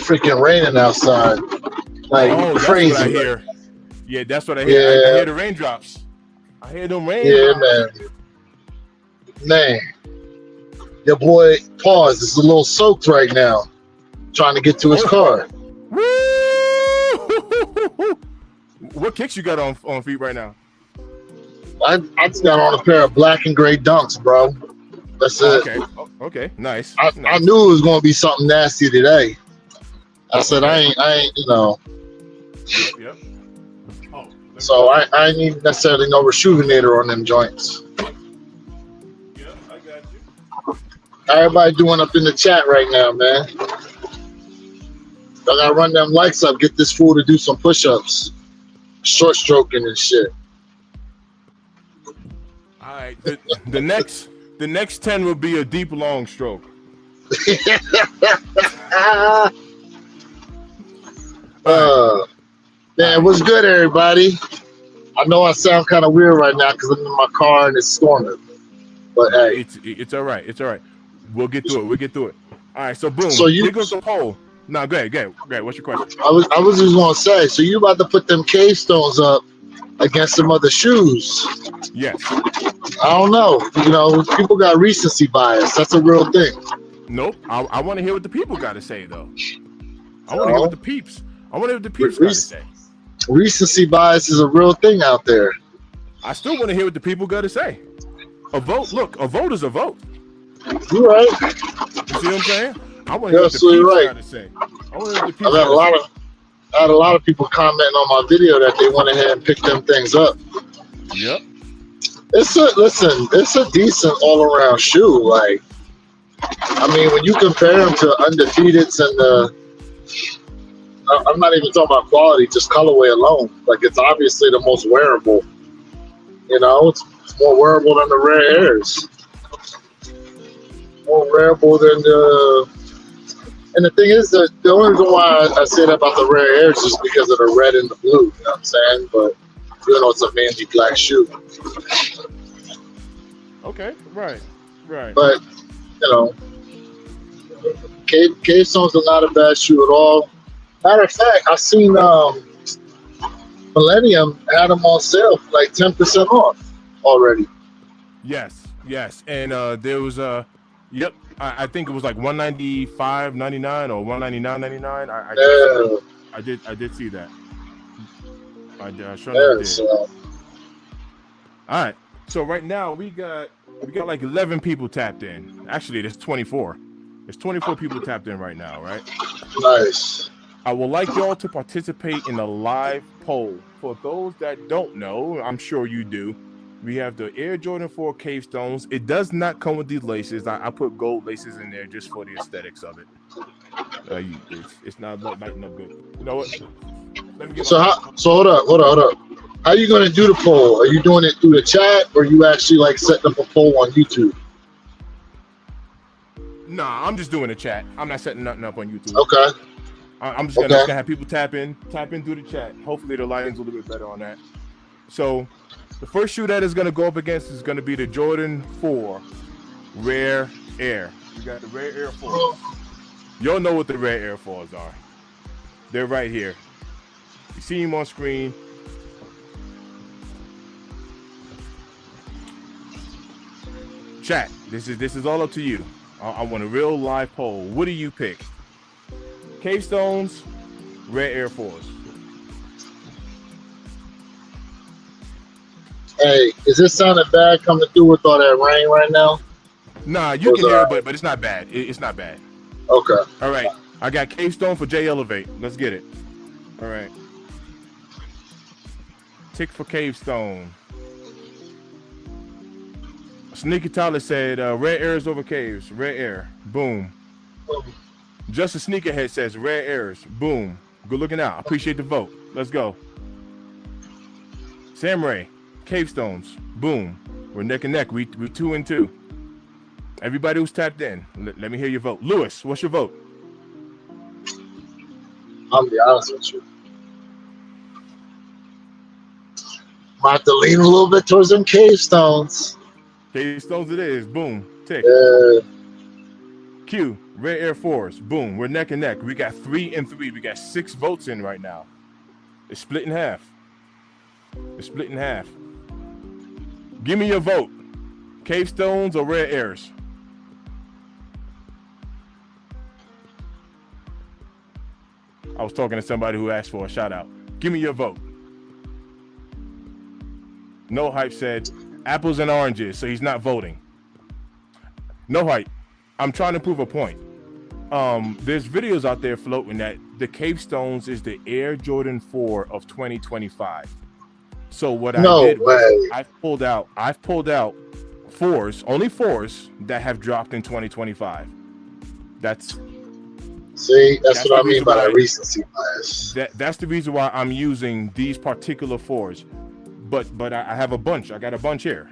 freaking raining outside, like Oh, that's what I crazy. hear. Yeah, that's what I hear. I Yeah, hear the raindrops. I hear them yeah, raindrops. man, man. Your boy, pause. Is a little soaked right now, trying to get to his Oh, car. woo! What kicks you got on feet right now? I just got on a pair of black and gray dunks, bro. That's Oh, it. okay. Oh, okay. Nice. I Nice. knew it was gonna be something nasty today. I said Okay. I ain't, Yep. Yep. Oh, let me. So I ain't need necessarily no rejuvenator on them joints. Yep, I got you. Everybody doing up in the chat right now, man. I gotta run them lights up, get this fool to do some push-ups, short stroking and shit. All right. The next 10 will be a deep long stroke. All Man, what's good, everybody? I know I sound kind of weird right now because I'm in my car and it's storming. But hey, It's all right. It's all right. We'll get through it. We'll get through it. All right. So boom. so you, Here goes the poll. No, go ahead. Go ahead. Go ahead. What's your question? I was just gonna say, so you about to put them cave stones up against some other shoes? Yes. I don't know. People got recency bias. That's a real thing. Nope. I want to hear what the people got to say, though. I want to hear what the peeps. I want to hear what the peeps got to say. Recency bias is a real thing out there. I still want to hear what the people got to say. A vote. Look, a vote is a vote. You're right. You see what I'm saying? I want to hear what the absolutely peeps right. got to say. I want to hear what the I peeps had got a lot of people commenting on my video that they went ahead and picked them things up. Yep. It's a decent all around shoe. Like, I mean, when you compare them to undefeateds and I'm not even talking about quality, just colorway alone. Like, it's obviously the most wearable. It's more wearable than the Rare Airs. More wearable than the. And the thing is that the only reason why I say that about the Rare Airs is because of the red and the blue. You know what I'm saying? But it's a manly black shoe. Okay. Right. But Cave Stone's are not a bad shoe at all. Matter of fact, I seen Millennium had them on sale for like 10% off already. Yes. And there was yep. I think it was like $195.99 or $199.99. I did see that. I sure did. So. All right. So right now we got like 11 people tapped in. Actually, there's 24. There's 24 people tapped in right now, right? Nice. I would like y'all to participate in the live poll. For those that don't know, I'm sure you do. We have the Air Jordan 4 Cave Stones. It does not come with these laces. I put gold laces in there just for the aesthetics of it. It's not lighting up good. You know what? Let me get So hold up. How are you gonna do the poll? Are you doing it through the chat, or are you actually like setting up a poll on YouTube? Nah, I'm just doing a chat. I'm not setting nothing up on YouTube. Okay. I'm just gonna have people tap in through the chat. Hopefully the lighting's a little bit better on that. So the first shoe that is gonna go up against is gonna be the Jordan 4 Rare Air. We got the Rare Air 4. Y'all know what the Rare Air 4s are. They're right here. You see them on screen. Chat. This is all up to you. I want a real live poll. What do you pick? Cave Stones, Rare Air 4s. Hey, is this sounding bad coming through with all that rain right now? Nah, you can hear it, but it's not bad. It's not bad. Okay. All right. I got Cave Stone for J Elevate. Let's get it. All right. Tick for Cave Stone. Sneaky Tyler said, Rare Airs over Caves. Rare Air. Boom. Just a Sneakerhead says, Rare Airs. Boom. Good looking out. Appreciate the vote. Let's go. Samurai. Cave Stones. Boom. We're neck and neck. We 2 and 2. Everybody who's tapped in, let me hear your vote. Lewis, what's your vote? I'll be honest with you. Might have to lean a little bit towards them Cave Stones. Cave Stones it is. Boom. Tick. Yeah. Q, Red Air 4s. Boom. We're neck and neck. We got 3 and 3. We got 6 votes in right now. It's split in half. It's split in half. Give me your vote. Cave Stones or Red Airs? I was talking to somebody who asked for a shout out. Give me your vote. No Hype said apples and oranges, so he's not voting. No Hype. I'm trying to prove a point. There's videos out there floating that the Cave Stones is the Air Jordan 4 of 2025. So what I did was I've pulled out 4s, only 4s that have dropped in 2025. That's what I mean by that recency bias. That's the reason why I'm using these particular 4s. But I have a bunch. I got a bunch here.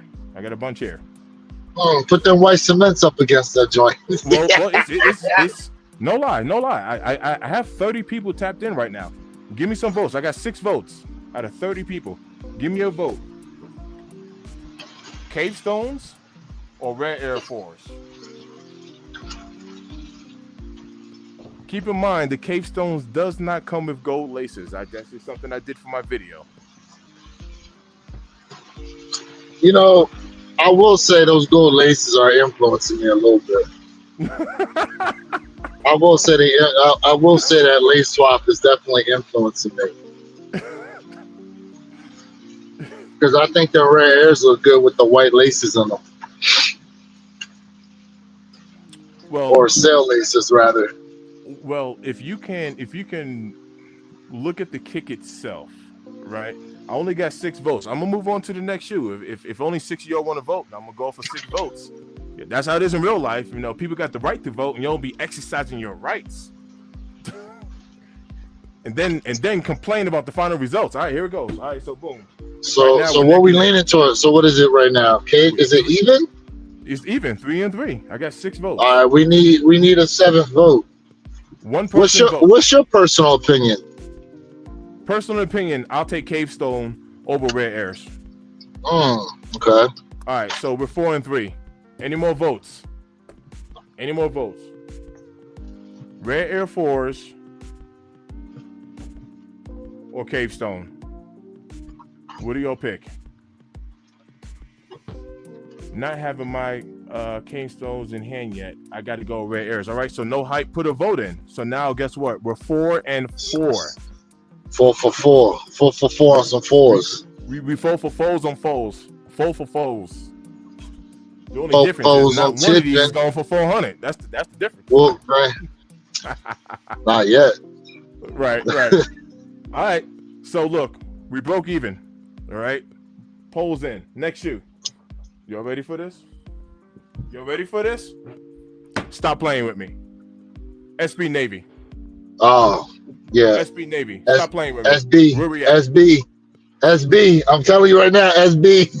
Put them white cements up against that joint. well, it's no lie. I have 30 people tapped in right now. Give me some votes. I got 6 votes out of 30 people. Give me a vote. Cave Stones or Red Air 4s? Keep in mind, the Cave Stones does not come with gold laces. That's just something I did for my video. You know, I will say those gold laces are influencing me a little bit. I will say that lace swap is definitely influencing me. Because I think the Red Airs look good with the white laces on them. Or sail laces rather. Well, if you can look at the kick itself, right? I only got 6 votes. I'm gonna move on to the next shoe. If only 6 of y'all want to vote, I'm gonna go for 6 votes. Yeah, that's how it is in real life. You know, people got the right to vote, and you don't be exercising your rights. and then complain about the final results. All right, here it goes. All right, so boom. So right now, what we leaning towards? So what is it right now? Okay, is it even? It's even, 3 and 3. I got 6 votes. All right, we need a 7th vote. One person. What's your personal opinion? Personal opinion, I'll take Cave Stone over Red Airs. Okay. All right, so we're 4 and 3. Any more votes? Red Air 4s or Cave Stone? What do y'all pick? Not having my Cave Stones in hand yet. I got to go Red Airs. All right, so No Hype put a vote in. So now guess what? We're 4 and 4. 4 for 4. 4 for 4 on some 4s. We 4 for 4s on 4s. 4 for 4s. The only difference is not one of these is going for 400. That's the difference. Well, right. Not yet. Right. All right. So look, we broke even. All right. Polls in. Next shoe. Y'all ready for this? Stop playing with me. SB Navy. Oh, yeah. SB Navy. Stop playing with me. SB. Where we at? SB. I'm telling you right now, SB.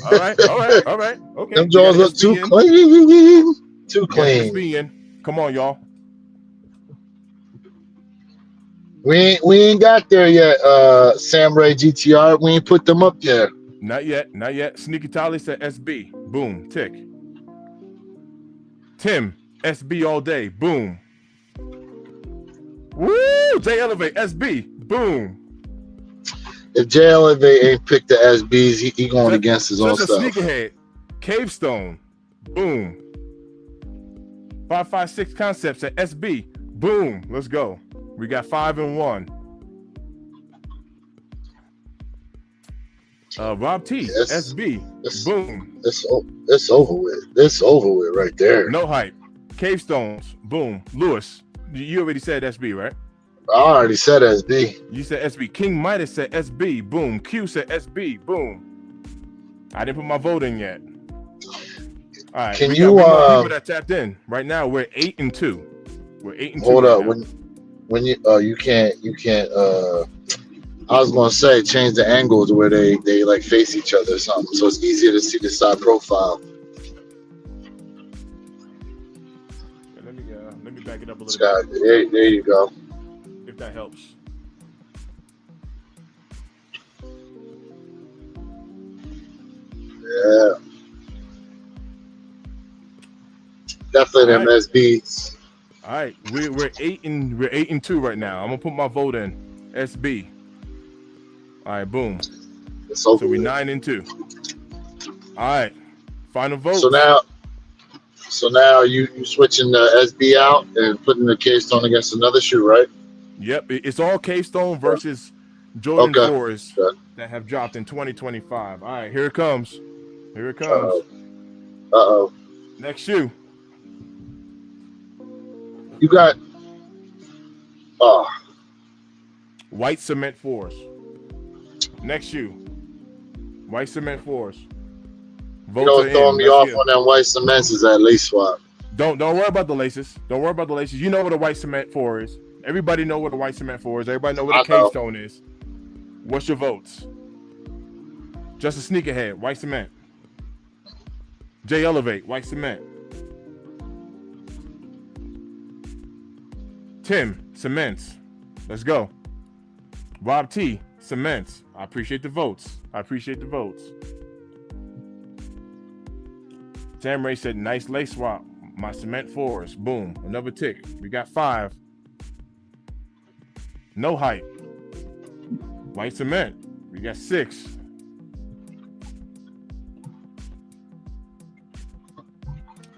All right. Okay. Them jaws look too clean. Too clean. SB in. Come on, y'all. We ain't got there yet, Samurai GTR. We ain't put them up there. Not yet. Sneaky Tally said SB. Boom. Tick. Tim, SB all day. Boom. Woo! J Elevate, SB. Boom. If J Elevate ain't picked the SBs, he going against his own stuff. Sneakerhead. Cave Stone. Boom. 556 Concepts at SB. Boom. Let's go. We got 5 and 1. Rob T. SB. Boom. It's over with. It's over with right there. No Hype. Cave Stones. Boom. Lewis. You already said SB, right? I already said SB. You said SB. King Midas said SB. Boom. Q said SB. Boom. I didn't put my vote in yet. All right. Can we you got people that tapped in? Right now we're 8 and 2. We're 8 and 2. Hold up. When you can't I was gonna say change the angles where they like face each other or something, so it's easier to see the side profile. Let me back it up a little bit. There you go. If that helps. Yeah. Definitely them SBs. All right, we're 8-2 right now. I'm gonna put my vote in. SB. All right, boom. So we're 9-2. All right, final vote. So now you switching the SB out and putting the K-Stone against another shoe, right? Yep, it's all K-Stone versus Jordan 4s that have dropped in 2025. All right, here it comes. Here it comes. Uh-oh. Next shoe. You got white cement 4s. Next shoe. White cement 4s. Votes throwing me off on them white cements is that lace swap. Don't worry about the laces. Don't worry about the laces. You know what a white cement 4 is. Everybody know what a white cement 4 is. Everybody know what a K-Stone is. What's your votes? Just a sneakerhead, white cement. J Elevate, white cement. Tim, cements. Let's go. Rob T, cements. I appreciate the votes. Sam Ray said, nice lace swap. My cement 4s. Boom. Another tick. We got 5. No hype. White cement. We got 6.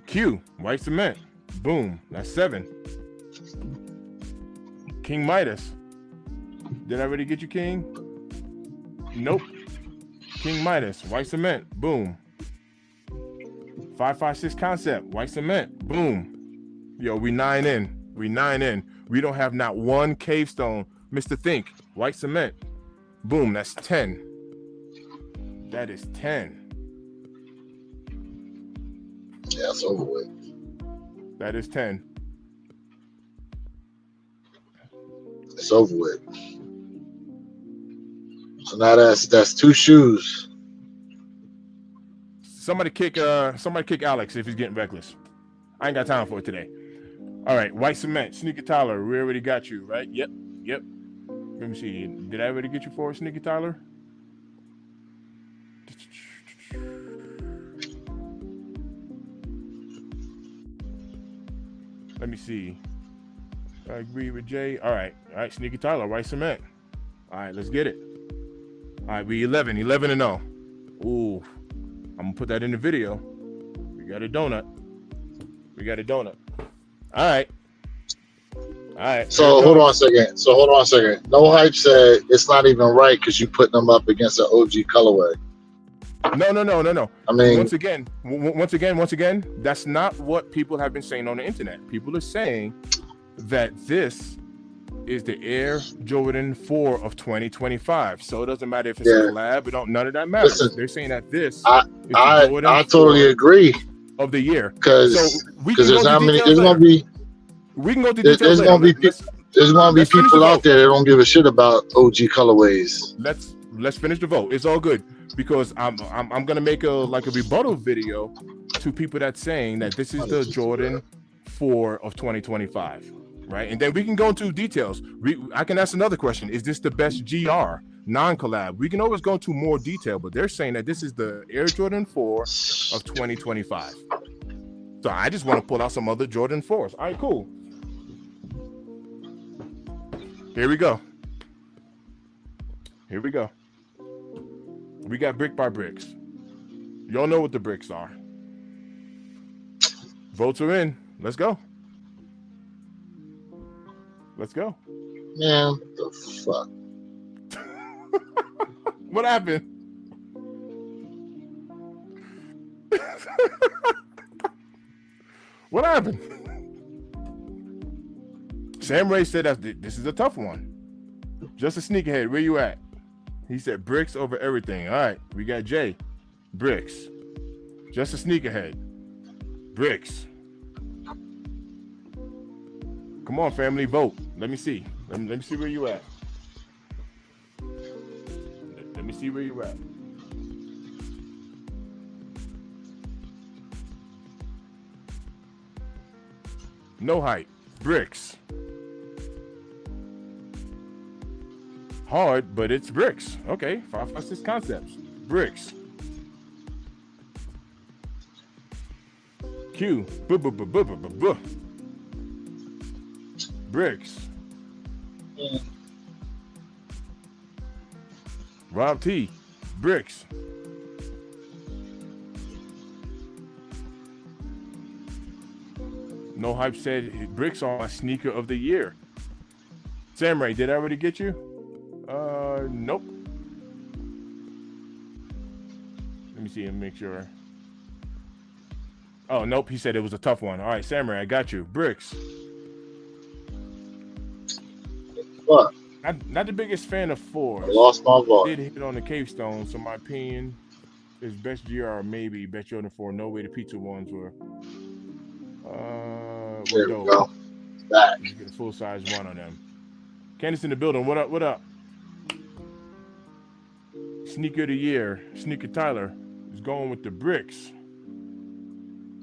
Q. White cement. Boom. That's 7. King Midas. Did I already get you, King? Nope. King Midas. White cement. Boom. 556 concept. White cement. Boom. Yo, we 9 in. We don't have not one Cave Stone. Mr. Think. White cement. Boom. That's 10. That is 10. Yeah, it's over with. That is 10. It's over with. So now that's 2 shoes. Somebody kick Alex if he's getting reckless. I ain't got time for it today. All right, white cement, Sneaker Tyler. We already got you, right? Yep. Let me see. Did I already get you for Sneaker Tyler? Let me see. I agree with Jay. All right, Sneaky Tyler, white cement. All right, let's get it. All right, we 11-0. Ooh, I'm gonna put that in the video. We got a donut. All right. So hold on a second. No Hype said it's not even right because you putting them up against an OG colorway. No. I mean, once again, that's not what people have been saying on the internet. People are saying that this is the Air Jordan 4 of 2025. So it doesn't matter if it's a collab. None of that matters. Listen, they're saying that this. I totally agree. Of the year, because there's how many. There's gonna be. We can go to details. There's gonna be people out there that don't give a shit about OG colorways. Let's finish the vote. It's all good because I'm gonna make a rebuttal video to people that's saying that this is the Jordan 4 of 2025, right? And then we can go into details. I can ask another question: is this the best GR non-collab? We can always go into more detail, but they're saying that this is the Air Jordan 4 of 2025. So I just want to pull out some other Jordan 4s. All right, cool. Here we go. We got brick by bricks. Y'all know what the bricks are. Votes are in. Let's go. Man, what the fuck? What happened? What happened? Sam Ray said that this is a tough one. Just a sneakerhead. Where you at? He said bricks over everything. All right, we got Jay. Bricks. Just a sneakerhead. Bricks. Come on, family, vote. Let me see. Let me see where you at. Let me see where you at. No hype. Bricks. Hard, but it's bricks. Okay, 556 concepts. Bricks. Q. Bricks. Mm. Rob T. Bricks. No Hype said bricks are my sneaker of the year. Samurai, did I already get you? Nope. Let me see and make sure. Oh, nope. He said it was a tough one. All right, Samurai, I got you. Bricks. What? Not the biggest fan of fours. I lost my voice. Did hit on the Cave Stone, so my opinion is best GR maybe best Jordan 4. No way the pizza ones were. There we go. Back. You get a full size one on them. Candace in the building. What up? What up? Sneaker of the year. Sneaker Tyler is going with the bricks.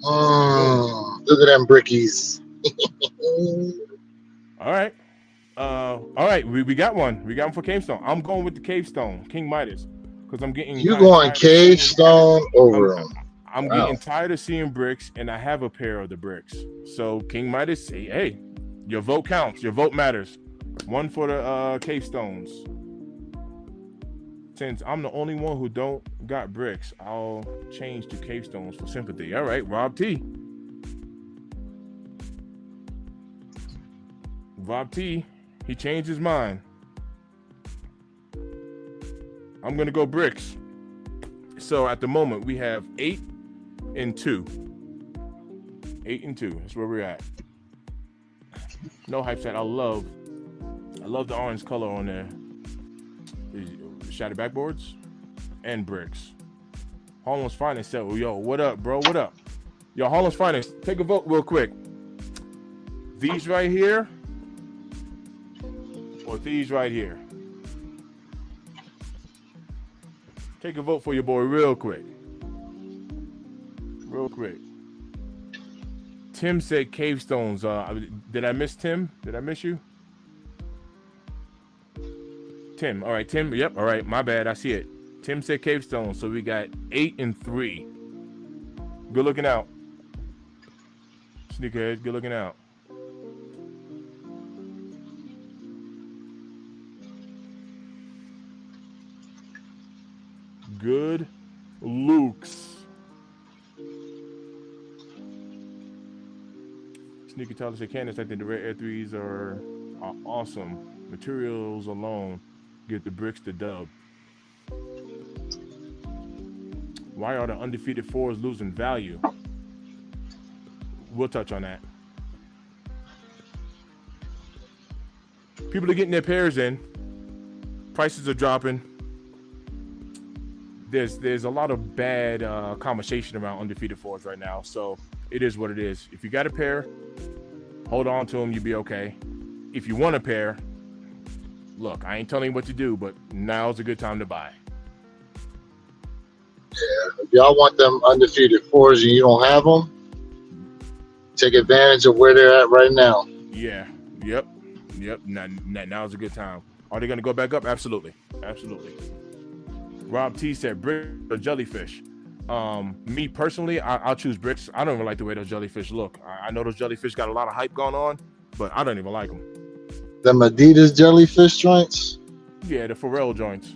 Look at them brickies. All right. All right. We got one. We got one for Cave Stone. I'm going with the Cave Stone, King Midas, because I'm getting. You going Cave Stone over him? I'm getting tired of seeing bricks, and I have a pair of the bricks. So King Midas, hey, your vote counts. Your vote matters. One for the Cave Stones. Since I'm the only one who don't got bricks, I'll change to Cave Stones for sympathy. All right, Rob T. Rob T. He changed his mind. I'm gonna go bricks. So at the moment we have 8 and 2. 8 and 2. That's where we're at. No Hype said I love the orange color on there. Shattered backboards and bricks. Harlem's Finest said, well, yo, what up, bro? What up? Yo, Harlem's Finest, take a vote real quick. These right here or these right here? Take a vote for your boy real quick. Real quick. Tim said Cave Stones. Did I miss Tim? Did I miss you? Tim. All right, Tim. Yep. All right. My bad. I see it. Tim said Cave Stones. So we got 8 and 3. Good looking out. Sneakerhead. Good looking out. Good looks. Sneaker Tyler said, Candace, I think the Red Air 3s are awesome. Materials alone get the bricks the dub. Why are the undefeated 4s losing value? We'll touch on that. People are getting their pairs in. Prices are dropping. There's a lot of bad conversation around undefeated 4s right now. So it is what it is. If you got a pair, hold on to them. You'll be okay. If you want a pair, look, I ain't telling you what to do, but now's a good time to buy. Yeah, if y'all want them undefeated 4s and you don't have them, take advantage of where they're at right now. Yeah. Yep. Now's a good time. Are they going to go back up? Absolutely. Rob T said brick or jellyfish. Me personally, I'll choose bricks. I don't even like the way those jellyfish look. I know those jellyfish got a lot of hype going on, but I don't even like them. Them Adidas jellyfish joints? Yeah, the Pharrell joints.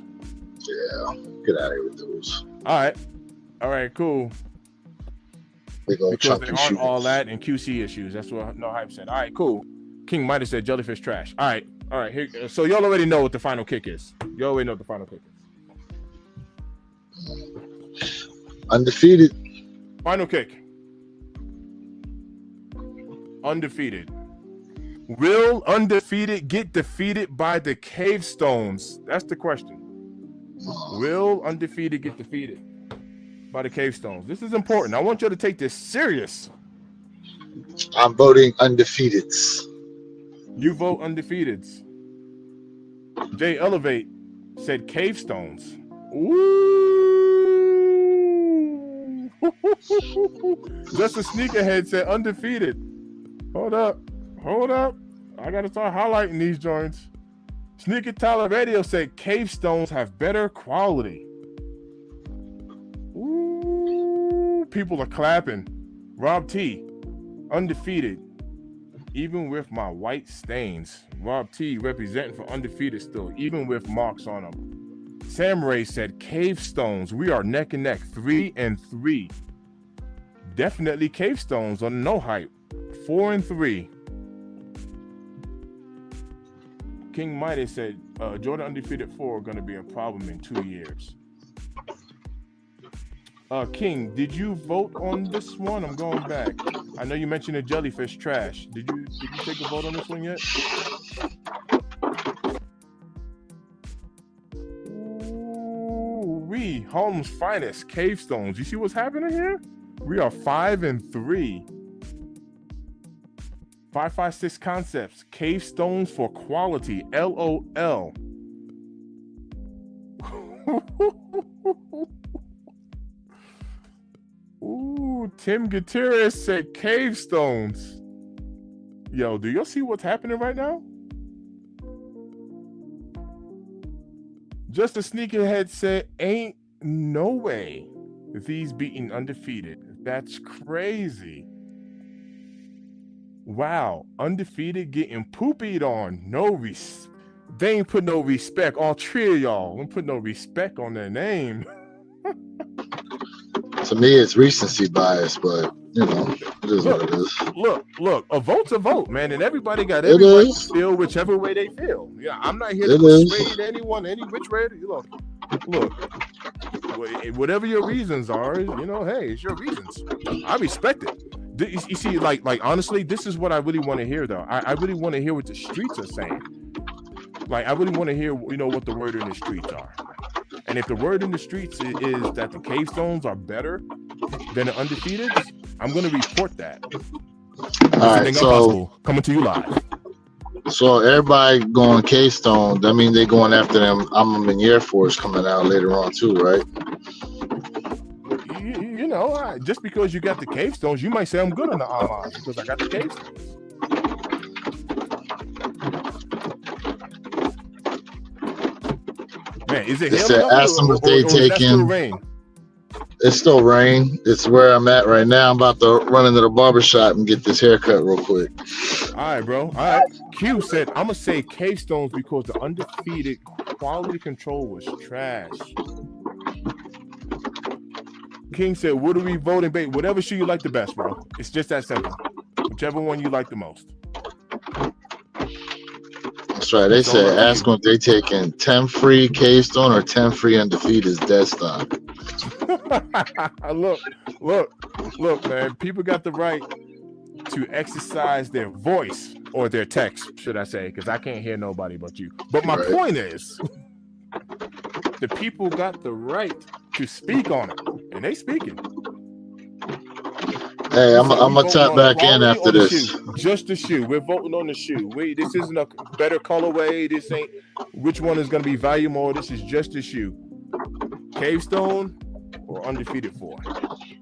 Yeah, get out of here with those. All right, cool. Because they aren't all that and QC issues. That's what No Hype said. All right, cool. King might have said jellyfish trash. All right. Here, so y'all already know what the final kick is. You already know what the final kick is. Undefeated. Final kick. Undefeated. Will undefeated get defeated by the Cave Stones? That's the question. Will undefeated get defeated by the Cave Stones? This is important. I want you to take this serious. I'm voting undefeateds. You vote undefeateds. Jay Elevate said Cave Stones. Ooh. Just a sneakerhead said undefeated. Hold up. I gotta start highlighting these joints. Sneaker Tyler Radio said Cave Stones have better quality. Ooh, people are clapping. Rob T, undefeated. even with my white stains. Rob T representing for undefeated still, even with marks on them. Samurai said, Cave Stones, we are neck and neck, 3-3. Definitely Cave Stones on no hype, 4-3. King Midas said, Jordan undefeated 4 are going to be a problem in 2 years. King, did you vote on this one? I'm going back. I know you mentioned the jellyfish trash. Did you take a vote on this one yet? Ooh, Holmes finest, Cave Stones. You see what's happening here? We are 5-3. 556 Concepts, Cave Stones for quality, LOL. Ooh, Tim Gutierrez said Cave Stones. Yo, do y'all see what's happening right now? Just a sneakerhead said, ain't no way these beating undefeated. That's crazy. Wow, undefeated getting poopied on. They ain't put no respect. All three of y'all don't put no respect on their name. To me, it's recency bias, but you know, it is what it is. Look, a vote's a vote, man, and everybody got every right to feel whichever way they feel. Yeah, I'm not here to persuade anyone any which way. Look, whatever your reasons are, you know, hey, it's your reasons. I respect it. You see, like honestly, this is what I really want to hear, though. I really want to hear what the streets are saying. Like, I really want to hear, you know, what the word in the streets are. And if the word in the streets is that the Cave Stones are better than the undefeated, I'm going to report that. All right, so coming to you live. So everybody going Cave Stone, that means they going after them. I'm in the Air Force coming out later on too, right? You know, just because you got the Cave Stones, you might say I'm good on the homage because I got the Cave Stones. Man, is it hell ask them if they taking rain? It's still rain. It's where I'm at right now. I'm about to run into the barbershop and get this haircut real quick. All right, bro. All right. Q said, I'm going to say Cave Stones because the undefeated quality control was trash. King said, what are we voting? Whatever shoe you like the best, bro. It's just that simple. Whichever one you like the most. That's right. They said, ask them if they taking 10 free Cave Stone or 10 free undefeated dead stock. Look, man. People got the right to exercise their voice or their text, should I say, because I can't hear nobody but you. But my point is, the people got the right to speak on it, and they speaking. Hey, I'm gonna tap back in after this. Just the shoe. We're voting on the shoe. This isn't a better colorway. This ain't which one is gonna be value more. This is just the shoe. Cave Stone or undefeated 4.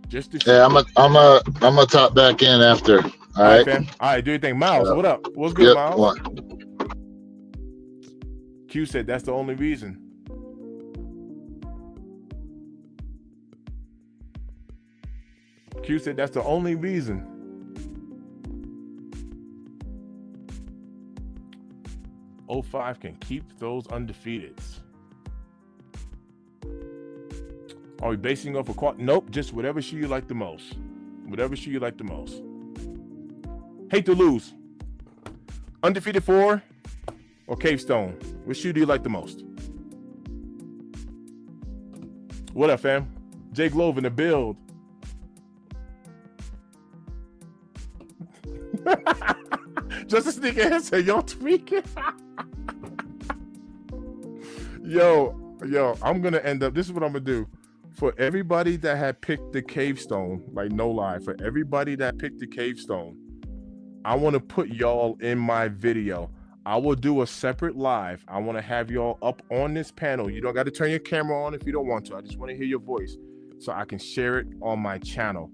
Just the shoe. Yeah, I'm a top back in after. All right, fam. All right, do your thing. Miles, what up? What's good, Miles? What? Q said that's the only reason. Q said that's the only reason. O5 can keep those undefeateds. Are we basing off a quad? Nope, just whatever shoe you like the most. Whatever shoe you like the most. Hate to lose. Undefeated 4 or Cave Stone? Which shoe do you like the most? What up, fam? Jay Glove in the build. Just a sneak answer, y'all tweaking. Yo, I'm gonna end up. This is what I'm gonna do. For everybody that had picked the Cave Stone, like no lie, for everybody that picked the Cave Stone, I want to put y'all in my video. I will do a separate live. I want to have y'all up on this panel. You don't got to turn your camera on if you don't want to. I just want to hear your voice so I can share it on my channel.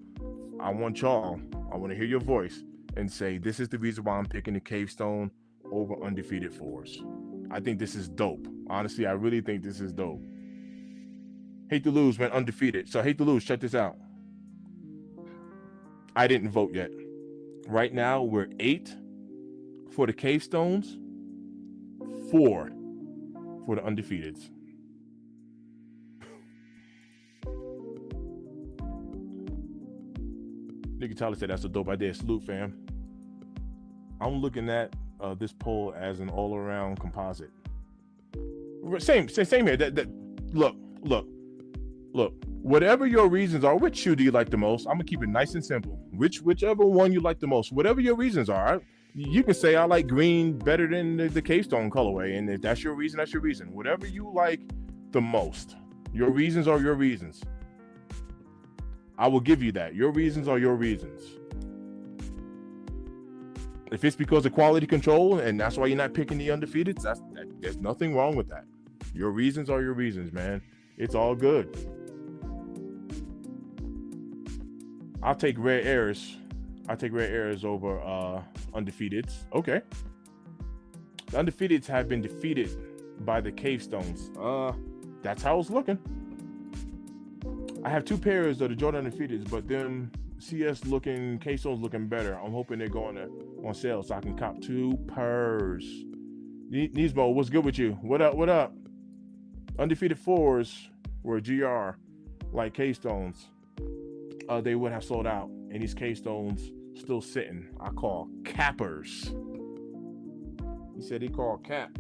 I want to hear your voice and say, this is the reason why I'm picking the Cave Stone over undefeated 4s. I think this is dope. Honestly, I really think this is dope. Hate to lose, man, undefeated. So hate to lose, check this out. I didn't vote yet. Right now, we're 8 for the Cave Stones, 4 for the Undefeateds. Nigga Tyler said that's a dope idea. Salute, fam. I'm looking at this poll as an all-around composite. Same here. Look. Whatever your reasons are, which shoe do you like the most? I'm gonna keep it nice and simple. Whichever one you like the most, whatever your reasons are, you can say I like green better than the Cave Stone colorway, and if that's your reason, that's your reason. Whatever you like the most, your reasons are your reasons. I will give you that. Your reasons are your reasons. If it's because of quality control and that's why you're not picking the Undefeateds, there's nothing wrong with that. Your reasons are your reasons, man. It's all good. I'll take Rare Airs. I'll take Rare Airs over Undefeateds. Okay. The Undefeateds have been defeated by the Cave Stones. That's how it's looking. I have 2 pairs of the Jordan Undefeateds, but them CS looking, Cave Stones looking better. I'm hoping they're going on sale so I can cop 2 pairs. Nismo, what's good with you? What up? Undefeated 4s were GR, like Cave Stones. They would have sold out, and these Cave Stones still sitting. I call cappers. He said he called cap.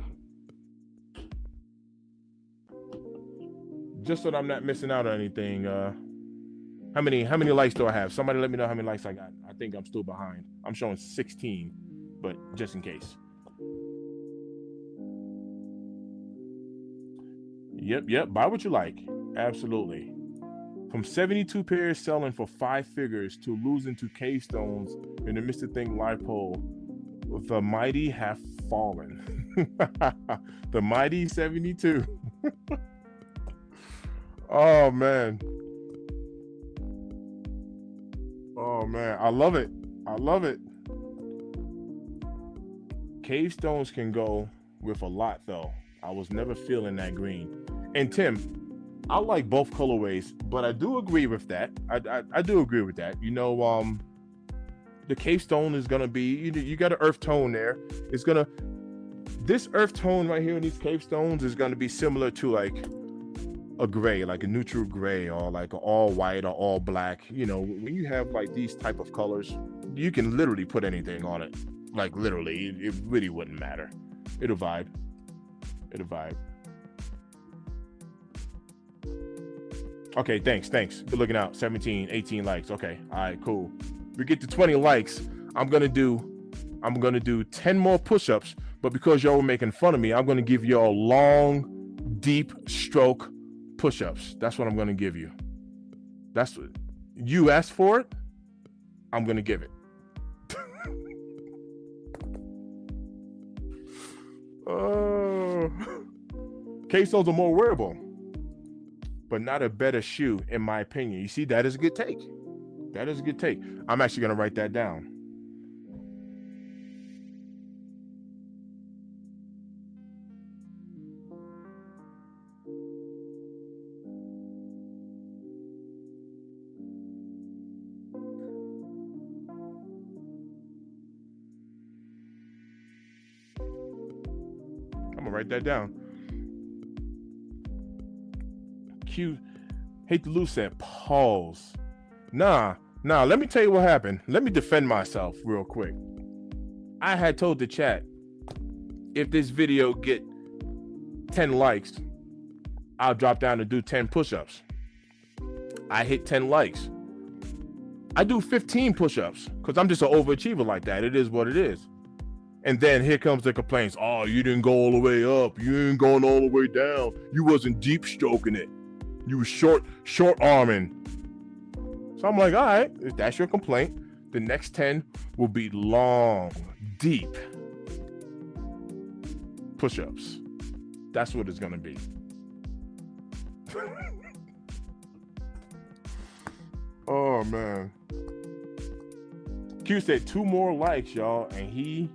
Just so that I'm not missing out on anything. How many likes do I have? Somebody let me know how many likes I got. I think I'm still behind. I'm showing 16, but just in case. Yep. Buy what you like. Absolutely. From 72 pairs selling for 5 figures to losing to Cave Stones in the Mr. Thing live poll, the mighty have fallen. The mighty 72. Oh man. I love it. Cave Stones can go with a lot though. I was never feeling that green. And Tim, I like both colorways, but I do agree with that. I do agree with that. You know, the Cave Stone is gonna be, you got an earth tone there. This earth tone right here in these Cave Stones is gonna be similar to like a gray, like a neutral gray, or like an all white or all black. You know, when you have like these type of colors, you can literally put anything on it. Like literally, it really wouldn't matter. It'll vibe. Okay, thanks. Good looking out. 17, 18 likes. Okay, all right, cool. We get to 20 likes. I'm gonna do 10 more push-ups, but because y'all were making fun of me, I'm gonna give y'all long, deep stroke push-ups. That's what I'm gonna give you. That's what you asked for it. I'm gonna give it. Cave Stones are more wearable, but not a better shoe, in my opinion. You see, that is a good take. I'm actually going to write that down. I'm going to write that down. Hate to lose that. Pause. Nah, let me tell you what happened. Let me defend myself real quick. I had told the chat, if this video get 10 likes, I'll drop down and do 10 push-ups. I hit 10 likes. I do 15 push-ups because I'm just an overachiever like that. It is what it is. And then here comes the complaints. Oh, you didn't go all the way up. You ain't going all the way down. You wasn't deep stroking it. You were short arming. So I'm like, all right, if that's your complaint, the next 10 will be long, deep push-ups. That's what it's gonna be. Oh man. Q said 2 more likes, y'all, and he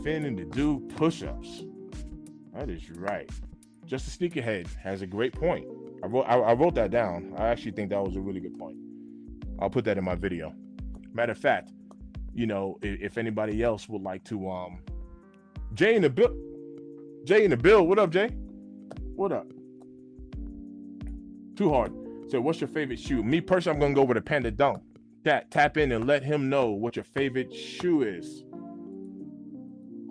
finna to do push-ups. That is right. Just a Sneakerhead has a great point. I wrote that down. I actually think that was a really good point. I'll put that in my video. Matter of fact, you know, if anybody else would like to, Jay in the bill. What up, Jay? What up? Too hard. So what's your favorite shoe? Me personally, I'm gonna go with a Panda Dunk. Tap in and let him know what your favorite shoe is.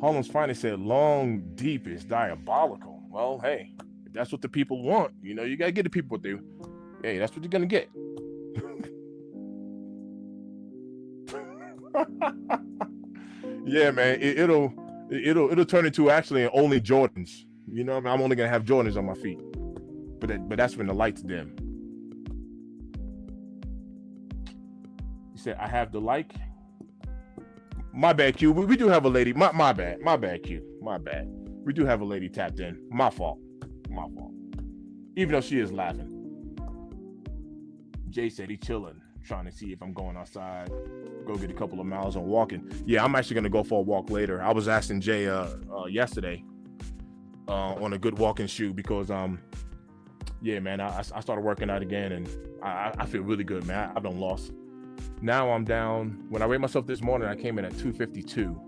Harlem's Finest said long deep is diabolical. Well, hey, if that's what the people want, you know, you gotta get the people what they. Hey, that's what you're gonna get. Yeah, man, it'll turn into actually only Jordans. You know, I'm only gonna have Jordans on my feet, but that's when the lights dim. He said, "I have the like." My bad, Q. We do have a lady. My bad, Q. My bad. We do have a lady tapped in. My fault. Even though she is laughing. Jay said he chilling, trying to see if I'm going outside, go get a couple of miles on walking. Yeah, I'm actually gonna go for a walk later. I was asking Jay yesterday on a good walking shoe because yeah, man, I started working out again and I feel really good, man. I've done lost. Now I'm down. When I weighed myself this morning, I came in at 252.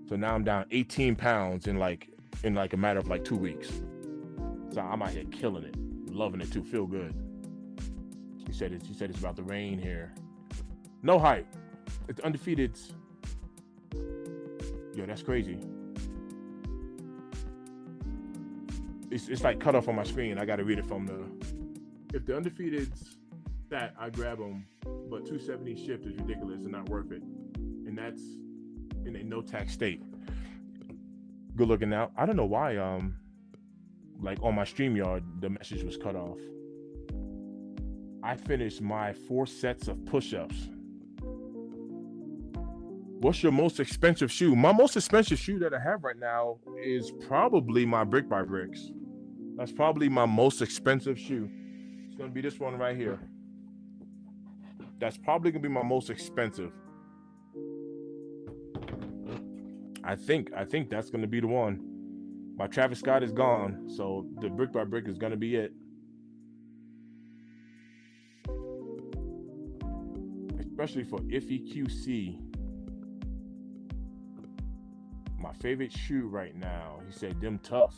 So now I'm down 18 pounds in like a matter of like 2 weeks. So I'm out here killing it, loving it too. Feel good. He said it's about to rain here. No hype. It's undefeated. Yo, that's crazy. It's like cut off on my screen. I got to read it from the. If the undefeated stat, I grab them, but 270 shift is ridiculous and not worth it. And that's in a no tax state. Good looking out. I don't know why. Like on my StreamYard, the message was cut off. I finished my 4 sets of push-ups. What's your most expensive shoe? My most expensive shoe that I have right now is probably my Brick by Bricks. That's probably my most expensive shoe. It's gonna be this one right here. That's probably gonna be my most expensive. I think that's gonna be the one. My Travis Scott is gone, so the Brick by Brick is gonna be it. Especially for Iffy QC. My favorite shoe right now. He said them tough.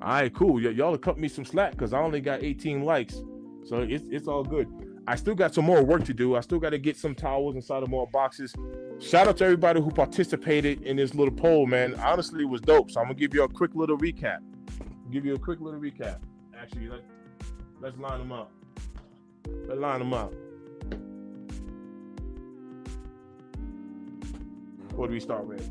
All right, cool. Y'all have cut me some slack because I only got 18 likes. So it's all good. I still got some more work to do. I still got to get some towels inside of more boxes. Shout out to everybody who participated in this little poll, man. Honestly, it was dope. So I'm going to give you a quick little recap. Actually, let's line them up. Let's line them up. What do we start with?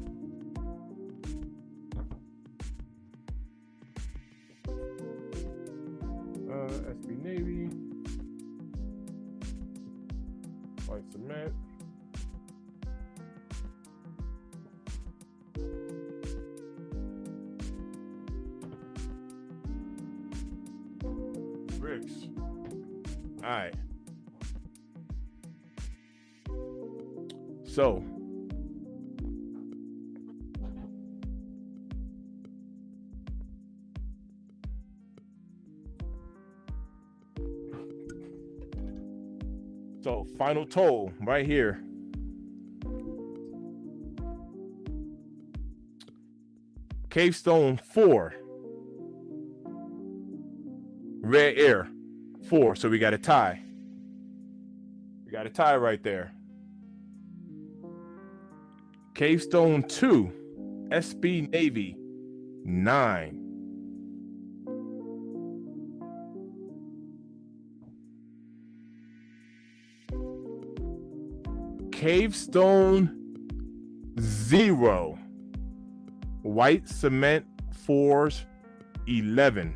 SB Navy. White cement. Bricks. All right. So, final toll right here. Cavestone 4. Rare Air 4. So we got a tie. Right there. Cavestone 2. SB Navy 9. Cavestone 0. White Cement 4s 11.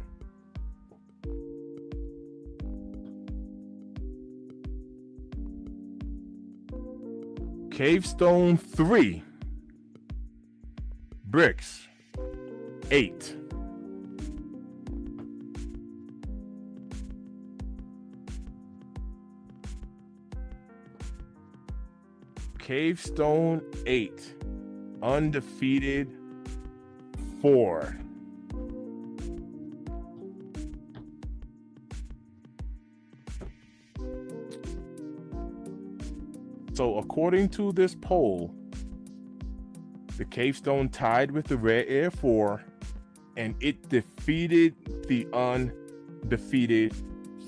Cavestone 3. Bricks 8. Cavestone 8. Undefeated 4. So according to this poll, the Cave Stone tied with the Rare Air 4, and it defeated the undefeated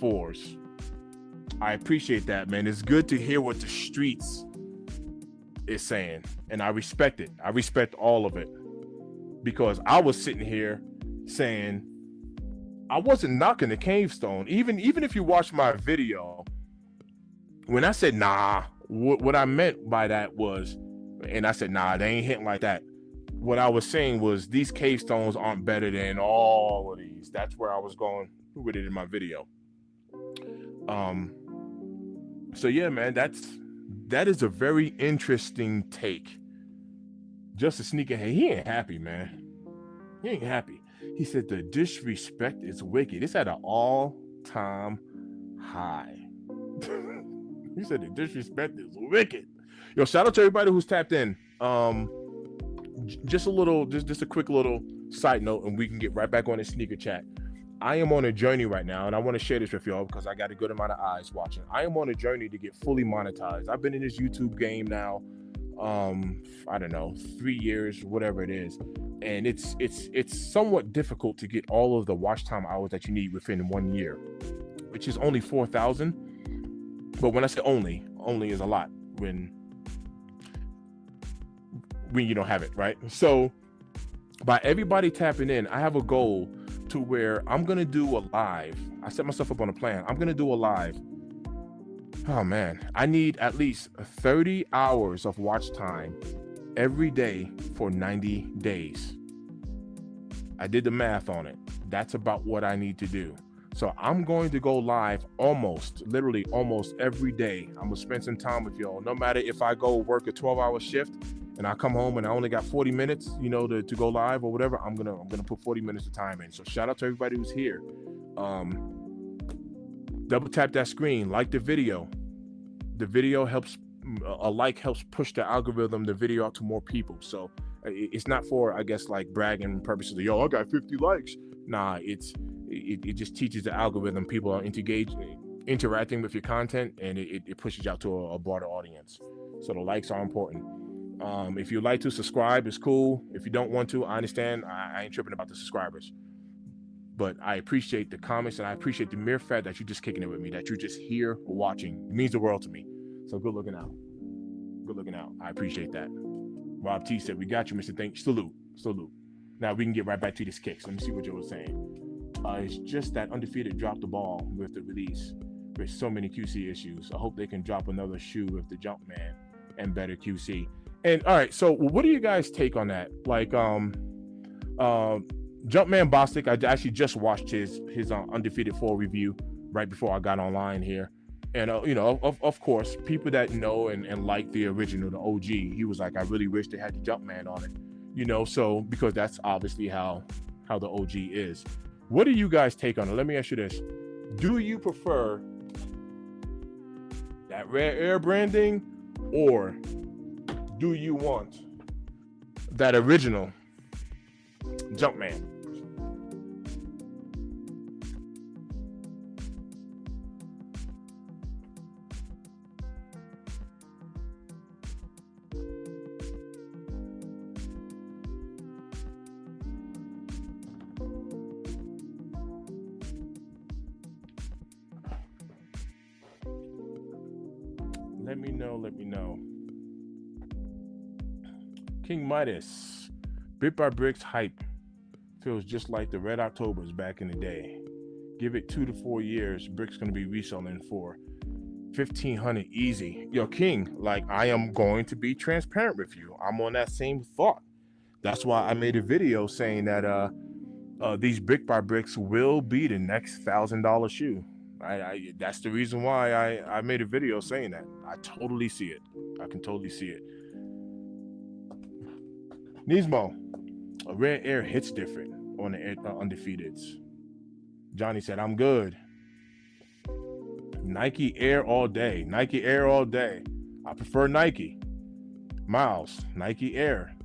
4s. I appreciate that, man. It's good to hear what the streets is saying, and I respect it. I respect all of it, because I was sitting here saying I wasn't knocking the Cave Stone. Even if you watch my video, when I said nah, what I meant by that was, and I said nah, they ain't hitting like that. What I was saying was these Cave Stones aren't better than all of these. That's where I was going with it in my video. So yeah, man, that is a very interesting take. Just a sneaker, hey, he ain't happy, man. He ain't happy. He said the disrespect is wicked. It's at an all-time high. He said the disrespect is wicked. Yo, shout out to everybody who's tapped in. Just a quick little side note, and we can get right back on the sneaker chat. I am on a journey right now, and I want to share this with y'all because I got a good amount of eyes watching. I am on a journey to get fully monetized. I've been in this YouTube game now, I don't know, 3 years, whatever it is, and it's somewhat difficult to get all of the watch time hours that you need within 1 year, which is only 4,000. But when I say only is a lot when you don't have it, right? So by everybody tapping in, I have a goal to where I'm gonna do a live. I set myself up on a plan. I'm gonna do a live. Oh man, I need at least 30 hours of watch time every day for 90 days. I did the math on it. That's about what I need to do. So I'm going to go live literally almost every day. I'm gonna spend some time with y'all. No matter if I go work a 12-hour shift and I come home and I only got 40 minutes, to go live or whatever, I'm gonna put 40 minutes of time in. So shout out to everybody who's here. Double tap that screen, like the video. The video helps. A like helps push the algorithm, the video out to more people. So it's not for, I guess, like bragging purposes. I got 50 likes. Nah, it just teaches the algorithm people are interacting with your content, and it pushes you out to a broader audience. So the likes are important. If you like to subscribe, it's cool. If you don't want to, I understand. I ain't tripping about the subscribers. But I appreciate the comments, and I appreciate the mere fact that you're just kicking it with me, that you're just here watching. It means the world to me. So good looking out. Good looking out. I appreciate that. Rob T said, we got you, Mr. Thank. Salute. Now we can get right back to this kicks. Let me see what you were saying. It's just that Undefeated dropped the ball with the release. There's so many QC issues. I hope they can drop another shoe with the Jumpman and better QC. And all right, so what do you guys take on that? Like, Jumpman Bostic, I actually just watched his Undefeated 4 review right before I got online here. And, of course, people that know and like the original, the OG, he was like, I really wish they had the Jumpman on it, so because that's obviously how the OG is. What do you guys take on it? Let me ask you this. Do you prefer that Rare Air branding, or do you want that original Jumpman? Let me know. King Midas, Brick by Bricks hype feels just like the Red Octobers back in the day. Give it 2 to 4 years, Brick's gonna be reselling for $1,500 easy. Yo, King, like, I am going to be transparent with you. I'm on that same thought. That's why I made a video saying that these Brick by Bricks will be the next $1,000 shoe. That's the reason why I made a video saying that. I totally see it. I can totally see it. Nismo, a Rare Air hits different on the Undefeateds. Johnny said, I'm good. Nike Air all day. Nike Air all day. I prefer Nike. Miles, Nike Air.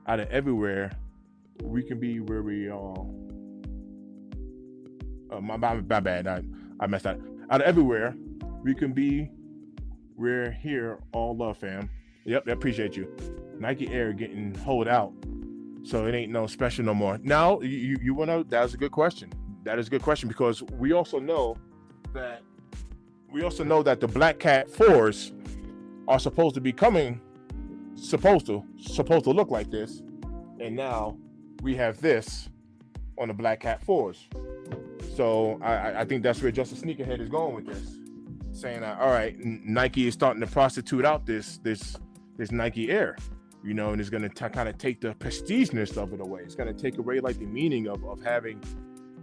Out of everywhere, we can be where we are. My bad. I messed up. Out of everywhere, we can be We're here, all love, fam. Yep, I appreciate you. Nike Air getting hold out, so it ain't no special no more. Now, you wanna? That's a good question. That is a good question because we also know that the Black Cat 4s are supposed to be coming, supposed to look like this, and now we have this on the Black Cat 4s. So I think that's where Justin Sneakerhead is going with this, saying that all right, Nike is starting to prostitute out this Nike Air, and it's going to kind of take the prestigeness of it away. It's going to take away like the meaning of having,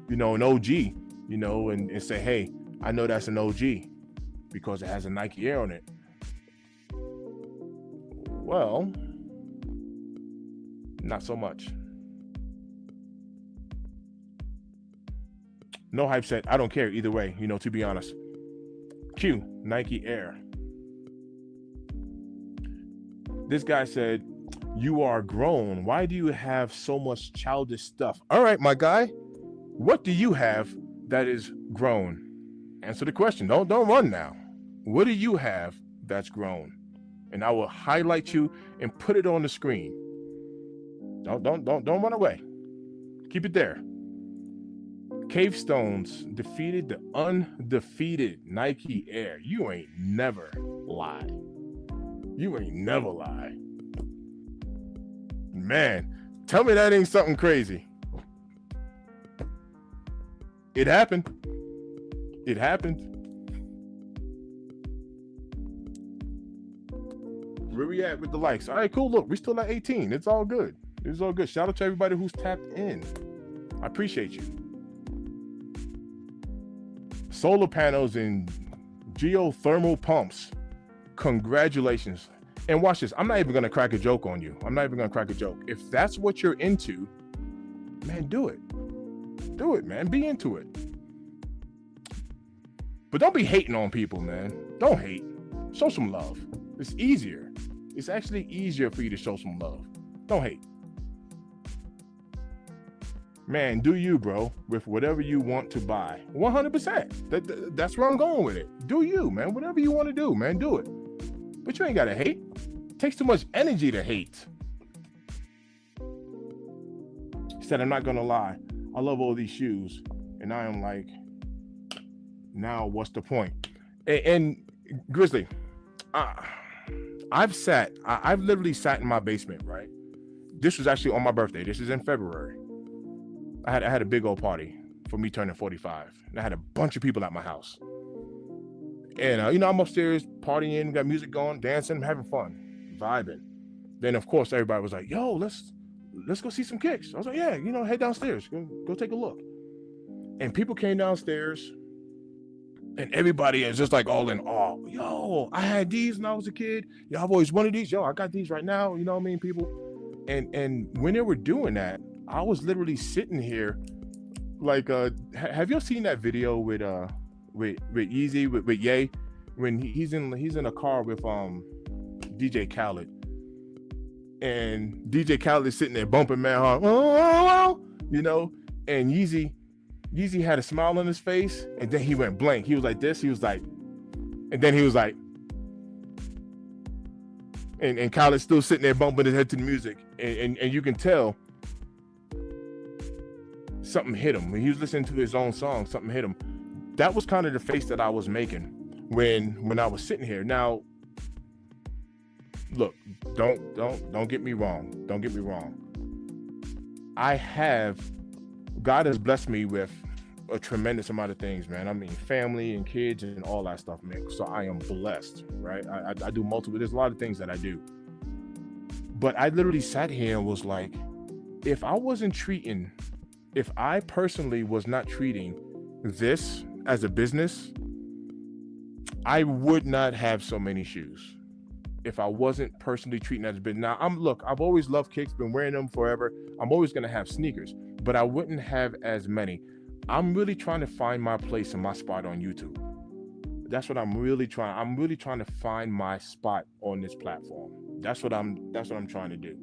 an OG, and say, hey, I know that's an OG because it has a Nike Air on it. Well, not so much. No Hype said, I don't care either way, to be honest. Q, Nike Air. This guy said, you are grown. Why do you have so much childish stuff? All right, my guy, what do you have that is grown? Answer the question. Don't run now. What do you have that's grown? And I will highlight you and put it on the screen. Don't run away. Keep it there. Cave Stones defeated the undefeated Nike Air. You ain't never lie. Man, tell me that ain't something crazy. It happened. Where we at with the likes? All right, cool. Look, we still at 18. It's all good. Shout out to everybody who's tapped in. I appreciate you. Solar panels and geothermal pumps. Congratulations. And watch this. I'm not even going to crack a joke on you. If that's what you're into, man, do it. Man. Be into it. But don't be hating on people, man. Don't hate. Show some love. It's easier. It's actually easier for you to show some love. Don't hate. Man, do you, bro, with whatever you want to buy. 100%. That's where I'm going with it. Do you, man. Whatever you want to do, man, do it. But you ain't got to hate. It takes too much energy to hate. He said, I'm not going to lie. I love all these shoes. And I am like, now what's the point? And Grizzly, I've literally sat in my basement, right? This was actually on my birthday. This is in February. I had a big old party for me turning 45. And I had a bunch of people at my house. And, I'm upstairs partying, got music going, dancing, having fun, vibing. Then, of course, everybody was like, yo, let's go see some kicks. I was like, yeah, head downstairs. Go take a look. And people came downstairs. And everybody is just like all in awe. Yo, I had these when I was a kid. Yo, I've always wanted these. Yo, I got these right now. You know what I mean, people? And when they were doing that, I was literally sitting here like, have you seen that video with Yeezy, with Ye, when he's in a car with DJ Khaled, and DJ Khaled is sitting there bumping man hard, and Yeezy had a smile on his face, and then he went blank. He was like this. He was like, and then he was like, and Khaled's still sitting there bumping his head to the music, and you can tell something hit him. When he was listening to his own song, something hit him. That was kind of the face that I was making when I was sitting here. Now, look, don't get me wrong. Don't get me wrong. God has blessed me with a tremendous amount of things, man. I mean, family and kids and all that stuff, man. So I am blessed, right? I do multiple, there's a lot of things that I do. But I literally sat here and was like, if I personally was not treating this as a business, I would not have so many shoes. If I wasn't personally treating it as a business. Now, I've always loved kicks, been wearing them forever. I'm always going to have sneakers, but I wouldn't have as many. I'm really trying to find my place and my spot on YouTube. That's what I'm really trying. I'm really trying to find my spot on this platform. That's what I'm trying to do.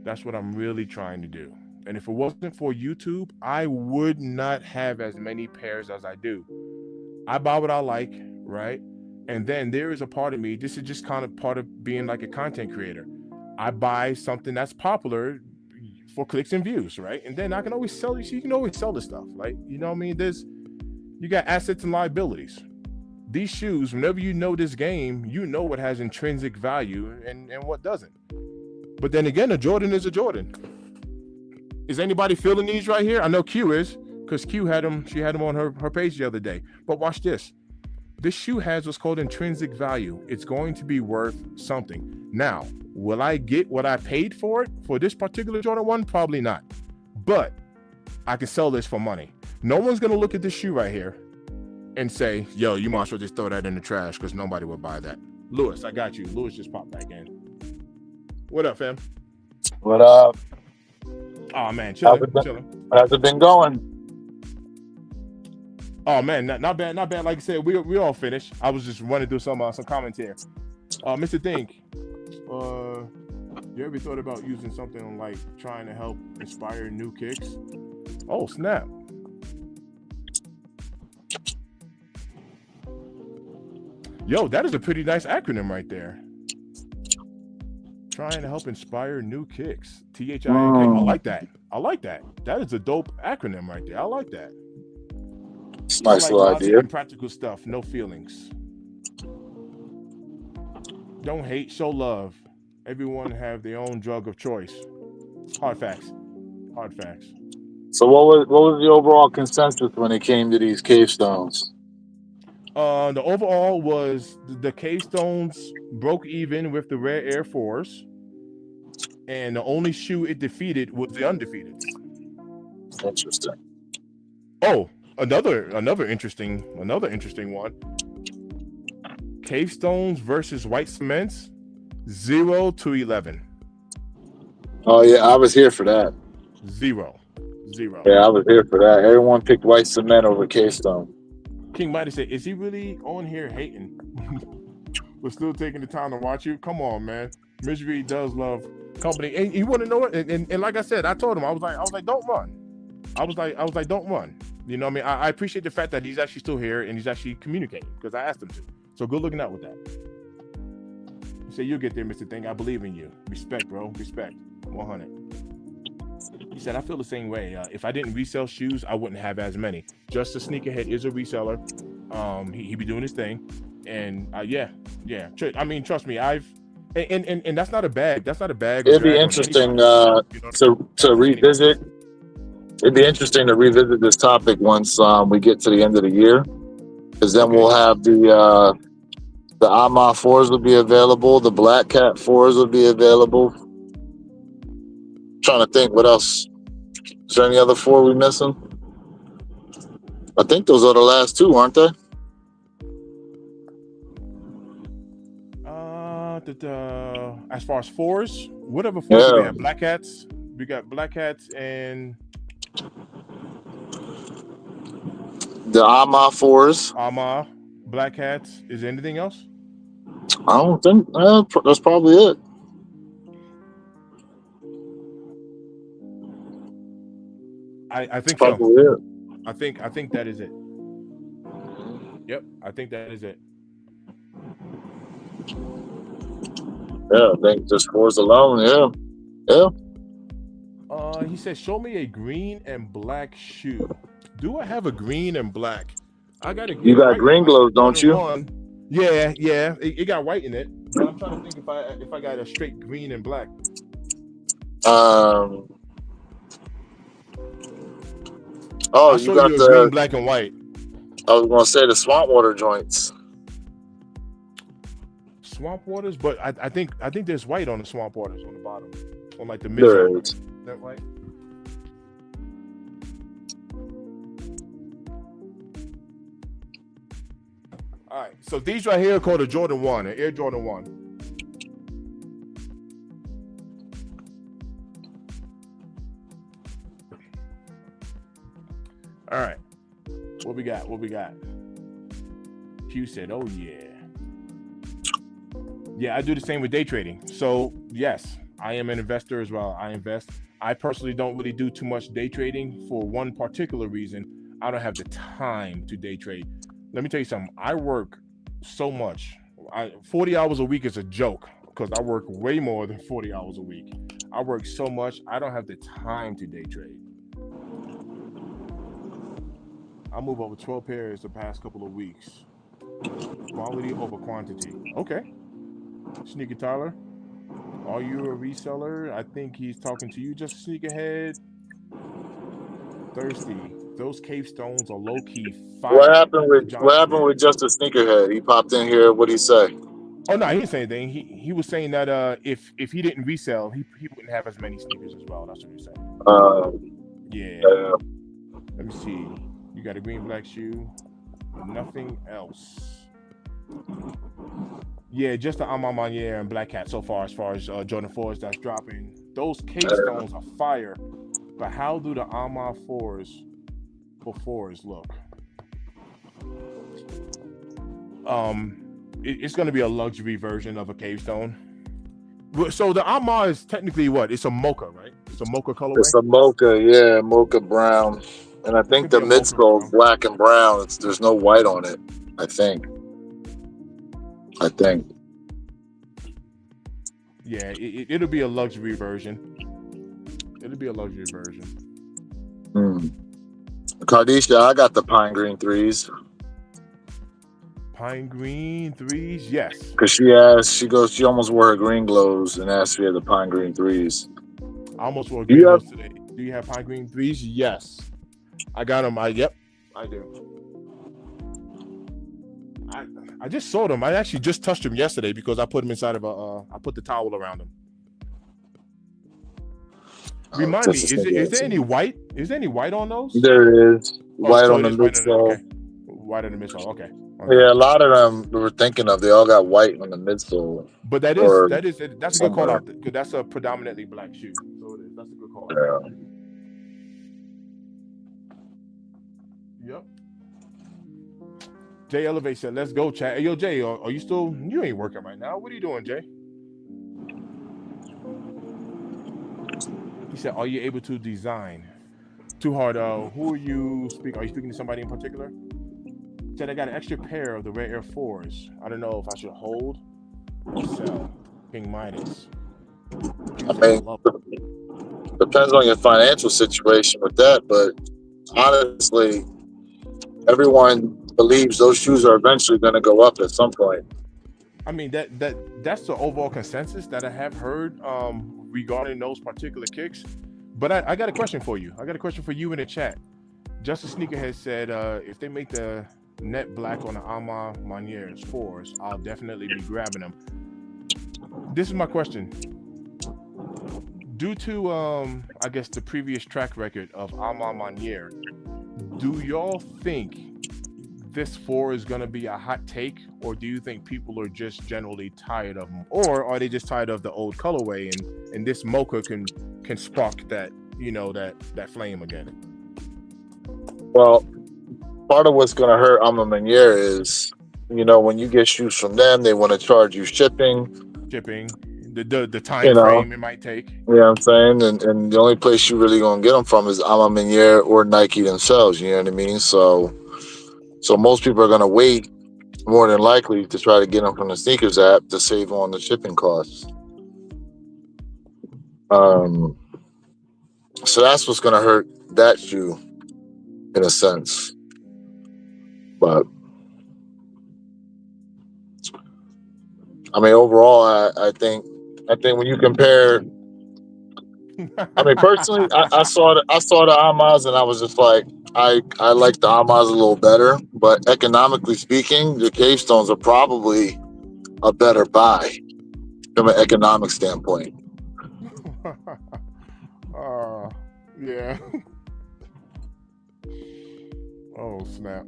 That's what I'm really trying to do. And if it wasn't for YouTube, I would not have as many pairs as I do. I buy what I like, right? And then there is a part of me, this is just kind of part of being like a content creator. I buy something that's popular for clicks and views, right? And then I can always sell you. So you can always sell this stuff, right? You know what I mean? You got assets and liabilities. These shoes, whenever you know this game, you know what has intrinsic value and what doesn't. But then again, a Jordan is a Jordan. Is anybody feeling these right here? I know Q is, because Q had them. She had them on her page the other day. But watch this. This shoe has what's called intrinsic value. It's going to be worth something. Now, will I get what I paid for it for this particular Jordan 1? Probably not. But I can sell this for money. No one's going to look at this shoe right here and say, yo, you might as well just throw that in the trash because nobody would buy that. Lewis, I got you. Lewis just popped back in. What up, fam? What up? Oh, man, chilling. How's it been going? Oh man, not bad. Like I said, we all finished. I was just running through some commentary. Mr. Think, you ever thought about using something like trying to help inspire new kicks? Oh snap! Yo, that is a pretty nice acronym right there. Trying to help inspire new kicks. THINK. I like that. That is a dope acronym right there. I like that. It's a nice little idea. Practical stuff, no feelings. Don't hate, show love. Everyone have their own drug of choice. Hard facts. So what was the overall consensus when it came to these cave stones? The overall was the cave stones broke even with the Rare Air Force, and the only shoe it defeated was the undefeated. Interesting. Oh. Another interesting one. Cave stones versus white cements, 0 to 11. Oh yeah, I was here for that. 0. Yeah, I was here for that. Everyone picked white cement over cave stone. King Mighty said, "Is he really on here hating? We're still taking the time to watch you. Come on, man. Misery does love company." And you want to know what? And like I said, I told him I was like, don't run. I was like, don't run. You know what I mean? I appreciate the fact that he's actually still here and he's actually communicating because I asked him to. So good looking out with that. You say you'll get there, Mr. Thing. I believe in you. Respect, bro. Respect. 100. He said, I feel the same way. If I didn't resell shoes, I wouldn't have as many. Just the Sneakerhead is a reseller. He be doing his thing. And yeah. I mean, trust me, and that's not a bag. It'd be interesting to revisit. It'd be interesting to revisit this topic once we get to the end of the year, because then we'll have the AMA 4s will be available, the Black Cat 4s will be available. Trying to think what else. Is there any other 4 we missing? I think those are the last 2, aren't they? As far as 4s, whatever 4s we have, Black Cats. We got Black Cats and the AMA 4s. AMA, Black Hats. Is there anything else? I don't think that's probably it. I think probably so. It. I think that is it. Yep, I think that is it. Yeah, I think just 4s alone. Yeah. He said, "Show me a green and black shoe." Do I have a green and black? I got a green. You got green gloves, don't you? Yeah. It got white in it. But I'm trying to think if I got a straight green and black. Oh, you got the green, black, and white. I was gonna say the Swamp Water joints. Swamp Waters, but I think there's white on the Swamp Waters on the bottom, on like the midsole. Is that white? All right, so these right here are called a Jordan 1, an Air Jordan 1. All right, what we got? Q said, "Oh yeah." Yeah, I do the same with day trading. So yes, I am an investor as well. I invest. I personally don't really do too much day trading for one particular reason. I don't have the time to day trade. Let me tell you something. I work so much. 40 hours a week is a joke because I work way more than 40 hours a week. I work so much, I don't have the time to day trade. I move over 12 pairs the past couple of weeks. Quality over quantity. Okay. Sneaker Tyler, are you a reseller? I think he's talking to you, just sneakerhead. Thirsty. Those cave stones are low key fire. What happened with Justice Sneakerhead? He popped in here. What'd he say? Oh no, he didn't say anything. He was saying that if he didn't resell, he wouldn't have as many sneakers as well. That's what he said. Yeah. Let me see. You got a green black shoe. Nothing else. Yeah, just the Armand Manier and Black Cat so far as Jordan 4s that's dropping. Those cave stones are fire. But how do the Armand 4s look? It's going to be a luxury version of a cave stone. So the Armand is technically what? It's a mocha, right? It's a mocha colorway? It's a mocha, yeah, mocha brown. And I think the midsole is black and brown. There's no white on it, I think. Yeah, it'll be a luxury version. Cardisha, I got the pine green 3s. Pine green 3s, yes. Because she almost wore her green glows and asked if we had the pine green 3s. I almost wore green glows today. Do you have pine green 3s? Yes. I got them. Yep, I do. I just saw them. I actually just touched them yesterday because I put them inside of I put the towel around them. Remind me, is there any white? Is there any white on those? There is. White on the midsole. White on the midsole. Okay. Yeah, a lot of them we were thinking of. They all got white on the midsole. But that's a good call out because that's a predominantly black shoe. So that's a good call. Yeah. Yep. Jay Elevate said, "Let's go, chat." Hey, yo, Jay, are you still? You ain't working right now. What are you doing, Jay? He said, "Are you able to design?" Too hard. Who are you speaking? Are you speaking to somebody in particular? He said, "I got an extra pair of the Rare Air 4s. I don't know if I should hold or sell." King Midas. I mean, depends on your financial situation with that, but honestly, everyone believes those shoes are eventually going to go up at some point. I mean, that's the overall consensus that I have heard regarding those particular kicks. But I got a question for you. I got a question for you in the chat. Justice Sneakerhead said, if they make the net black on the Armand Maniers 4s, I'll definitely be grabbing them. This is my question. Due to, I guess, the previous track record of Armand Manier, do y'all think this 4 is going to be a hot take, or do you think people are just generally tired of them, or are they just tired of the old colorway and this mocha can spark that, that flame again? Well, part of what's going to hurt Armand Manier is, when you get shoes from them, they want to charge you shipping, the time frame it might take. You know what I'm saying? And the only place you really going to get them from is Armand Manier or Nike themselves. You know what I mean? So most people are going to wait more than likely to try to get them from the sneakers app to save on the shipping costs. So that's what's going to hurt that shoe in a sense. But I mean, overall, I think when you compare, I mean, personally, I saw the Armands and I was just like, I like the Armands a little better, but economically speaking, the Cave Stones are probably a better buy from an economic standpoint. Yeah. Oh, snap.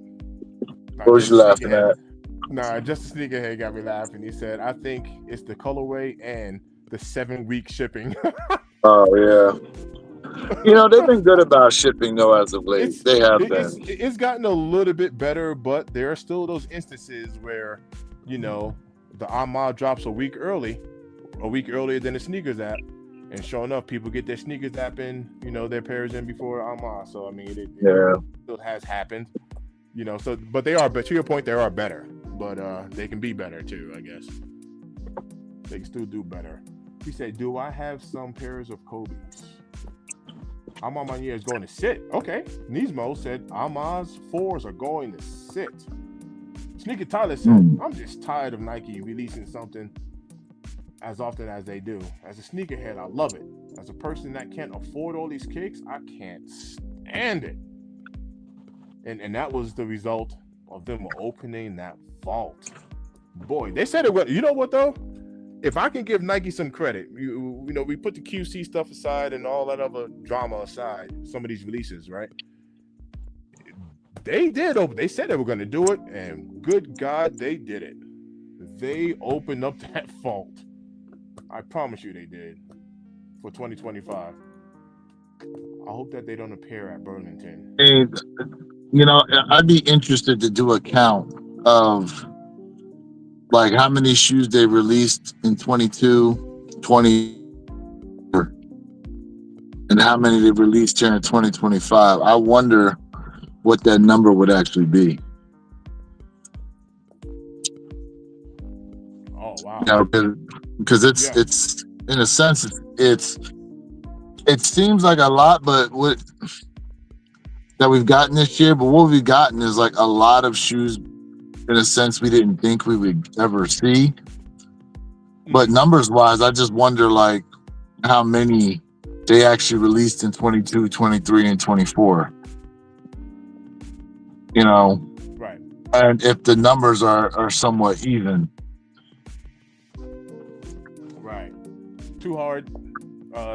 What was you laughing at? Nah, just the Sneakerhead got me laughing. He said, I think it's the colorway and the 7-week shipping. Oh, yeah. They've been good about shipping, though, as of late. They have been. It's gotten a little bit better, but there are still those instances where, the Armand drops a week earlier than the sneakers app. And sure enough, people get their sneakers app in, their pairs in before Armand. So, I mean, it still has happened. But they are, but to your point, they are better. but they can be better too, I guess. They can still do better. He said, do I have some pairs of Kobe's? Amamanier is going to sit. Okay. Nismo said, Amaz 4s are going to sit. Sneaker Tyler said, I'm just tired of Nike releasing something as often as they do. As a sneakerhead, I love it. As a person that can't afford all these kicks, I can't stand it. And that was the result of them opening that vault. Boy, they said it was, you know what though? If I can give Nike some credit, you know, we put the QC stuff aside and all that other drama aside, some of these releases, right? They did open, they said they were going to do it, and good God, they did it. They opened up that vault. I promise you they did for 2025. I hope that they don't appear at Burlington. Hey, you know, I'd be interested to do a count of like how many shoes they released in 22, 20, and how many they released here in 2025. I wonder what that number would actually be. Oh wow! You know, because it's in a sense it seems like a lot, but what that we've gotten this year, but what we've gotten is like a lot of shoes in a sense we didn't think we would ever see. But numbers wise, I just wonder like how many they actually released in 22, 23, and 24. You know, right? And if the numbers are somewhat even. Right. Too Hard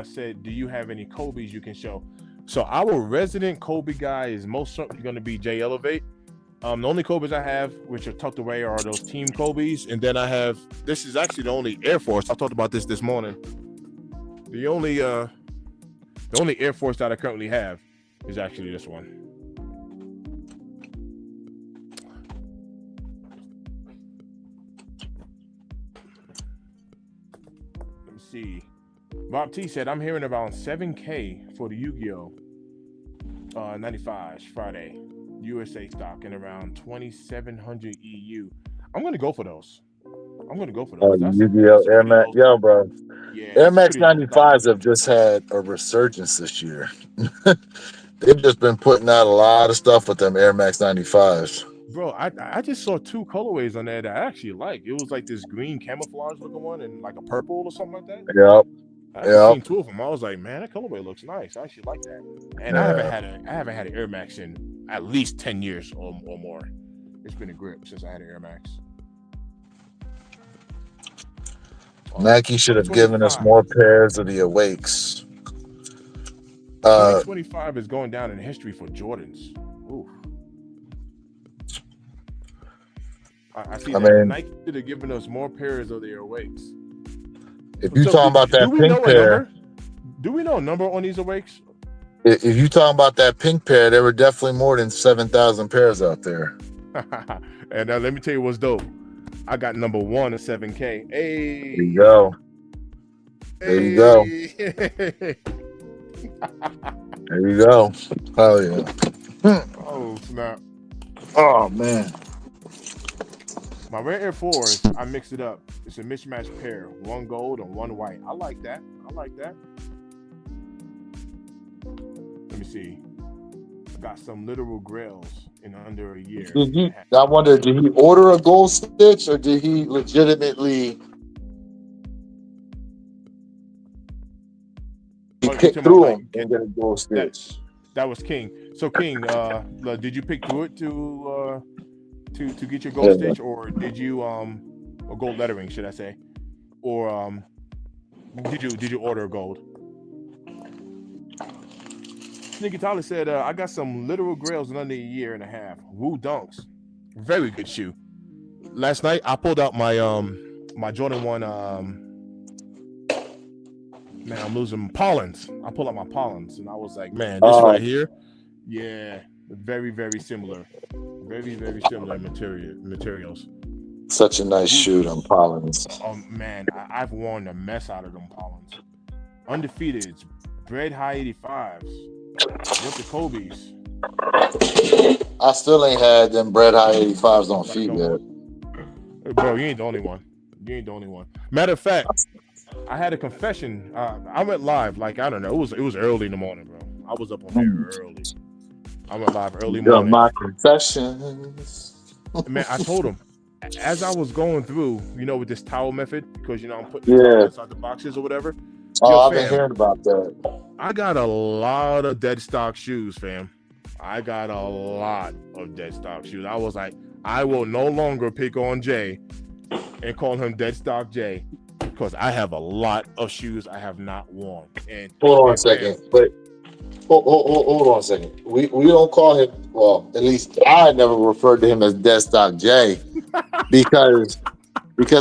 said, do you have any Kobe's you can show? So our resident Kobe guy is most certainly going to be J Elevate. The only Kobe's I have, which are tucked away, are those Team Kobe's, and then I have. This is actually the only Air Force. I talked about this morning. The only Air Force that I currently have is actually this one. Let me see. Bob T said, I'm hearing around 7K for the Yu-Gi-Oh! 95s Friday. USA stock and around 2,700 EU. I'm gonna go for those. Yu-Gi-Oh! Air Max, yo, bro. Yeah, Air Max 95s have just had a resurgence this year. They've just been putting out a lot of stuff with them Air Max 95s. Bro, I just saw two colorways on there that I actually like. It was like this green camouflage looking one and like a purple or something like that. Yep. I've seen two of them. I was like, man, that colorway looks nice. I actually like that. And I haven't had an Air Max in at least 10 years or more. It's been a grip since I had an Air Max. Nike should have given us more pairs of the Awakes. 2025 is going down in history for Jordans. Ooh. I see that Nike should have given us more pairs of the Awakes. If you're talking about that pink pair, do we know a number on these Awakes? If you're talking about that pink pair, there were definitely more than 7,000 pairs out there. And let me tell you what's dope. I got number 1 at 7K. Hey, there you go. There you go. There you go. Hell yeah. Oh snap. Oh man. My Rare Air Force, I mixed it up. It's a mismatched pair, 1 gold and 1 white. I like that. Let me see. I got some literal grails in under a year. I wonder, did he order a gold stitch or did he legitimately pick through them and get a gold stitch? That was King. So King, did you pick through it to get your gold stitch, or did you or gold lettering, should I say, or did you order gold? Sneaky Tyler said, I got some literal grails in under a year and a half. Woo Dunks, very good shoe. Last night I pulled out my my Jordan 1 man, I'm losing Pollins. I pulled out my Pollins and I was like, man, this right here, yeah, very, very similar. Very, very similar materials. Such a nice shoe, them Pollins. Oh man, I've worn the mess out of them Pollins. Undefeated, Bread High 85s. With the Kobe's. I still ain't had them Bread High 85s on feet yet. Bro, you ain't the only one. You ain't the only one. Matter of fact, I had a confession. I went live, like, I don't know. It was early in the morning, bro. I was up on there early. I went live early Got morning. my confessions. Man, I told him as I was going through, with this towel method, because I'm putting the towel inside the boxes or whatever. Oh, I've been hearing about that. I got a lot of dead stock shoes, fam. I got a lot of dead stock shoes. I was like, I will no longer pick on Jay and call him dead stock Jay, because I have a lot of shoes I have not worn. And hold on a second, but hold on a second. We don't call him. Well, at least I never referred to him as dead stock Jay because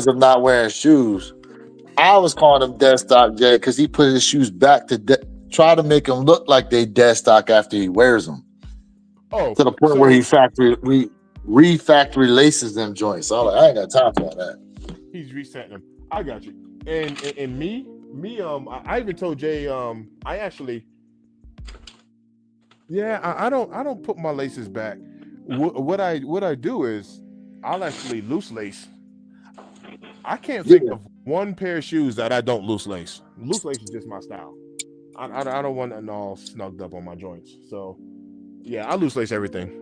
of not wearing shoes. I was calling him dead stock Jay because he put his shoes back to try to make them look like they dead stock after he wears them. Oh, to the point where he refactory laces them joints. So I ain't got time for that. He's resetting them. I got you. And me, I even told Jay, I actually, I don't put my laces back. What I do is I'll actually loose lace. I can't think of one pair of shoes that I don't loose lace. Loose lace is just my style. I don't want it all snugged up on my joints. So yeah, I loose lace everything.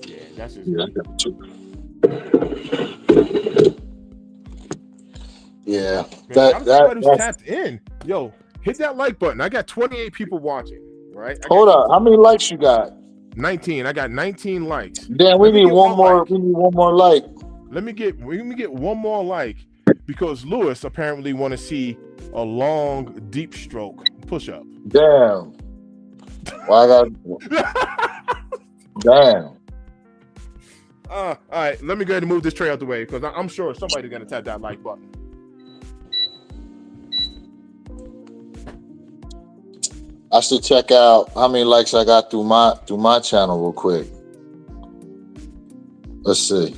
Yeah, that's just yeah. Man, that's tapped in. Yo, hit that like button. I got 28 people watching. Right? Hold up. How many likes you got? 19. I got 19 likes. Damn, we need one more. Like. We need one more like. Let me get one more like, because Lewis apparently want to see a long, deep stroke push-up. Damn. Well, damn. All right, let me go ahead and move this tray out the way, because I'm sure somebody's gonna tap that like button. I should check out how many likes I got through my channel real quick. Let's see.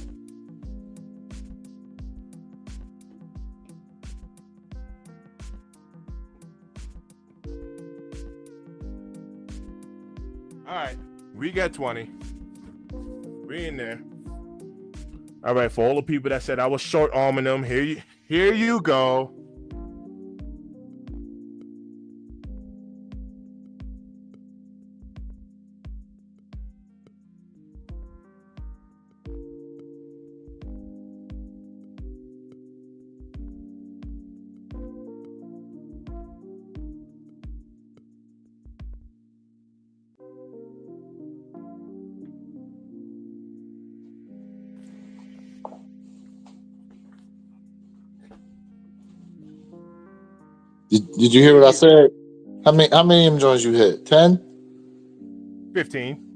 All right, we got 20. We in there. All right, for all the people that said I was short arming them, here you go. Did you hear what I said? How many joints you hit? 10? 15.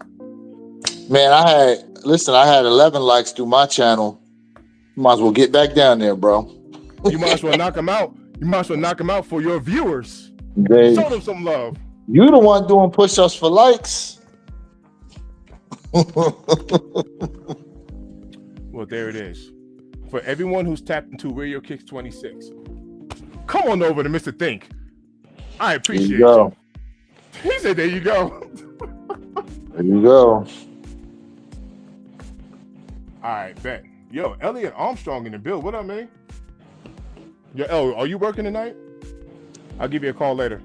Man, I had 11 likes through my channel. You might as well get back down there, bro. You might as well knock them out. You might as well knock them out for your viewers. Show them some love. You the one doing push-ups for likes. Well, there it is. For everyone who's tapped into Radio Kicks 26, come on over to Mr. Think. I appreciate you. He said, there you go. There you go. All right, bet. Yo, Elliot Armstrong in the build. What up, man? Yo, are you working tonight? I'll give you a call later.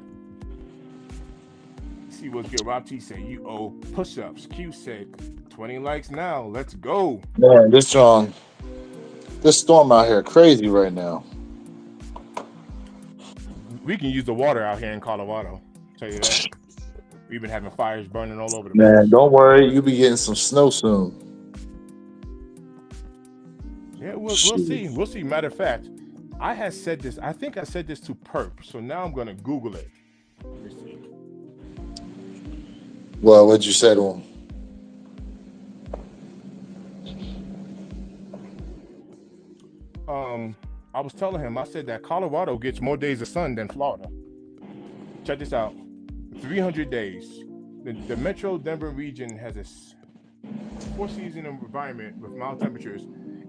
See what's good. Rob T said you owe push-ups. Q said 20 likes now. Let's go. Man, this storm out here crazy right now. We can use the water out here in Colorado. Tell you that. We've been having fires burning all over the place. Man, don't worry. You'll be getting some snow soon. Yeah, we'll see. We'll see. Matter of fact, I think I said this to Perp, so now I'm going to Google it. Let me see. Well, what'd you say to him? I was telling him, I said that Colorado gets more days of sun than Florida. Check this out. 300 days. The Metro Denver region has a four-season environment with mild temperatures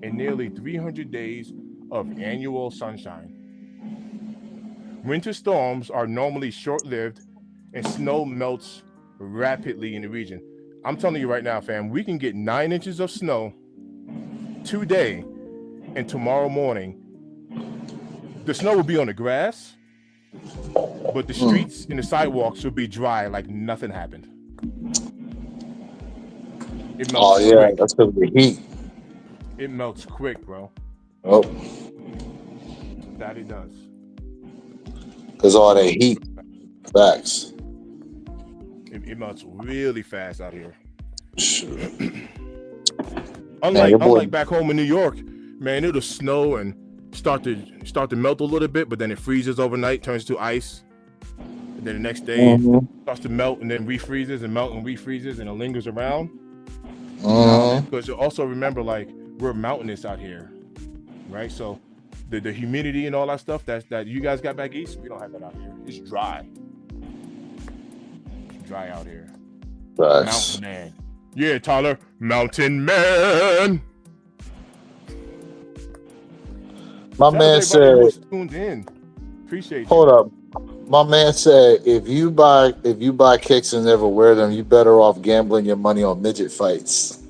and nearly 300 days of annual sunshine. Winter storms are normally short-lived and snow melts rapidly in the region. I'm telling you right now, fam, we can get 9 inches of snow today, and tomorrow morning, the snow will be on the grass, but the streets and the sidewalks will be dry like nothing happened. It melts quick. That's because of the heat. It melts quick, bro. Oh, That it does. because all that heat. Facts. It melts really fast out here. Sure. Unlike back home in New York, man, it'll snow and start to melt a little bit, but then it freezes overnight, turns to ice. And then the next day it starts to melt and then refreezes and melt and refreezes, and it lingers around. Because you also remember, like, we're mountainous out here, right? So the humidity and all that stuff that you guys got back east, we don't have that out here. It's dry. It's dry out here. Facts. Mountain man. Yeah, Tyler, mountain man. My man said, tuned in. Appreciate you. hold up. My man said, if you buy kicks and never wear them, you better off gambling your money on midget fights.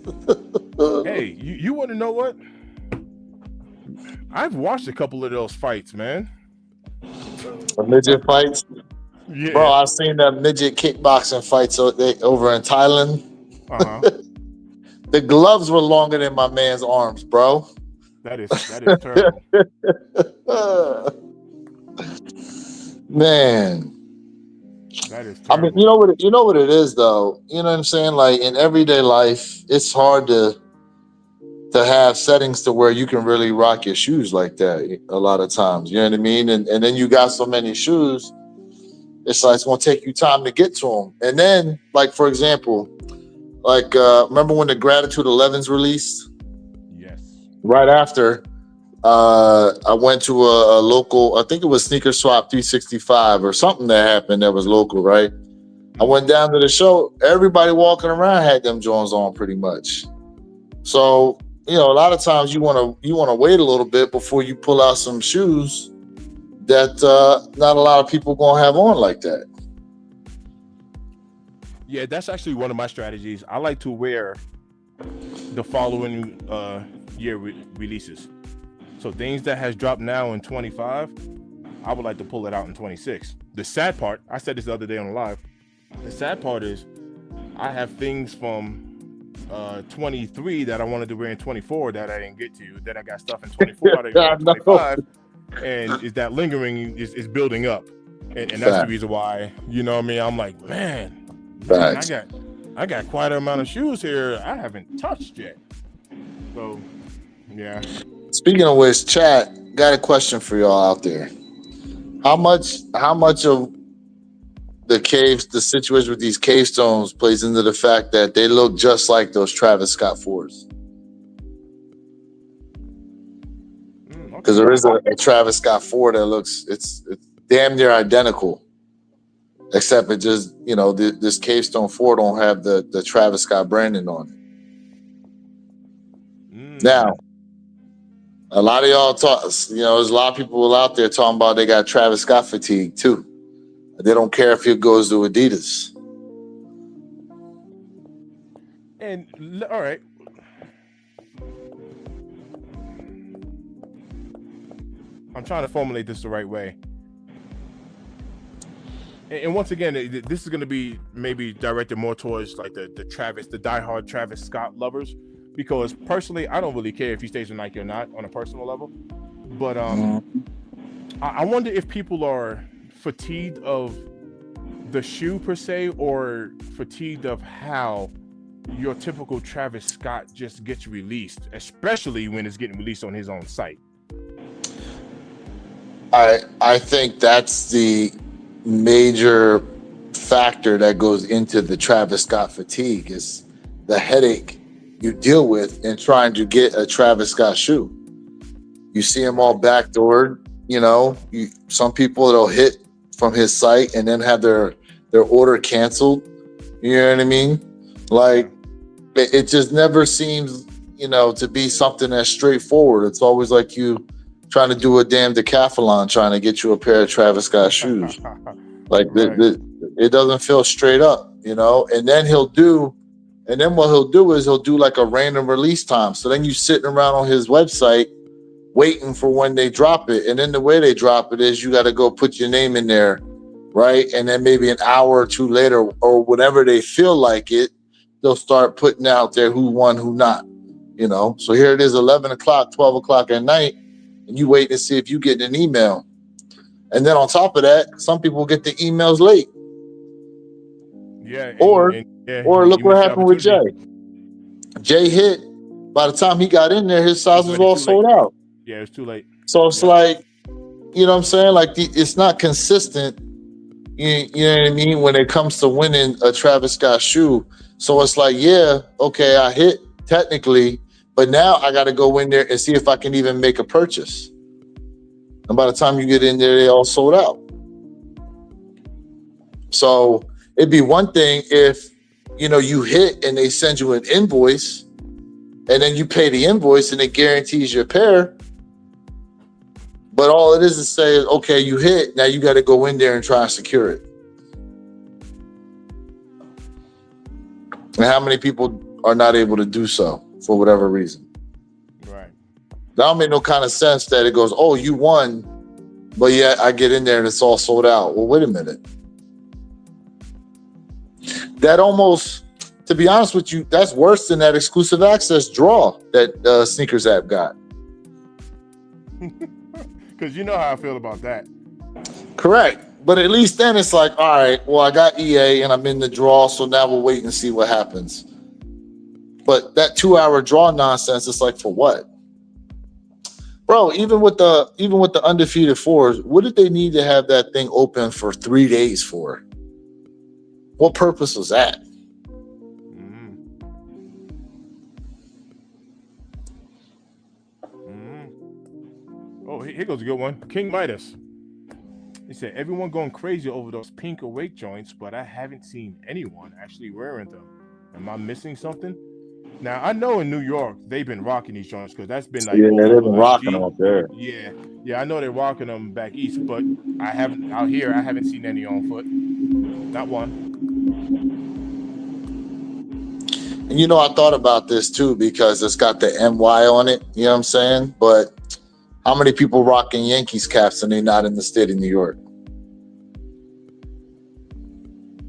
Hey, you want to know what? I've watched a couple of those fights, man. The midget fights? Yeah. Bro, I've seen the midget kickboxing fights over in Thailand. Uh-huh. The gloves were longer than my man's arms, bro. That is terrible. Man. That is terrible. I mean, you know what it is though. You know what I'm saying? Like in everyday life, it's hard to have settings to where you can really rock your shoes like that a lot of times. You know what I mean? And then you got so many shoes, it's like it's gonna take you time to get to them. And then, like for example, like remember when the Gratitude 11s released? Yes. Right after, I went to a local, I think it was Sneaker Swap 365 or something that happened that was local, right? I went down to the show. Everybody walking around had them Jones on pretty much. So, you know, a lot of times you want to wait a little bit before you pull out some shoes that not a lot of people gonna have on like that. Yeah, that's actually one of my strategies. I like to wear the following year releases. So things that has dropped now in 25, I would like to pull it out in 26. The sad part, I said this the other day on the live, the sad part is I have things from 23 that I wanted to wear in 24 that I didn't get to. Then I got stuff in 24 that I didn't wear in 25. And is that lingering is building up. And that's the reason why, you know what I mean? I'm like, man, I got quite an amount of shoes here I haven't touched yet. So, yeah. Speaking of which, chat, got a question for y'all out there. How much of the situation with these cave stones plays into the fact that they look just like those Travis Scott 4s? Because there is a Travis Scott 4 that looks it's damn near identical, except it just, you know, this Cave Stone 4 don't have the Travis Scott branding on it. Now, a lot of y'all talk, you know, there's a lot of people out there talking about they got Travis Scott fatigue too. They don't care if it goes to Adidas. And all right. I'm trying to formulate this the right way. And once again, this is going to be maybe directed more towards like the diehard Travis Scott lovers, because personally, I don't really care if he stays with Nike or not on a personal level. But I wonder if people are fatigued of the shoe per se, or fatigued of how your typical Travis Scott just gets released, especially when it's getting released on his own site. I think that's the major factor that goes into the Travis Scott fatigue, is the headache you deal with in trying to get a Travis Scott shoe. You see them all backdoored, you know, some people that'll hit from his site and then have their order canceled. You know what I mean? Like, it just never seems, you know, to be something that's straightforward. It's always like you trying to do a damn decathlon trying to get you a pair of Travis Scott shoes. Like, it doesn't feel straight up, you know? And then he'll do And then what he'll do is he'll do like a random release time. So then you sitting around on his website waiting for when they drop it. And then the way they drop it is you got to go put your name in there, right? And then maybe an hour or two later, or whenever they feel like it, they'll start putting out there who won, who not, you know? So here it is, 11 o'clock, 12 o'clock at night, and you wait to see if you get an email. And then on top of that, some people get the emails late. Yeah. Or look what happened with Jay. Jay hit. By the time he got in there, his size was all sold out. Yeah, it's too late. So it's like, you know what I'm saying? Like it's not consistent. You know what I mean? When it comes to winning a Travis Scott shoe. So it's like, yeah, okay, I hit technically, but now I got to go in there and see if I can even make a purchase. And by the time you get in there, they all sold out. So it'd be one thing if, you know, you hit and they send you an invoice and then you pay the invoice and it guarantees your pair. But all it is say, okay, you hit, now you got to go in there and try and secure it. And how many people are not able to do so for whatever reason? Right. That don't make no kind of sense that it goes, oh, you won, but yet I get in there and it's all sold out. Well, wait a minute. That almost, to be honest with you, that's worse than that exclusive access draw that Sneakers app got. Because you know how I feel about that. Correct. But at least then it's like, all right, well, I got EA and I'm in the draw, so now we'll wait and see what happens. But that 2-hour draw nonsense, it's like, for what? Bro, even with the undefeated fours, what did they need to have that thing open for 3 days for? What purpose was that? Oh, here goes a good one. King Midas. He said, everyone going crazy over those pink awake joints, but I haven't seen anyone actually wearing them. Am I missing something? Now, I know in New York, they've been rocking these joints because that's been like... Yeah, they've been rocking them up there. Yeah, I know they're rocking them back east, but I haven't seen any on foot. Not one. And you know, I thought about this too because it's got the NY on it, you know what I'm saying? But how many people rocking Yankees caps and they're not in the state of New York?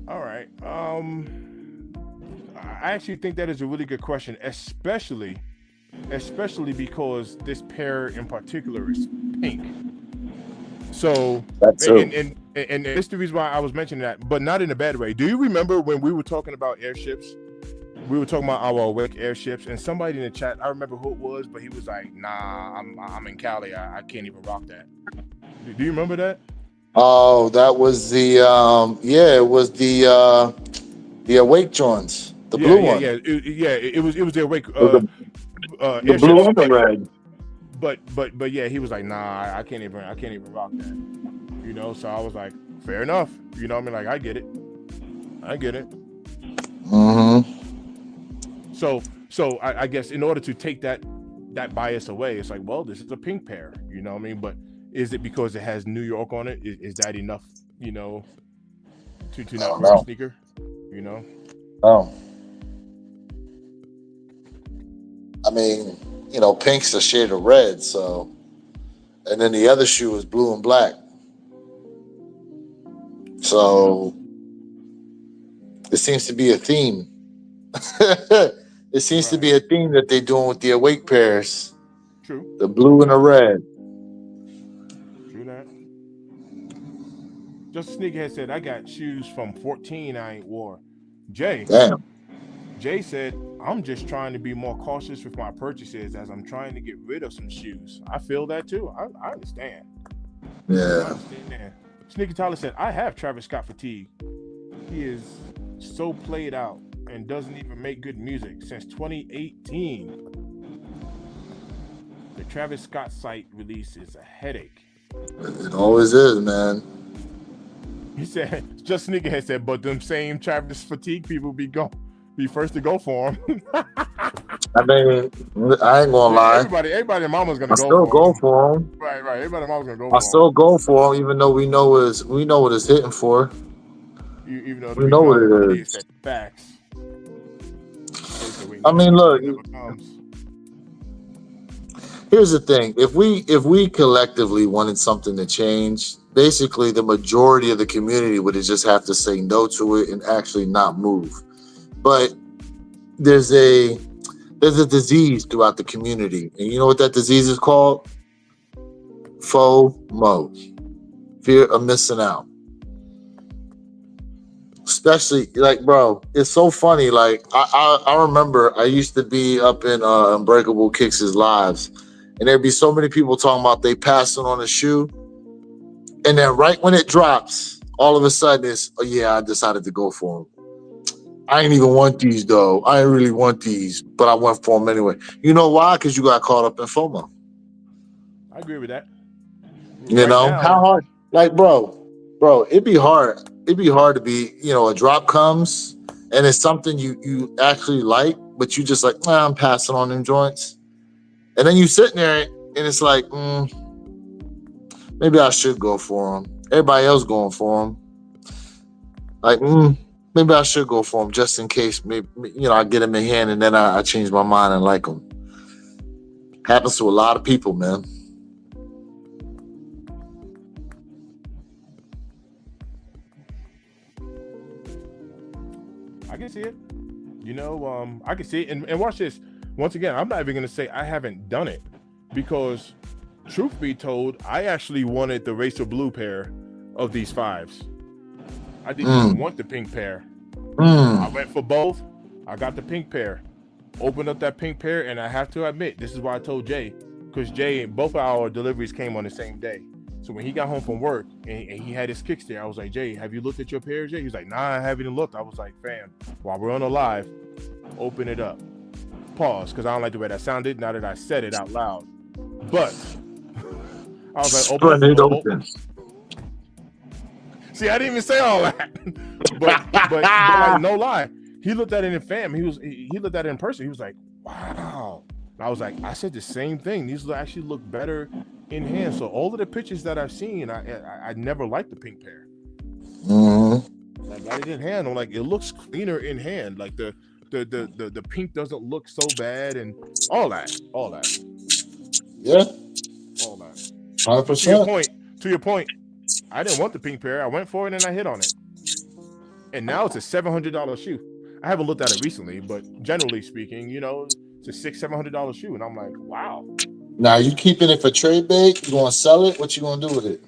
All right. I actually think that is a really good question, especially because this pair in particular is pink. So that's and it's the reason why I was mentioning that, but not in a bad way. Do you remember when we were talking about airships? We were talking about our awake airships, and somebody in the chat, I remember who it was, but he was like, "Nah, I'm in Cali. I can't even rock that." Do you remember that? Oh, that was the it was the awake joints, the blue one. It was the awake. The blue and the red. But yeah, he was like, "Nah, I can't even rock that." You know, so I was like, "Fair enough." You know what I mean? Like, I get it. Mm-hmm. So I guess in order to take that bias away, it's like, well, this is a pink pair, you know what I mean? But is it because it has New York on it? Is that enough, you know, to not wear a sneaker, you know? Oh. I mean, you know, pink's a shade of red, so, and then the other shoe is blue and black. So it seems to be a theme. It seems to be a theme that they're doing with the awake pairs. True. The blue and the red. True that. Just Sneakerhead said, I got shoes from 14 I ain't wore. Jay said, I'm just trying to be more cautious with my purchases as I'm trying to get rid of some shoes. I feel that too. I understand. Yeah. Sneaky Tyler said, I have Travis Scott fatigue. He is so played out and doesn't even make good music since 2018. The Travis Scott site release is a headache. It always is, man. He said, just Sneakerhead said, but them same Travis fatigue people be first to go for him. I mean, I ain't gonna lie. Everybody and mama's gonna go for him. Right. Everybody and mama's gonna go for him. I still go for him, even though we know what it's hitting for. Even though we know what it is. Facts. I mean, look. It never comes. Here's the thing: if we collectively wanted something to change, basically the majority of the community would just have to say no to it and actually not move. But there's a disease throughout the community, and you know what that disease is called? FOMO, fear of missing out. Especially like, bro, it's so funny. Like I remember I used to be up in Unbreakable Kicks' lives, and there'd be so many people talking about they passing on a shoe, and then right when it drops, all of a sudden it's, oh yeah, I decided to go for them. I ain't even want these though. I ain't really want these, but I went for them anyway. You know why? Because you got caught up in FOMO. I agree with that. You Right know now, how hard? Like, bro, it'd be hard. It'd be hard to be, a drop comes and it's something you actually like, but you just like, nah, I'm passing on them joints. And then you sitting there and it's like, maybe I should go for them. Everybody else going for them. Like, maybe I should go for them just in case. Maybe I get them in hand and then I change my mind and like them. Happens to a lot of people, man. I can see it. I can see it. And watch this. Once again, I'm not even going to say I haven't done it because, truth be told, I actually wanted the Racer Blue pair of these 5s. I didn't even want the pink pair. I went for both. I got the pink pair. Opened up that pink pair, and I have to admit, this is why I told Jay, because Jay, both our deliveries came on the same day. So when he got home from work and he had his kicks there, I was like, Jay, have you looked at your pairs yet? He was like, nah, I haven't even looked. I was like, fam, while we're on the live, open it up. Pause, because I don't like the way that sounded now that I said it out loud. But I was like, open. See, I didn't even say all that. but like, no lie, he looked at it in fam. He looked at it in person. He was like, wow. And I was like, I said the same thing. These actually look better in hand. So all of the pictures that I've seen, I never liked the pink pair. I got it in hand. I'm like, it looks cleaner in hand. Like the pink doesn't look so bad and all that. Yeah. All that. 100%. To your point, I didn't want the pink pair. I went for it and I hit on it. And now it's a $700 shoe. I haven't looked at it recently, but generally speaking, it's a $600-700 shoe. And I'm like, wow. Now, you keeping it for trade bait? You gonna sell it? What you gonna do with it?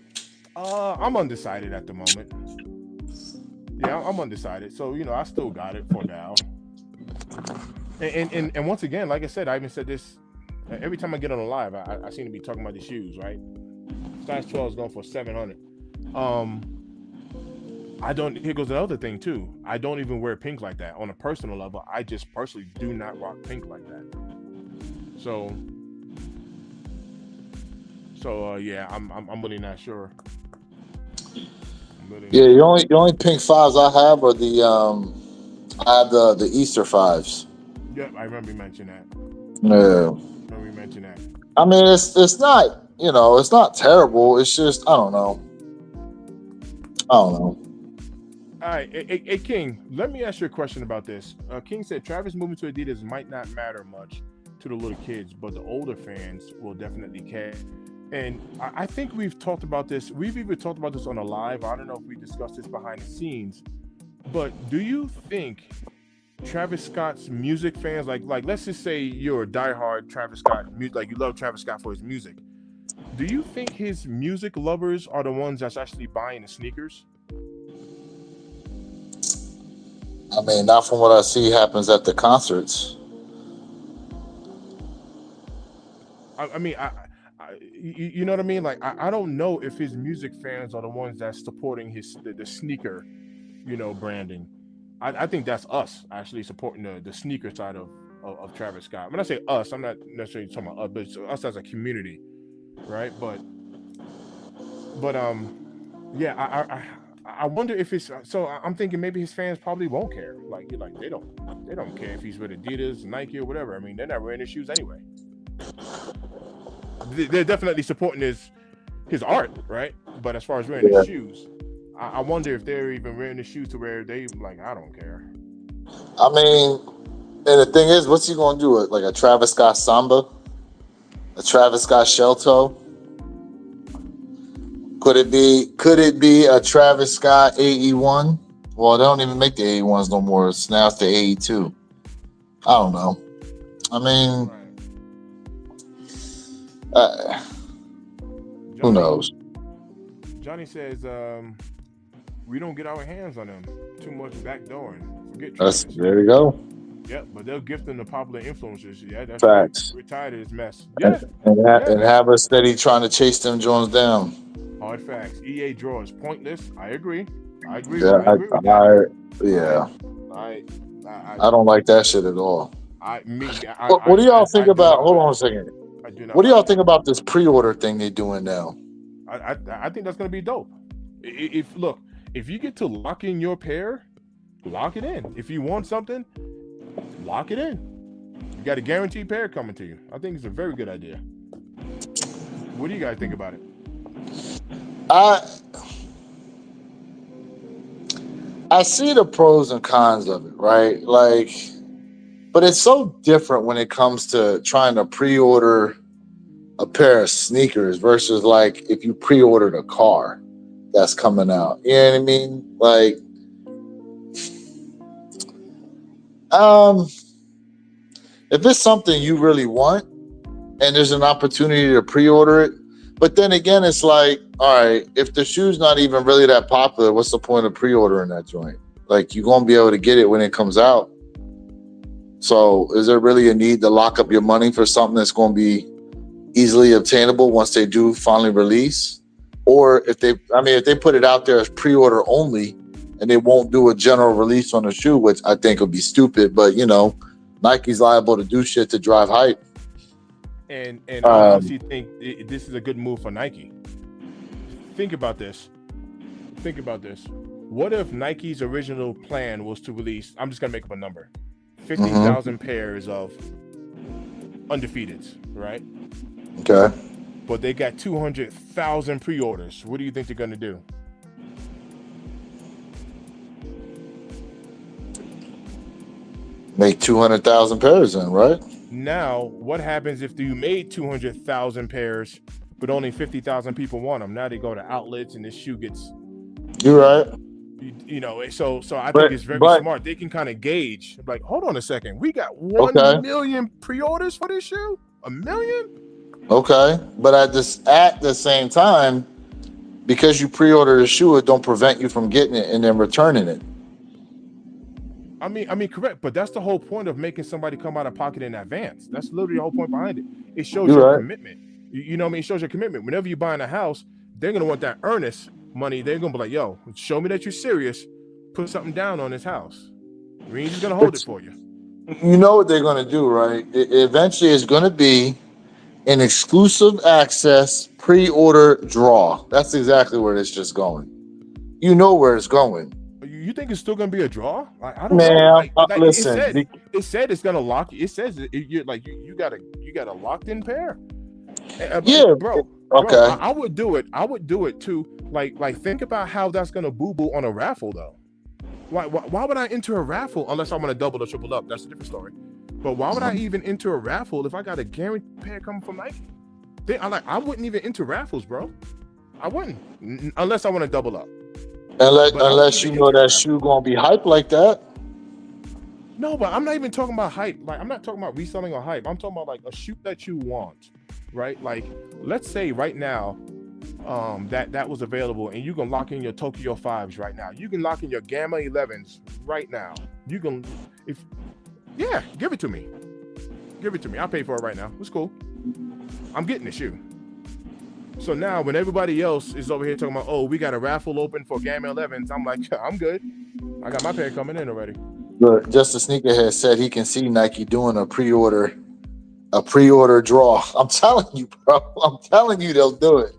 I'm undecided at the moment. Yeah, I'm undecided. So, I still got it for now. And once again, like I said, I even said this every time I get on a live, I seem to be talking about the shoes, right? Size 12 is going for $700. Here goes the other thing too. I don't even wear pink like that on a personal level. I just personally do not rock pink like that. So yeah, I'm really not sure. Yeah, the only pink 5s I have are I have the Easter 5s. Yep, I remember you mentioned that. Yeah. Remember you mentioned that. I mean, it's not, it's not terrible. It's just, I don't know. All right, hey, King, let me ask you a question about this. King said Travis moving to Adidas might not matter much to the little kids, but the older fans will definitely care. And I think we've talked about this. We've even talked about this on a live. I don't know if we discussed this behind the scenes, but do you think Travis Scott's music fans, like let's just say you're a diehard Travis Scott, like you love Travis Scott for his music. Do you think his music lovers are the ones that's actually buying the sneakers? I mean, not from what I see happens at the concerts. I mean, you know what I mean? Like, I don't know if his music fans are the ones that's supporting the sneaker, branding. I think that's us actually supporting the sneaker side of Travis Scott. When I say us, I'm not necessarily talking about us, but it's us as a community, right? But yeah, I wonder if it's so. I'm thinking maybe his fans probably won't care. Like they don't care if he's with Adidas, Nike, or whatever. I mean, they're not wearing his shoes anyway. They're definitely supporting his art, right? But as far as wearing his shoes, I wonder if they're even wearing the shoes to where they like, I don't care. I mean, And the thing is, what's he gonna do? Like a Travis Scott Samba, a Travis Scott Shell Toe? Could it be a Travis Scott AE1? Well, they don't even make the AE1s no more. Now it's the AE2. I don't know. I mean, who knows? Johnny says we don't get our hands on them. Too much backdooring. Forget That's Travis. there you go. Yeah, but they'll gift them to popular influencers. Yeah, that's Facts. We're tired of this mess. Yeah, And have us steady trying to chase them Jones down. hard facts. EA draws pointless. I agree. Yeah, I agree with that. I don't like that shit at all. What do y'all think about? Hold on a second. What do y'all think about this pre-order thing they're doing now? I think that's gonna be dope. If you get to lock in your pair, lock it in. If you want something, lock it in. You got a guaranteed pair coming to you. I think it's a very good idea. What do you guys think about it? I see the pros and cons of it, right? Like, but it's so different when it comes to trying to pre-order a pair of sneakers versus like if you pre-ordered a car that's coming out. You know what I mean? Like, if it's something you really want and there's an opportunity to pre-order it, but then again, it's like, all right, if the shoe's not even really that popular, what's the point of pre-ordering that joint? Like, you're going to be able to get it when it comes out. So is there really a need to lock up your money for something that's going to be easily obtainable once they do finally release? Or if they put it out there as pre-order only and they won't do a general release on the shoe, which I think would be stupid, but you know, Nike's liable to do shit to drive hype. And I honestly think this is a good move for Nike. Think about this. What if Nike's original plan was to release, I'm just going to make up a number, 50,000 pairs of undefeateds, right? Okay. But they got 200,000 pre-orders. What do you think they're going to do? Make 200,000 pairs in, right? Now, what happens if you made 200,000 pairs, but only 50,000 people want them? Now they go to outlets and this shoe gets... You're right. You know, so I think it's very smart. They can kind of gauge, like, hold on a second. We got 1 million pre-orders for this shoe? 1 million? Okay. But at the same time, because you pre-ordered a shoe, it don't prevent you from getting it and then returning it. I mean, correct, but that's the whole point of making somebody come out of pocket in advance. That's literally the whole point behind it. It shows your commitment. You know what I mean? It shows your commitment. Whenever you're buying a house, they're gonna want that earnest money. They're gonna be like, "Yo, show me that you're serious. Put something down on this house. We ain't just gonna hold it for you." You know what they're gonna do, right? Eventually, it's gonna be an exclusive access pre-order draw. That's exactly where it's just going. You know where it's going. You think it's still gonna be a draw? I don't know. Listen. It said it's gonna lock you. It says you got a locked in pair. Bro. Okay. I would do it. I would do it too. Like think about how that's gonna boo on a raffle though. Why would I enter a raffle unless I want to double or triple up? That's a different story. But why would I even enter a raffle if I got a guaranteed pair coming from Nike? I wouldn't even enter raffles, bro. I wouldn't unless I want to double up. Unless you know that shoe gonna be hyped like that. No, but I'm not even talking about hype. Like, I'm not talking about reselling or hype. I'm talking about like a shoe that you want, right? Like, let's say right now, that was available, and you can lock in your Tokyo 5s right now. You can lock in your Gamma 11s right now. You can, give it to me. Give it to me. I'll pay for it right now. It's cool. I'm getting the shoe. So now when everybody else is over here talking about, oh, we got a raffle open for Gamma 11s, I'm like, I'm good. I got my pair coming in already. Look, Just a Sneakerhead said he can see Nike doing a pre-order draw. I'm telling you, bro. I'm telling you they'll do it.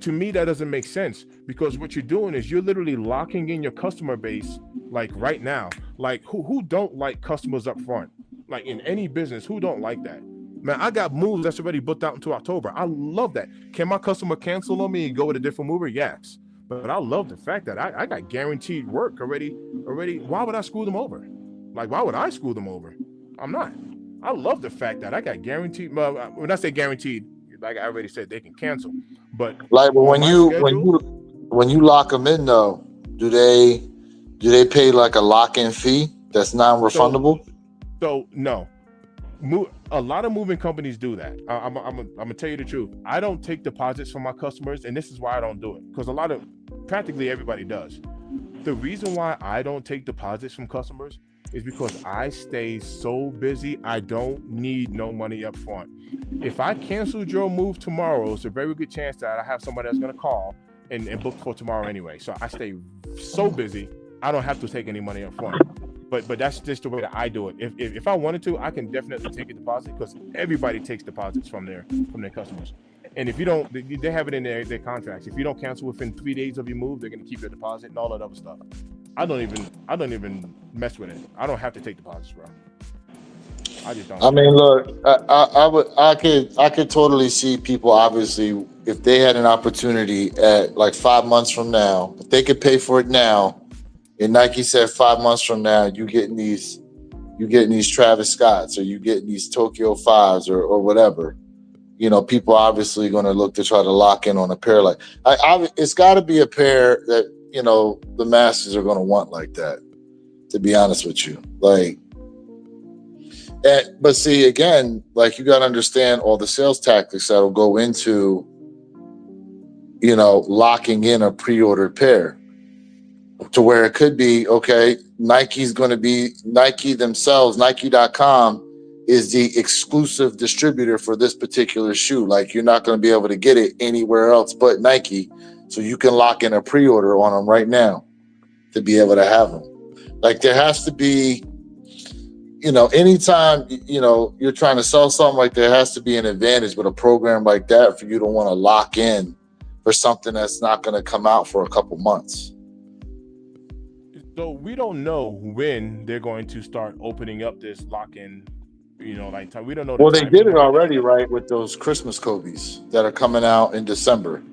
To me, that doesn't make sense, because what you're doing is you're literally locking in your customer base, like right now. Like who don't like customers up front? Like in any business, who don't like that? Man, I got moves that's already booked out into October. I love that. Can my customer cancel on me and go with a different mover? Yes. But I love the fact that I got guaranteed work already. Why would I screw them over? Like, why would I screw them over? I'm not. I love the fact that I got guaranteed. Well, when I say guaranteed, like I already said, they can cancel. But Like, but on my schedule, when you lock them in though, do they pay like a lock-in fee that's non-refundable? So no, a lot of moving companies do that. I'm gonna tell you the truth. I don't take deposits from my customers, and this is why I don't do it, because practically everybody does. The reason why I don't take deposits from customers is because I stay so busy. I don't need no money up front. If I canceled your move tomorrow, it's a very good chance that I have somebody that's gonna call and book for tomorrow anyway. So I stay so busy, I don't have to take any money up front. But that's just the way that I do it. If I wanted to, I can definitely take a deposit, because everybody takes deposits from their customers. And if you don't, they have it in their contracts. If you don't cancel within 3 days of your move, they're gonna keep your deposit and all that other stuff. I don't even mess with it. I don't have to take deposits, bro. I just don't. I mean, look, I could totally see people, obviously, if they had an opportunity at like 5 months from now, if they could pay for it now, and Nike said 5 months from now, you getting these Travis Scotts, or you getting these Tokyo 5s or whatever. You know, people obviously going to look to try to lock in on a pair like. It's got to be a pair that, you know, the masses are going to want like that. To be honest with you, like. But see, again, like, you got to understand all the sales tactics that'll go into, you know, locking in a pre-ordered pair, to where it could be, okay, Nike's going to be Nike themselves. Nike.com is the exclusive distributor for this particular shoe. Like, you're not going to be able to get it anywhere else but Nike. So you can lock in a pre-order on them right now to be able to have them. Like, there has to be, you know, anytime, you know, you're trying to sell something, like, there has to be an advantage with a program like that for you to want to lock in for something that's not going to come out for a couple months. So we don't know when they're going to start opening up this lock-in, you know, like, we don't know. Well, they did it already, right, with those Christmas Kobe's that are coming out in December.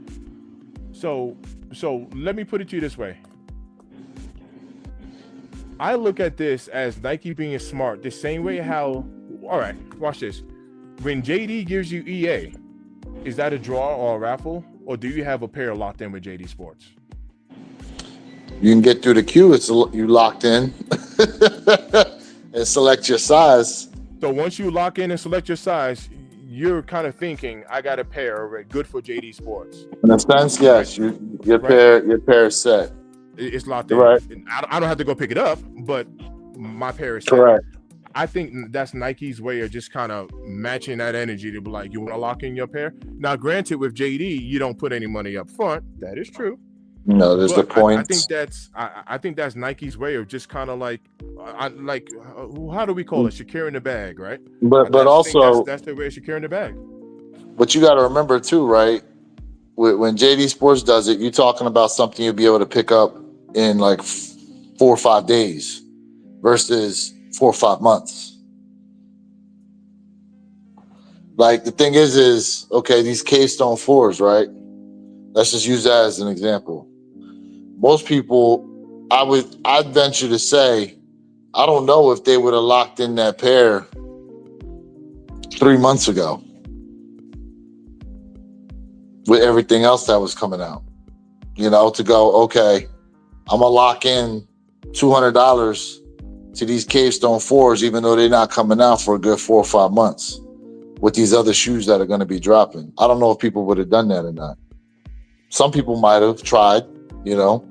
So let me put it to you this way. I look at this as Nike being smart, the same way how, all right, watch this. When JD gives you EA, is that a draw or a raffle? Or do you have a pair locked in with JD Sports? You can get through the queue. It's you locked in and select your size. So once you lock in and select your size, you're kind of thinking, I got a pair good for JD Sports. In a sense, yes, your right. pair is set. It's locked in. Right. I don't have to go pick it up, but my pair is set. Correct. I think that's Nike's way of just kind of matching that energy to be like, you want to lock in your pair? Now, granted, with JD, you don't put any money up front. That is true. No, there's but the point. I think that's Nike's way of just kind of like, how do we call it? Securing the bag, right? But also that's the way of securing the bag. But you got to remember too, right? When JD Sports does it, you're talking about something you'll be able to pick up in like 4 or 5 days versus 4 or 5 months. Like, the thing is okay, these K-Stone 4s, right? Let's just use that as an example. Most people, I'd venture to say, I don't know if they would have locked in that pair 3 months ago with everything else that was coming out. You know, to go, okay, I'm gonna lock in $200 to these K-Stone 4s, even though they're not coming out for a good 4 or 5 months with these other shoes that are going to be dropping. I don't know if people would have done that or not. Some people might have tried, you know,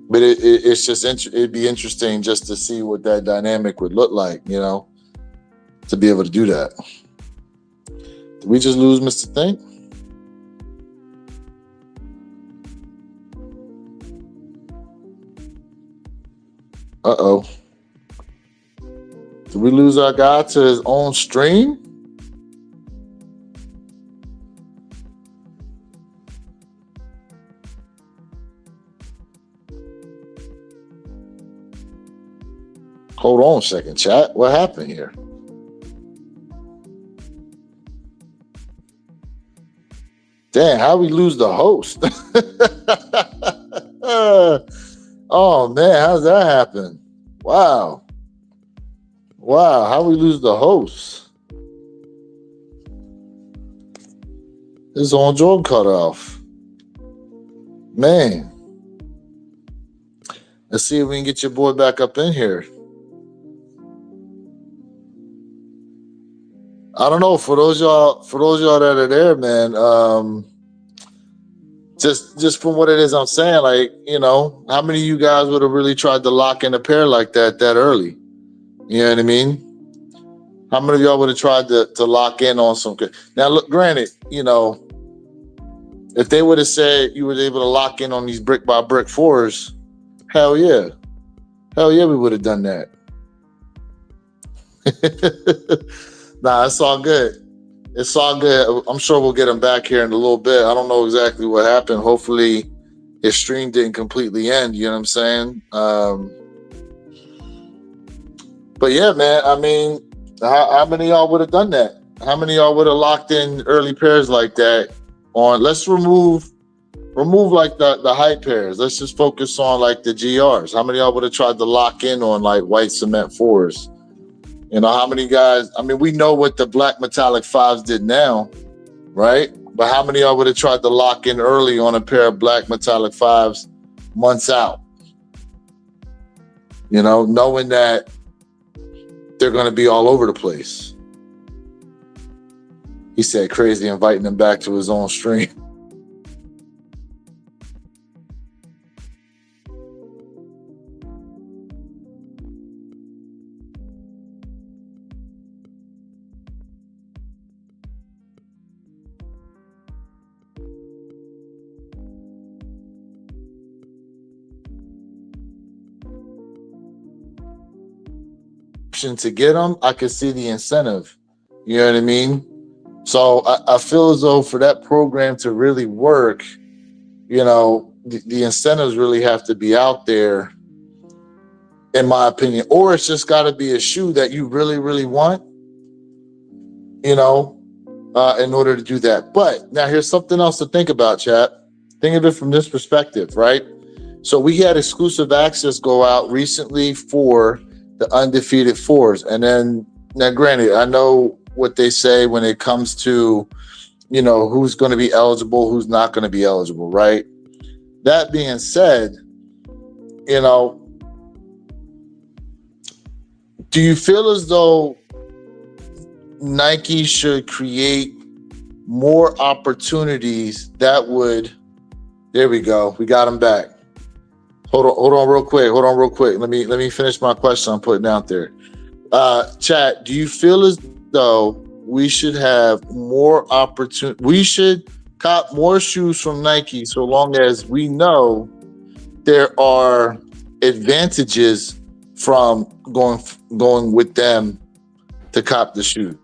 but it's just it'd be interesting just to see what that dynamic would look like, you know, to be able to do that. Did we just lose Mr. Think? Uh-oh. Did we lose our guy to his own stream? Hold on a second, chat. What happened here? Damn, how we lose the host? Oh man, how's that happen? Wow. How we lose the host? His own Jordan cut off. Man. Let's see if we can get your boy back up in here. I don't know. For those y'all that are there, man, just from what it is I'm saying, like, how many of you guys would have really tried to lock in a pair like that early? You know what I mean? How many of y'all would have tried to lock in on some good? Now, look, granted, if they would have said you were able to lock in on these brick by brick fours, hell yeah, we would have done that. Nah, it's all good. It's all good. I'm sure we'll get him back here in a little bit. I don't know exactly what happened. Hopefully his stream didn't completely end. You know what I'm saying? But yeah, man, I mean, how many of y'all would have done that? How many of y'all would have locked in early pairs like that on? Let's remove like the high pairs. Let's just focus on like the GRs. How many of y'all would have tried to lock in on like white cement fours? How many guys? I mean, we know what the black metallic fives did now, right? But how many of y'all would have tried to lock in early on a pair of black metallic fives months out? Knowing that they're going to be all over the place. He said crazy, inviting him back to his own stream. To get them, I could see the incentive. You know what I mean? So I feel as though for that program to really work, the incentives really have to be out there, in my opinion. Or it's just got to be a shoe that you really, really want, in order to do that. But now here's something else to think about, chat. Think of it from this perspective, right? So we had exclusive access go out recently for the undefeated fours. And then, now granted, I know what they say when it comes to, who's going to be eligible, who's not going to be eligible, right? That being said, do you feel as though Nike should create more opportunities that would, there we go, we got him back. Hold on real quick. Let me finish my question I'm putting out there. Chat, do you feel as though we should have more opportunity? We should cop more shoes from Nike so long as we know there are advantages from going with them to cop the shoes.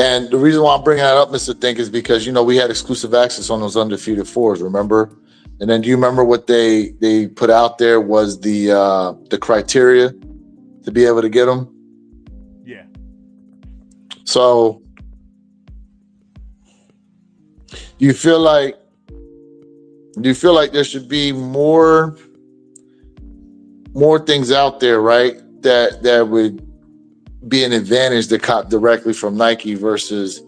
And the reason why I'm bringing that up, Mr. Think, is because, we had exclusive access on those undefeated fours, remember? And then do you remember what they put out there was the criteria to be able to get them? Yeah. So do you feel like there should be more things out there, right? That would be an advantage to cop directly from Nike versus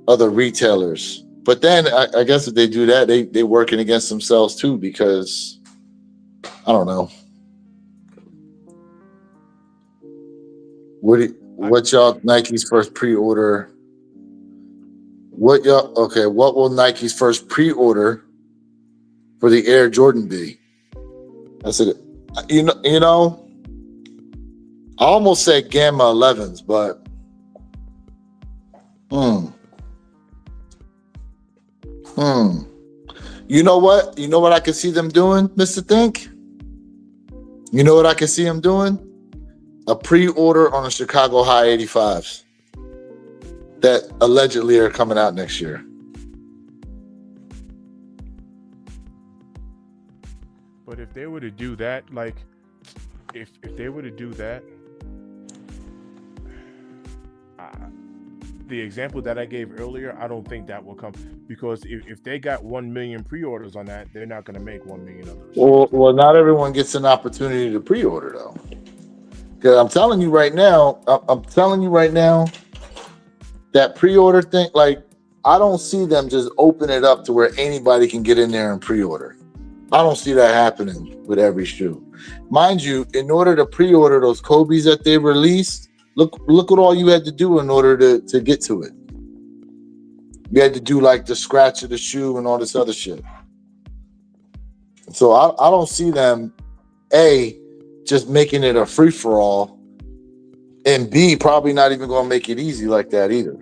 other retailers. But then I guess if they do that, they working against themselves too, because I don't know. What y'all Nike's first pre-order? What will Nike's first pre-order for the Air Jordan be? That's it. I almost said Gamma 11s, but You know what? You know what I can see them doing, Mr. Think? You know what I can see them doing? A pre-order on the Chicago High 85s that allegedly are coming out next year. But if they were to do that, like, if they were to do that, the example that I gave earlier, I don't think that will come because if they got 1 million pre-orders on that, they're not going to make 1 million others. Well, not everyone gets an opportunity to pre-order though. Because I'm telling you right now, that pre-order thing, like I don't see them just open it up to where anybody can get in there and pre-order. I don't see that happening with every shoe. Mind you, in order to pre-order those Kobe's that they released, look what all you had to do in order to get to it. You had to do like the scratch of the shoe and all this other shit. So I don't see them, A, just making it a free-for-all, and B, probably not even going to make it easy like that either.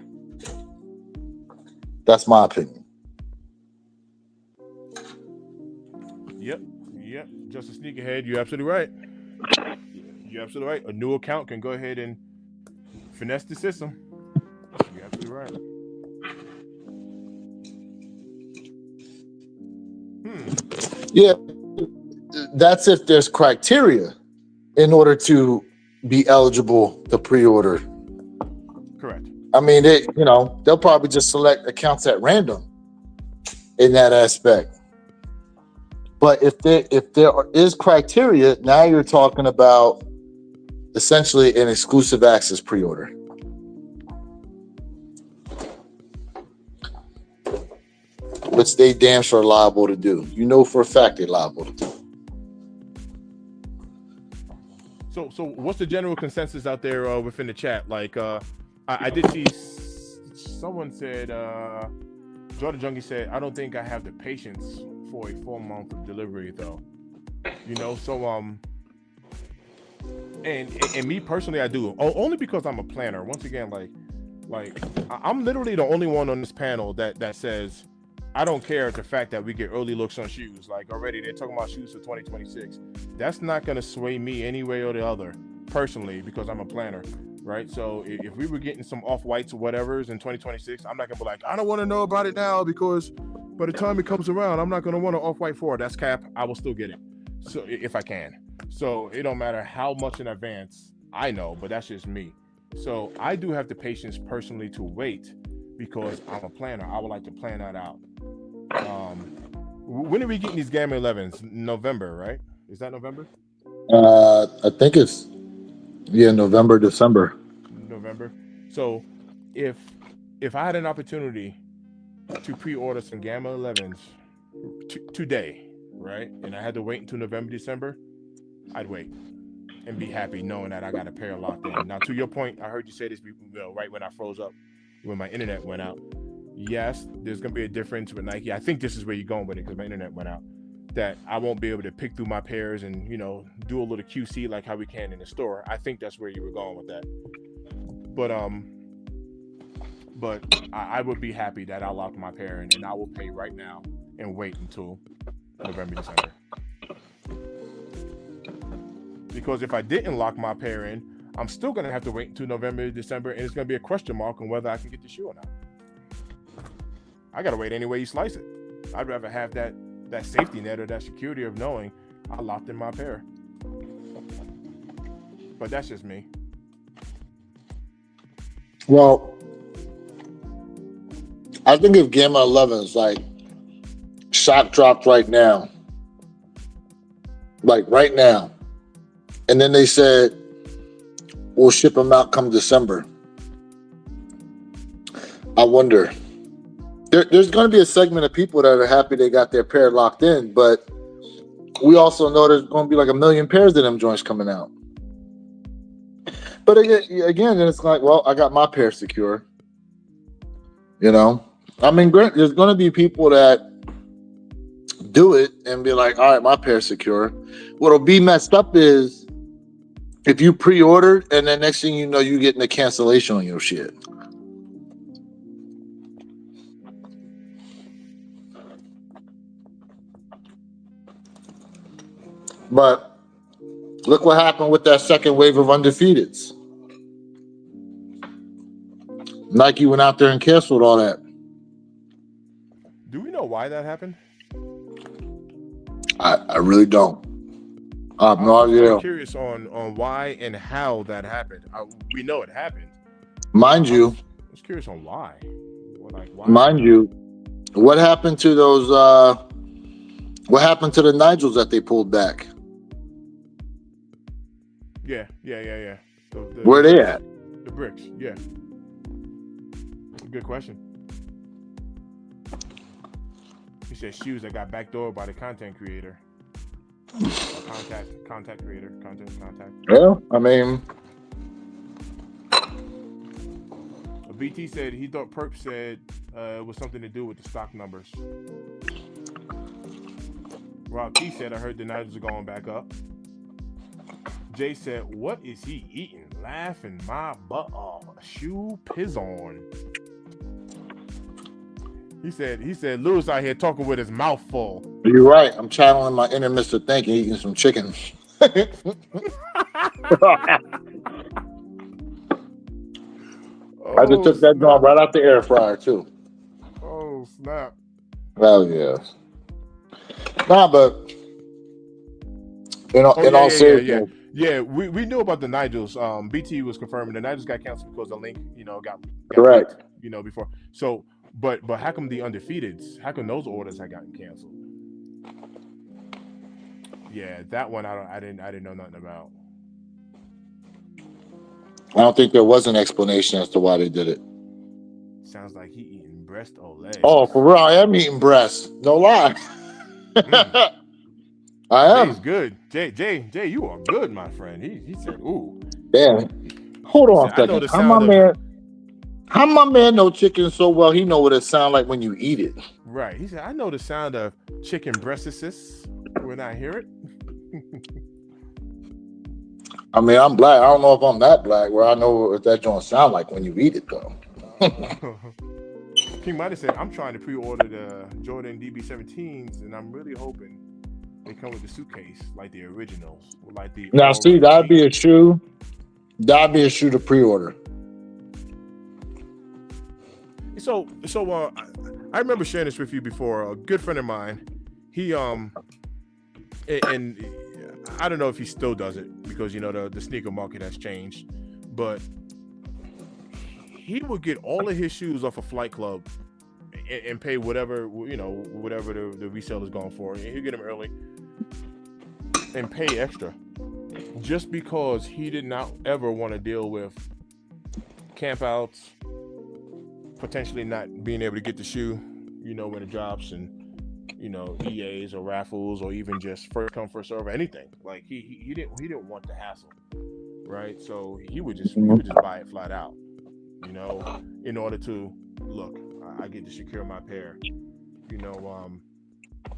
That's my opinion. Yep. Just a sneakerhead. You're absolutely right. A new account can go ahead and finesse the system. You're absolutely right. Yeah, that's if there's criteria in order to be eligible to pre-order. Correct. I mean, they'll probably just select accounts at random in that aspect. But if there is criteria, now you're talking about essentially an exclusive access pre-order. Which they damn sure liable to do. You know for a fact they're liable to do. So what's the general consensus out there within the chat? Like, I did see someone said, Jordan Junkie said, I don't think I have the patience for a 4 month of delivery though. So and me personally, I do. Only because I'm a planner. Once again, like I'm literally the only one on this panel that says I don't care the fact that we get early looks on shoes. Like already they're talking about shoes for 2026. That's not going to sway me any way or the other personally because I'm a planner, right? So if we were getting some off-whites or whatever's in 2026, I'm not going to be like, I don't want to know about it now because by the time it comes around, I'm not going to want an off-white 4. That's cap. I will still get it. So if I can. So it don't matter how much in advance I know, but that's just me. So I do have the patience personally to wait because I'm a planner. I would like to plan that out. When are we getting these Gamma 11s? November, right? Is that November? I think it's November, December. November. So if I had an opportunity to pre-order some Gamma 11s today, right, and I had to wait until November, December, I'd wait and be happy knowing that I got a pair locked in. Now, to your point, I heard you say this right when I froze up, when my internet went out. Yes, there's going to be a difference with Nike. I think this is where you're going with it because my internet went out. That I won't be able to pick through my pairs and, do a little QC like how we can in the store. I think that's where you were going with that. But I would be happy that I locked my pair in and I will pay right now and wait until November, December. Because if I didn't lock my pair in, I'm still going to have to wait until November, December, and it's going to be a question mark on whether I can get the shoe or not. I got to wait any way you slice it. I'd rather have that safety net or that security of knowing I locked in my pair. But that's just me. Well, I think if Gamma 11 is like shock dropped right now, and then they said, we'll ship them out come December. I wonder. There's going to be a segment of people that are happy they got their pair locked in, but we also know there's going to be like 1 million pairs of them joints coming out. But again, it's like, well, I got my pair secure. I mean, there's going to be people that do it and be like, all right, my pair's secure. What'll be messed up is if you pre-ordered and then next thing you know, you getting a cancellation on your shit. But look what happened with that second wave of undefeateds. Nike went out there and canceled all that. Do we know why that happened? I really don't. I have no idea. I'm curious on why and how that happened. We know it happened. Mind you, was curious on why. Why? Mind you, what happened to those? What happened to the Nigels that they pulled back? Yeah. Where they at? The bricks. Yeah. Good question. He said shoes that got backdoored by the content creator. Contact creator. Content. Well, I mean, BT said he thought Perp said it was something to do with the stock numbers. Rob T said, I heard the Nigels are going back up. Jay said, what is he eating? Laughing my butt off. Shoe piss on. He said, Lewis out here talking with his mouth full. You're right. I'm channeling my inner Mr. Thinking, eating some chicken. I just took that job right out the air fryer too. Oh snap! Well, yes. Nah, but in all seriousness, yeah. We knew about the Nigels. BT was confirming the Nigels got canceled because the link, got correct. Leaked, before. So, but how come the undefeateds? How come those orders had gotten canceled? Yeah, that one I didn't know nothing about. I don't think there was an explanation as to why they did it. Sounds like he eating breast or legs. Oh, for real, I am eating breast. No lie. I am. Jay's good. Jay, you are good, my friend. He said, "Ooh." Damn. Hold on a second. How my man know chicken so well? He know what it sound like when you eat it. Right. He said, "I know the sound of chicken breastises when I hear it." I mean, I'm black. I don't know if I'm that black where I know what that joint sound like when you eat it, though. King might have said, I'm trying to pre-order the Jordan DB17s, and I'm really hoping they come with the suitcase like the originals. Now, see, that'd be a shoe. That'd be a shoe to pre-order. So I remember sharing this with you before. A good friend of mine, he and I don't know if he still does it because the sneaker market has changed, but he would get all of his shoes off a Flight Club and pay whatever the reseller's going for. He'll get them early and pay extra just because he did not ever want to deal with campouts, potentially not being able to get the shoe, when it drops, and EAs or raffles or even just first come first serve or anything. Like he didn't want the hassle, right? So he would just buy it flat out, in order to look. I get to secure my pair,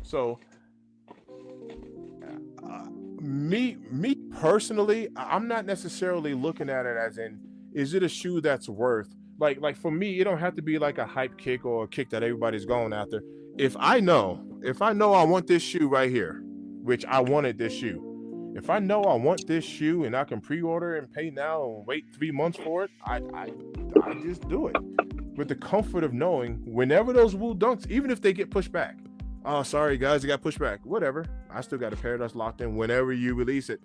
So me personally, I'm not necessarily looking at it as in, is it a shoe that's worth like for me? It don't have to be like a hype kick or a kick that everybody's going after. If I know I want this shoe right here, which I wanted this shoe. If I know I want this shoe and I can pre-order and pay now and wait 3 months for it, I just do it with the comfort of knowing whenever those Woo Dunks, even if they get pushed back. Oh, sorry guys, they got pushed back. Whatever. I still got a pair that's locked in whenever you release it.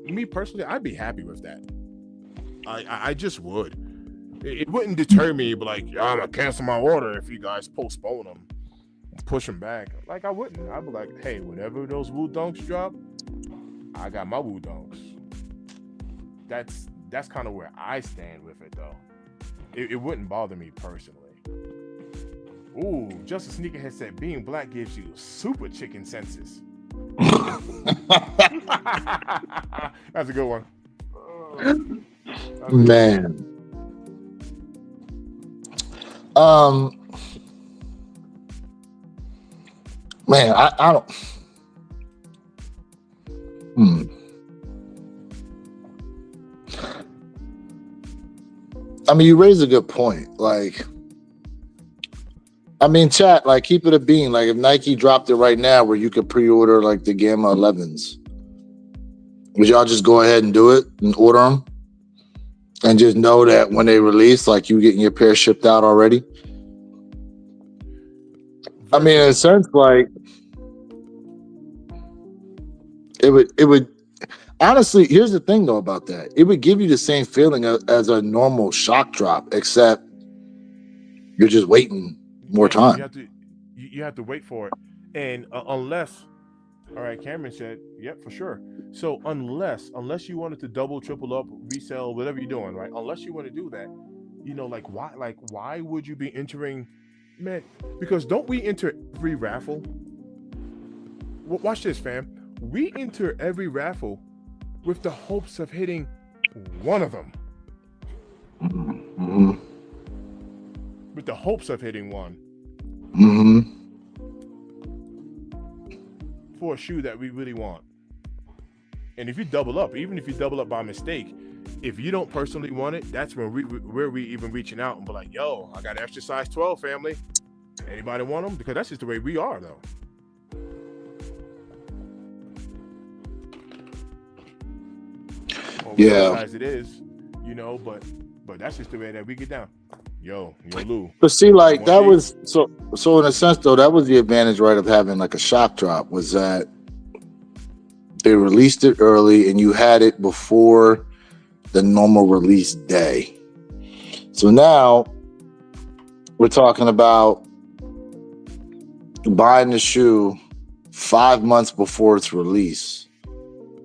Me personally, I'd be happy with that. I just would. It wouldn't deter me, but like, I'm gonna cancel my order if you guys postpone them. Push them back. Like I wouldn't. I'd be like, hey, whenever those Woo Dunks drop, I got my Woo Dunks. That's kind of where I stand with it though. It wouldn't bother me personally. Ooh, Justice Sneakerhead said being black gives you super chicken senses. That's a good one. Man. Man, I don't. I mean, you raise a good point. Like, I mean, chat, like, keep it a bean. Like, if Nike dropped it right now where you could pre-order, like, the Gamma 11s, would y'all just go ahead and do it and order them? And just know that when they release, like, you getting your pair shipped out already? I mean, in a sense, like, it would honestly, here's the thing though about that. It would give you the same feeling as a normal shock drop, except You're just waiting more Yeah, time. you have to wait for it, and unless, all right, Cameron said, yep, for sure. So unless you wanted to double, triple up, resell, whatever you're doing, right? Unless you want to do that, why would you be entering, man? Because don't we enter every raffle? Watch this, fam. We enter every raffle with the hopes of hitting one of them. Mm-hmm. With the hopes of hitting one. Mm-hmm. For a shoe that we really want. And if you double up, even if you double up by mistake, if you don't personally want it, that's when we're even reaching out and be like, yo, I got extra size 12, family. Anybody want them? Because that's just the way we are, though. Or Yeah. size it is, but that's just the way that we get down. Yo, Lou. But see, like that was so in a sense though, that was the advantage, right, of having like a shock drop, was that they released it early and you had it before the normal release day. So now we're talking about buying the shoe 5 months before its release,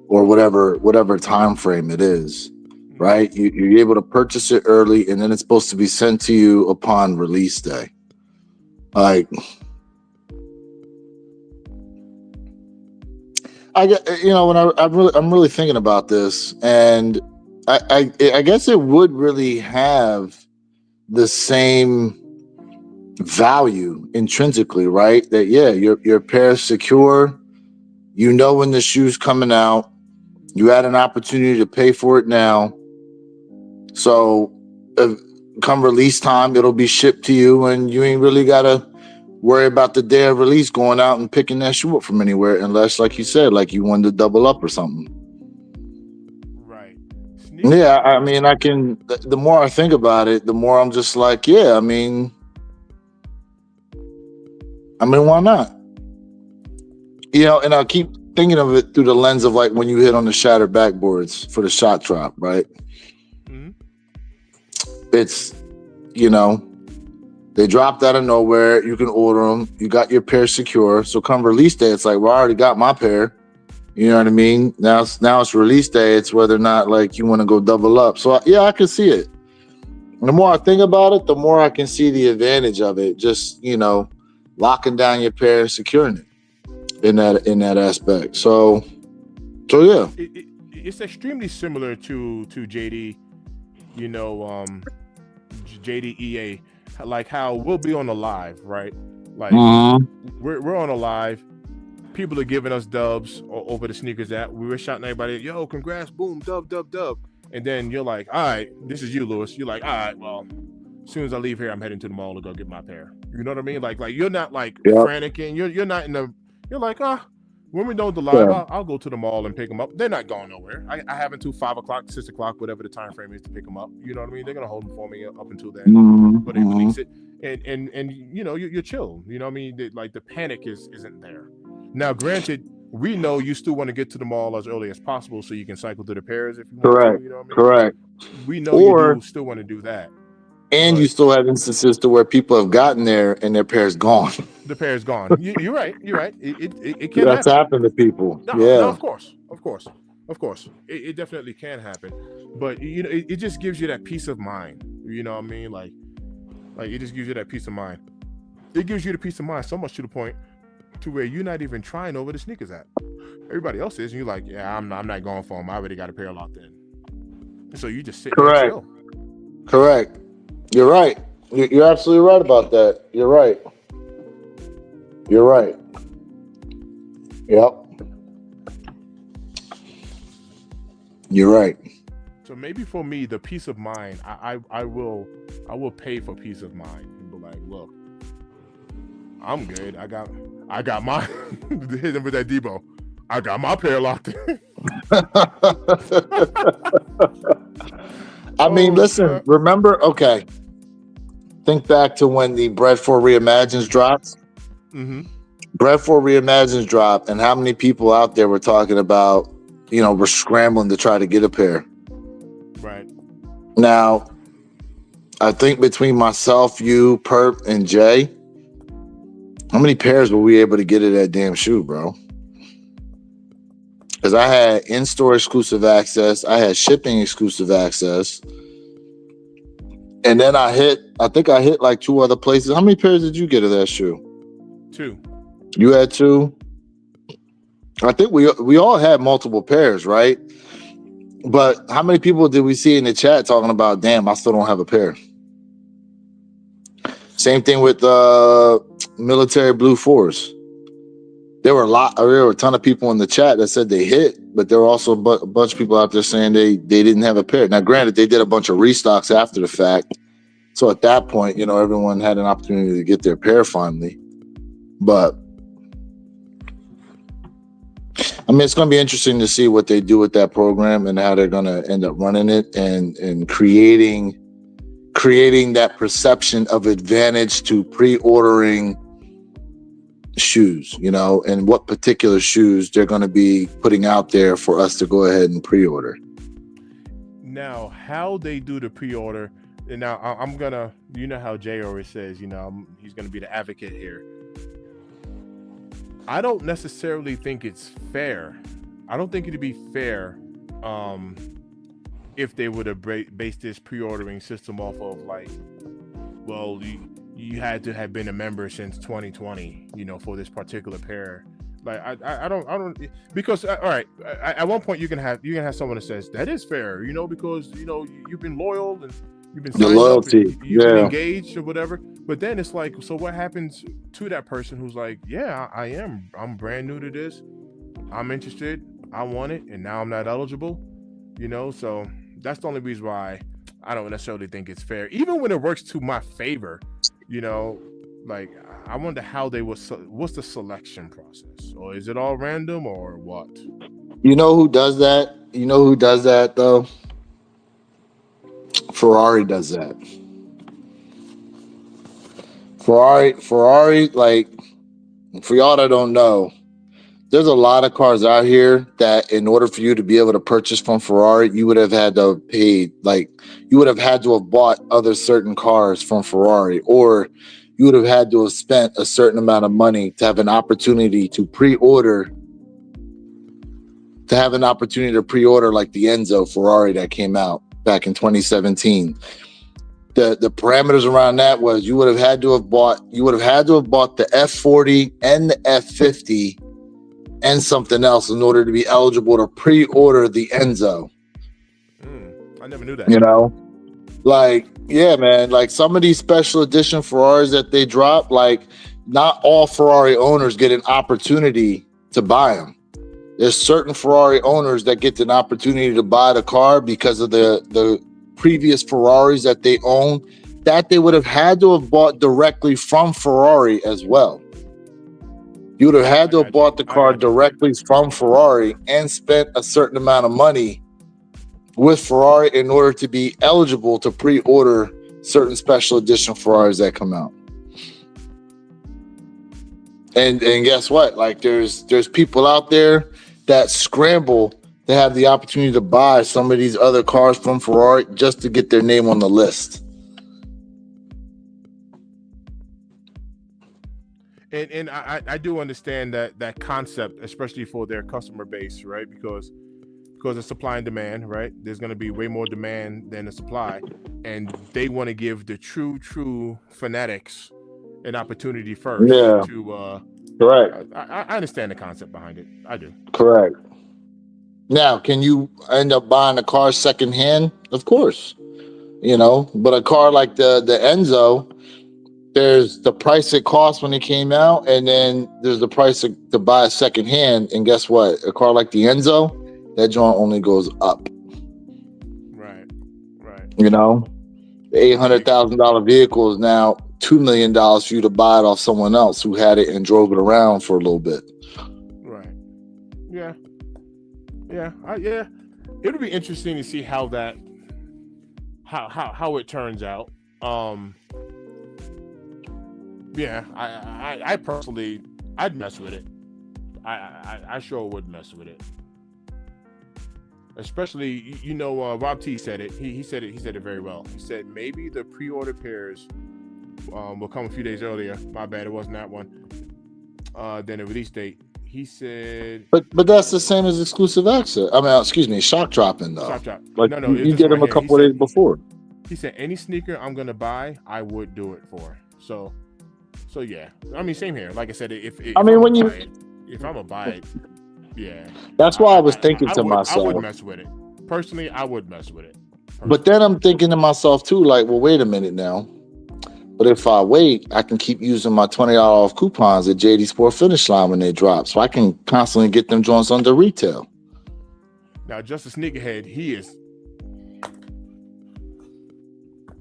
or whatever time frame it is. Right? You're able to purchase it early, and then it's supposed to be sent to you upon release day. Like, I get, when I'm really thinking about this, and I guess it would really have the same value intrinsically, right? That your pair is secure. You know when the shoe's coming out. You had an opportunity to pay for it now. So come release time, it'll be shipped to you, and you ain't really got to worry about the day of release going out and picking that shoe up from anywhere, unless, like you said, like you wanted to double up or something. Right. Yeah, I mean, the more I think about it, the more I'm just like, yeah, I mean, why not? And I'll keep thinking of it through the lens of like when you hit on the shattered backboards for the shot drop, right? It's, they dropped out of nowhere. You can order them. You got your pair secure. So come release day, it's like, well, I already got my pair. You know what I mean? Now it's release day. It's whether or not like you want to go double up. So yeah, I can see it. And the more I think about it, the more I can see the advantage of it. Just, locking down your pair and securing it in that aspect. So yeah. It's extremely similar to JD. JDEA, like how we'll be on a live, right? Like we're on a live. People are giving us dubs over the sneakers app. We were shouting at everybody, yo, congrats, boom, dub. And then you're like, all right, this is you, Lewis. You're like, all right, well, as soon as I leave here, I'm heading to the mall to go get my pair. You know what I mean? Like you're not like frantic, and you're not you're like, when we know the live, I'll go to the mall and pick them up. They're not going nowhere. I have until 5 o'clock, 6 o'clock, whatever the time frame is to pick them up. You know what I mean? They're gonna hold them for me up until then, but they release it, and you're chill. You know what I mean? The panic isn't there. Now, granted, we know you still want to get to the mall as early as possible so you can cycle through the pairs if you want to. You know what I mean? Correct. We know you do still want to do that. And you still have instances to where people have gotten there and their pair's gone. The pair's gone. You're right. It can That's happen. happened to people. No, of course. It definitely can happen. But it just gives you that peace of mind. You know what I mean? Like it just gives you that peace of mind. It gives you the peace of mind so much to the point to where you're not even trying over the sneakers app. Everybody else is, and you're like, yeah, I'm not going for them. I already got a pair locked in. So you just sit there and chill. Correct. You're right. You're absolutely right about that. You're right. Yep. You're right. So maybe for me, the peace of mind, I will pay for peace of mind and be like, look, I'm good. I got my hit him with that Debo. I got my pair locked in. I mean, listen, remember, okay. Think back to when the Bread for Reimagines dropped. Bread for Reimagines dropped, and how many people out there were talking about, were scrambling to try to get a pair. Right. Now, I think between myself, you, Perp, and Jay, how many pairs were we able to get of that damn shoe, bro? Because I had in-store exclusive access, I had shipping exclusive access, and then I think I hit like 2 other places. How many pairs did you get of that shoe? 2. You had 2? I think we all had multiple pairs, right? But how many people did we see in the chat talking about, damn, I still don't have a pair? Same thing with military Blue Force. There were a ton of people in the chat that said they hit, but there were also a bunch of people out there saying they didn't have a pair. Now, granted, they did a bunch of restocks after the fact. So at that point, everyone had an opportunity to get their pair finally. But I mean, it's going to be interesting to see what they do with that program and how they're going to end up running it and creating that perception of advantage to pre-ordering shoes, and what particular shoes they're going to be putting out there for us to go ahead and pre-order. Now, how they do the pre-order, and now I'm gonna, how Jay always says, he's gonna be the advocate here. I don't necessarily think it's fair. I don't think it'd be fair if they would have based this pre-ordering system off of like, well, you had to have been a member since 2020, for this particular pair. Like I don't because all right, at one point you can have someone that says that is fair, because you've been loyal and you've been the loyalty, you've been engaged or whatever. But then it's like, so what happens to that person who's like, yeah, I'm brand new to this, I'm interested, I want it, and now I'm not eligible, So that's the only reason why I don't necessarily think it's fair, even when it works to my favor. Like I wonder how what's the selection process, or is it all random or what? You know who does that? You know who does that though? Ferrari does that. Ferrari, like, for y'all that don't know, there's a lot of cars out here that in order for you to be able to purchase from Ferrari, you would have had to have paid, like, you would have had to have bought other certain cars from Ferrari, or you would have had to have spent a certain amount of money to have an opportunity to pre-order, like the Enzo Ferrari that came out back in 2017. The parameters around that was you would have had to have bought the F40 and the F50 and something else in order to be eligible to pre-order the Enzo. I never knew that. Like, yeah, man, like some of these special edition Ferraris that they drop, like not all Ferrari owners get an opportunity to buy them. There's certain Ferrari owners that get an opportunity to buy the car because of the previous Ferraris that they own, that they would have had to have bought directly from Ferrari as well. You would have had to have bought the car directly from Ferrari and spent a certain amount of money with Ferrari in order to be eligible to pre-order certain special edition Ferraris that come out. And guess what? Like there's people out there that scramble to have the opportunity to buy some of these other cars from Ferrari just to get their name on the list. And I do understand that concept, especially for their customer base, right? Because of supply and demand, right? There's going to be way more demand than the supply, and they want to give the true fanatics an opportunity first. Yeah. Correct. I understand the concept behind it. I do. Correct. Now, can you end up buying a car secondhand? Of course, but a car like the Enzo, there's the price it cost when it came out, and then there's the price to buy a secondhand. And guess what? A car like the Enzo, that joint only goes up. Right. The $800,000 vehicle is now $2 million for you to buy it off someone else who had it and drove it around for a little bit. Right. Yeah. It'll be interesting to see how it turns out. Yeah, I personally, I'd mess with it. I sure would mess with it. especially Rob T said it. He said it very well. He said maybe the pre-order pairs will come a few days earlier. My bad, it wasn't that one. Than the release date. He said, but that's the same as exclusive access. I mean, excuse me, shock dropping though. Shock drop. Like No, you get them a couple of days before. He said any sneaker I'm gonna buy, I would do it for. So yeah. I mean, same here. Like I said, if I'm gonna buy it, yeah. That's why I was thinking to myself. I would mess with it. Personally, I would mess with it. But then I'm thinking to myself too, like, well, wait a minute now. But if I wait, I can keep using my $20 off coupons at JD Sport Finish Line when they drop, so I can constantly get them joints under retail. Now, just a sneakerhead, he is.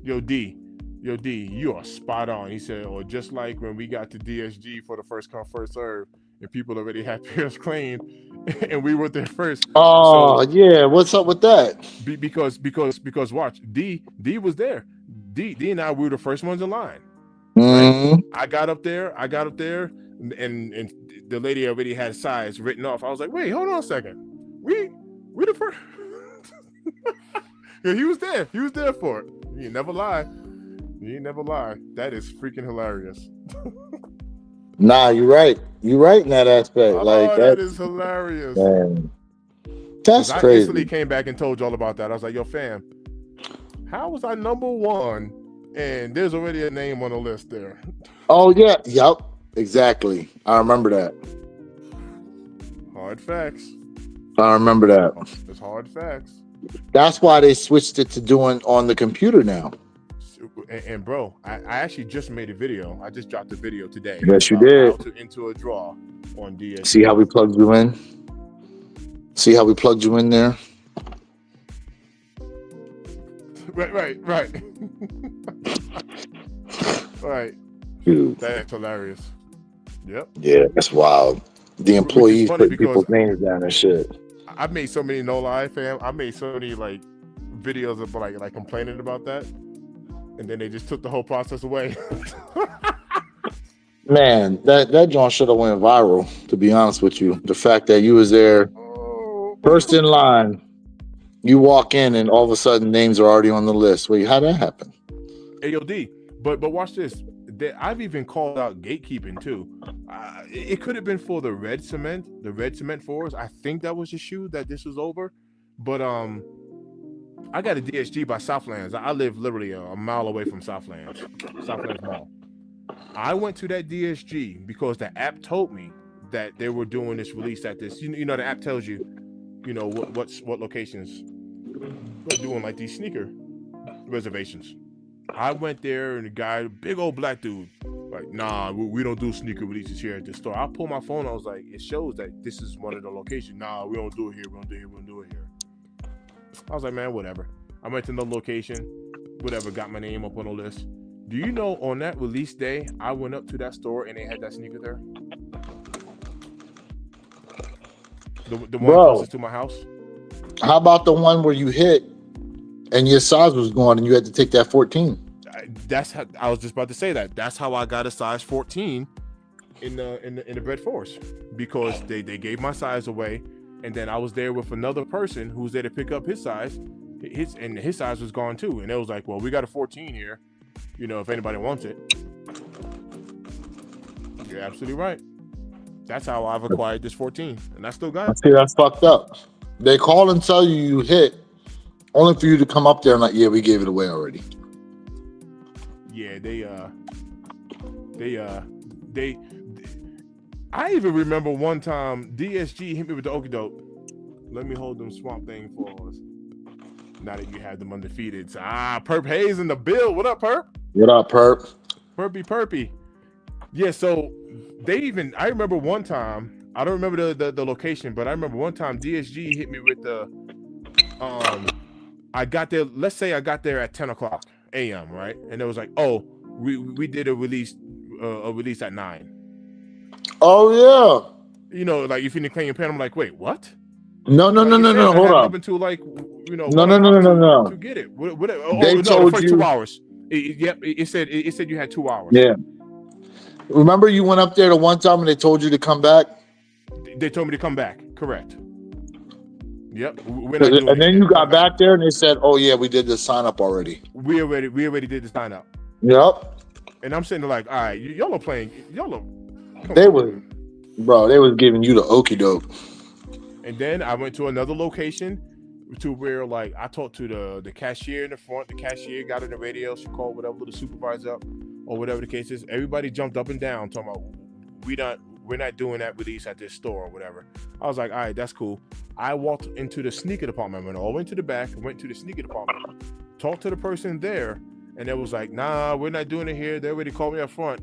Yo, D, you are spot on. He said, or just like when we got to DSG for the first come, first serve, and people already had pairs claimed, and we were there first. Oh, so, yeah. What's up with that? Because watch, D was there. D and I, we were the first ones in line. Mm-hmm. Right? I got up there, and the lady already had size written off. I was like, wait, hold on a second. We the first. Yeah, he was there. He was there for it. You never lie. That is freaking hilarious. Nah, you're right. You're right in that aspect. That is hilarious. Man. That's crazy. I instantly came back and told y'all about that. I was like, yo, fam, how was I number one? And there's already a name on the list there. Oh, yeah. Yep. Exactly. I remember that. Hard facts. I remember that. It's hard facts. That's why they switched it to doing on the computer now. And bro, I actually just made a video. I just dropped a video today. Yes, you did. How to enter a draw on DS. See how we plugged you in? See how we plugged you in there? Right. Right. Dude. That's hilarious. Yep. Yeah, that's wild. The employees put people's names down and shit. I've made so many, no lie, fam. I made so many like videos of like complaining about that, and then they just took the whole process away. Man, that John should have went viral. To be honest with you, the fact that you was there first in line, you walk in and all of a sudden names are already on the list. Wait, how'd that happen? AOD. But watch this. I've even called out gatekeeping too. It could have been for the red cement 4s. I think that was the shoe that this was over. But I got a DSG by Southlands. I live literally a mile away from Southlands Mall. I went to that DSG because the app told me that they were doing this release at this. You know, the app tells you, what locations they're doing like these sneaker reservations. I went there and the guy, big old black dude, like, nah, we don't do sneaker releases here at the store. I pulled my phone. I was like, it shows that this is one of the locations. Nah, we don't do it here. We don't do it here. I was like, man, whatever. I went to the location, whatever, got my name up on the list. Do you know on that release day, I went up to that store and they had that sneaker there? The one closest to my house. How about the one where you hit and your size was gone and you had to take that 14? That's how I was just about to say that. That's how I got a size 14 in the Bread Force, because they gave my size away, and then I was there with another person who was there to pick up his size. His size was gone too, and it was like, well, we got a 14 here, if anybody wants it. You're absolutely right. That's how I've acquired this 14, and I still got it. See, that's fucked up. They call and tell you hit, only for you to come up there and like, yeah, we gave it away already. Yeah, I even remember one time DSG hit me with the okie doke. Let me hold them Swamp Thing for us. Now that you have them undefeated. Perp Hayes in the bill. What up, Perp? What up, Perp? Perpy. Yeah, so I remember one time, I don't remember the location, but I remember one time DSG hit me with the, I got there, let's say I got there at 10 o'clock a.m., right? And it was like, oh, we did a release at 9. Oh, yeah. Like if you didn't claim your pen, I'm like, wait, what? No, hold up. Until like, No. To get it. They told the first you 2 hours. It said you had 2 hours. Yeah. Remember you went up there the one time and they told you to come back? They told me to come back. Correct. Yep. We're not doing And then it. you got back there and they said, "Oh yeah, we did the sign up already." We already did the sign up. Yep. And I'm sitting there like, all right, y'all are playing. They was giving you the okie doke. And then I went to another location to where, like, I talked to the cashier in the front. The cashier got on the radio. She called whatever the supervisor up or whatever the case is. Everybody jumped up and down talking about we're not doing that release at this store or whatever. I was like, all right, that's cool. I walked into the sneaker department. I went all the way to the back, went to the sneaker department, talked to the person there, and it was like, nah, we're not doing it here. They already called me up front.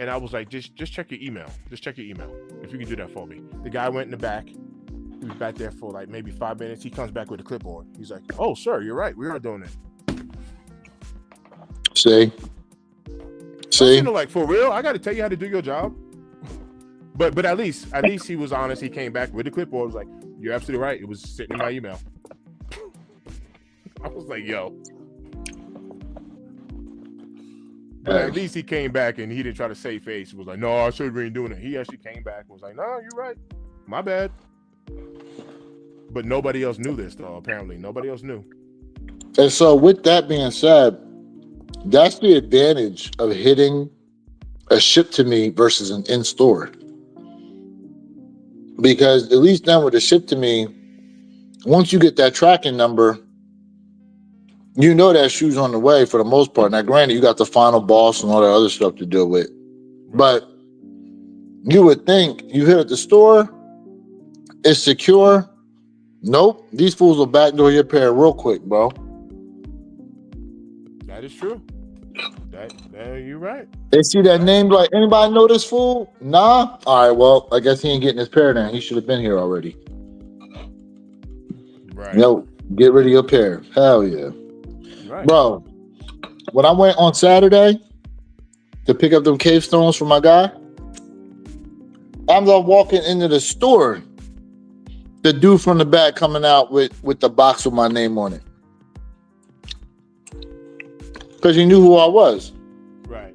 And I was like, just check your email. Just check your email if you can do that for me. The guy went in the back. He was back there for like maybe 5 minutes. He comes back with a clipboard. He's like, oh, sir, you're right. We are doing it. See? You know, like, for real, I got to tell you how to do your job. But at least he was honest. He came back with the clipboard. Was like, you're absolutely right. It was sitting in my email. I was like, yo. But at least he came back and he didn't try to save face. He was like, no, I should have been doing it. He actually came back and was like, no, you're right. My bad. But nobody else knew this, though, apparently. Nobody else knew. And so with that being said, that's the advantage of hitting a ship to me versus an in-store. Because at least now with the ship to me, once you get that tracking number, you know that shoe's on the way for the most part. Now, granted, you got the final boss and all that other stuff to deal with. But you would think you hit at the store, it's secure. Nope. These fools will backdoor your pair real quick, bro. That is true. You're right. They see that name, like, anybody know this fool? Nah? All right, well, I guess he ain't getting his pair now. He should have been here already. Right. Yo, get rid of your pair. Hell yeah. Right. Bro, when I went on Saturday to pick up them cave stones for my guy, I'm walking into the store. The dude from the back coming out with the box with my name on it. Because he knew who I was. Right.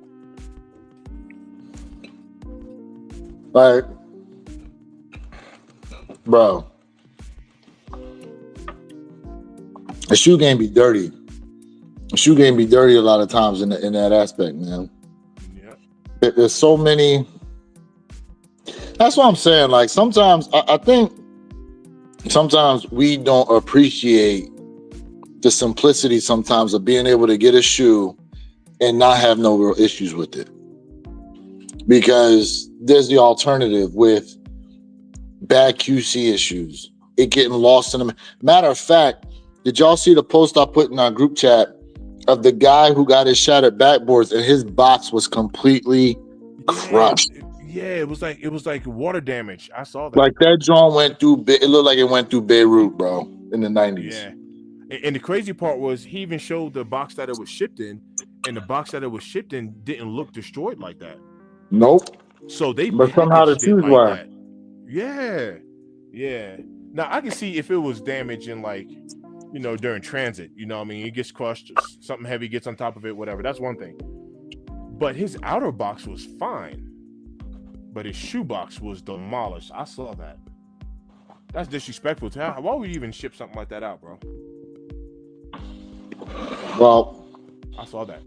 Like, bro, the shoe game be dirty. The shoe game be dirty a lot of times in that aspect, man. Yeah. There's so many. That's what I'm saying. Like, sometimes I think sometimes we don't appreciate the simplicity sometimes of being able to get a shoe and not have no real issues with it. Because there's the alternative with bad QC issues, it getting lost in them. Matter of fact, did y'all see the post I put in our group chat of the guy who got his shattered backboards and his box was completely crushed? Yeah, it was like water damage. I saw that. Like, that joint went through. It looked like it went through Beirut, bro, in the 90s. Yeah. And the crazy part was he even showed the box that it was shipped in, and the box that it was shipped in didn't look destroyed like that. Nope. So but somehow the shoes like were. That. Yeah. Now I can see if it was damaged in, like, you know, during transit. You know what I mean? It gets crushed, something heavy gets on top of it, whatever. That's one thing. But his outer box was fine. But his shoe box was demolished. I saw that. That's disrespectful. Why would you even ship something like that out, bro? Well, I saw that.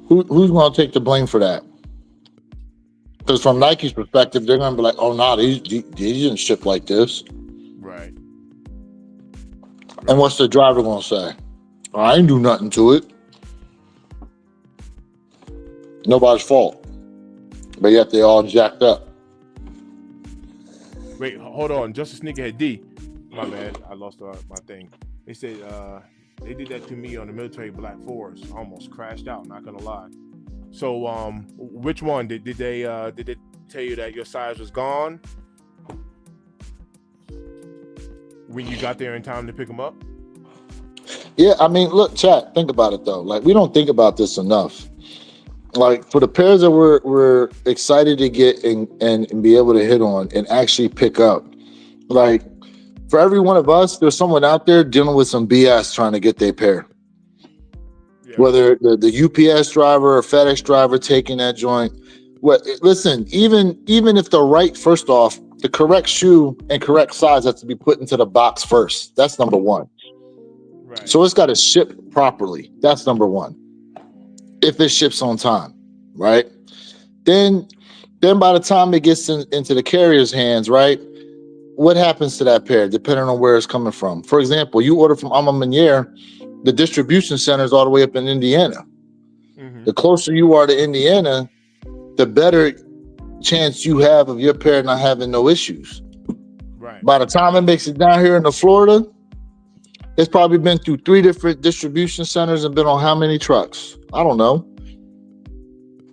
Who's going to take the blame for that? Because from Nike's perspective, they're going to be like, "Oh, no, these didn't ship like this." Right. And what's the driver going to say? I ain't do nothing to it. Nobody's fault. But yet they all jacked up. Wait, hold on. Just a sneakerhead D. My bad. I lost my thing. They said they did that to me on the military Black Forest. Almost crashed out, not gonna lie. So which one? Did they tell you that your size was gone when you got there in time to pick them up? Yeah, I mean, look, chat, think about it though. Like, we don't think about this enough. Like, for the pairs that we're excited to get and be able to hit on and actually pick up, like, for every one of us, there's someone out there dealing with some BS trying to get their pair. Yeah. Whether the UPS driver or FedEx driver taking that joint. Listen, even if first off, the correct shoe and correct size has to be put into the box first. That's number one. Right. So it's got to ship properly. That's number one. If it ships on time, right? Then by the time it gets into the carrier's hands, right? What happens to that pair, depending on where it's coming from? For example, you order from Alma Manier, the distribution center is all the way up in Indiana. Mm-hmm. The closer you are to Indiana, the better chance you have of your pair not having no issues. Right. By the time it makes it down here into Florida, it's probably been through 3 different distribution centers and been on how many trucks? I don't know.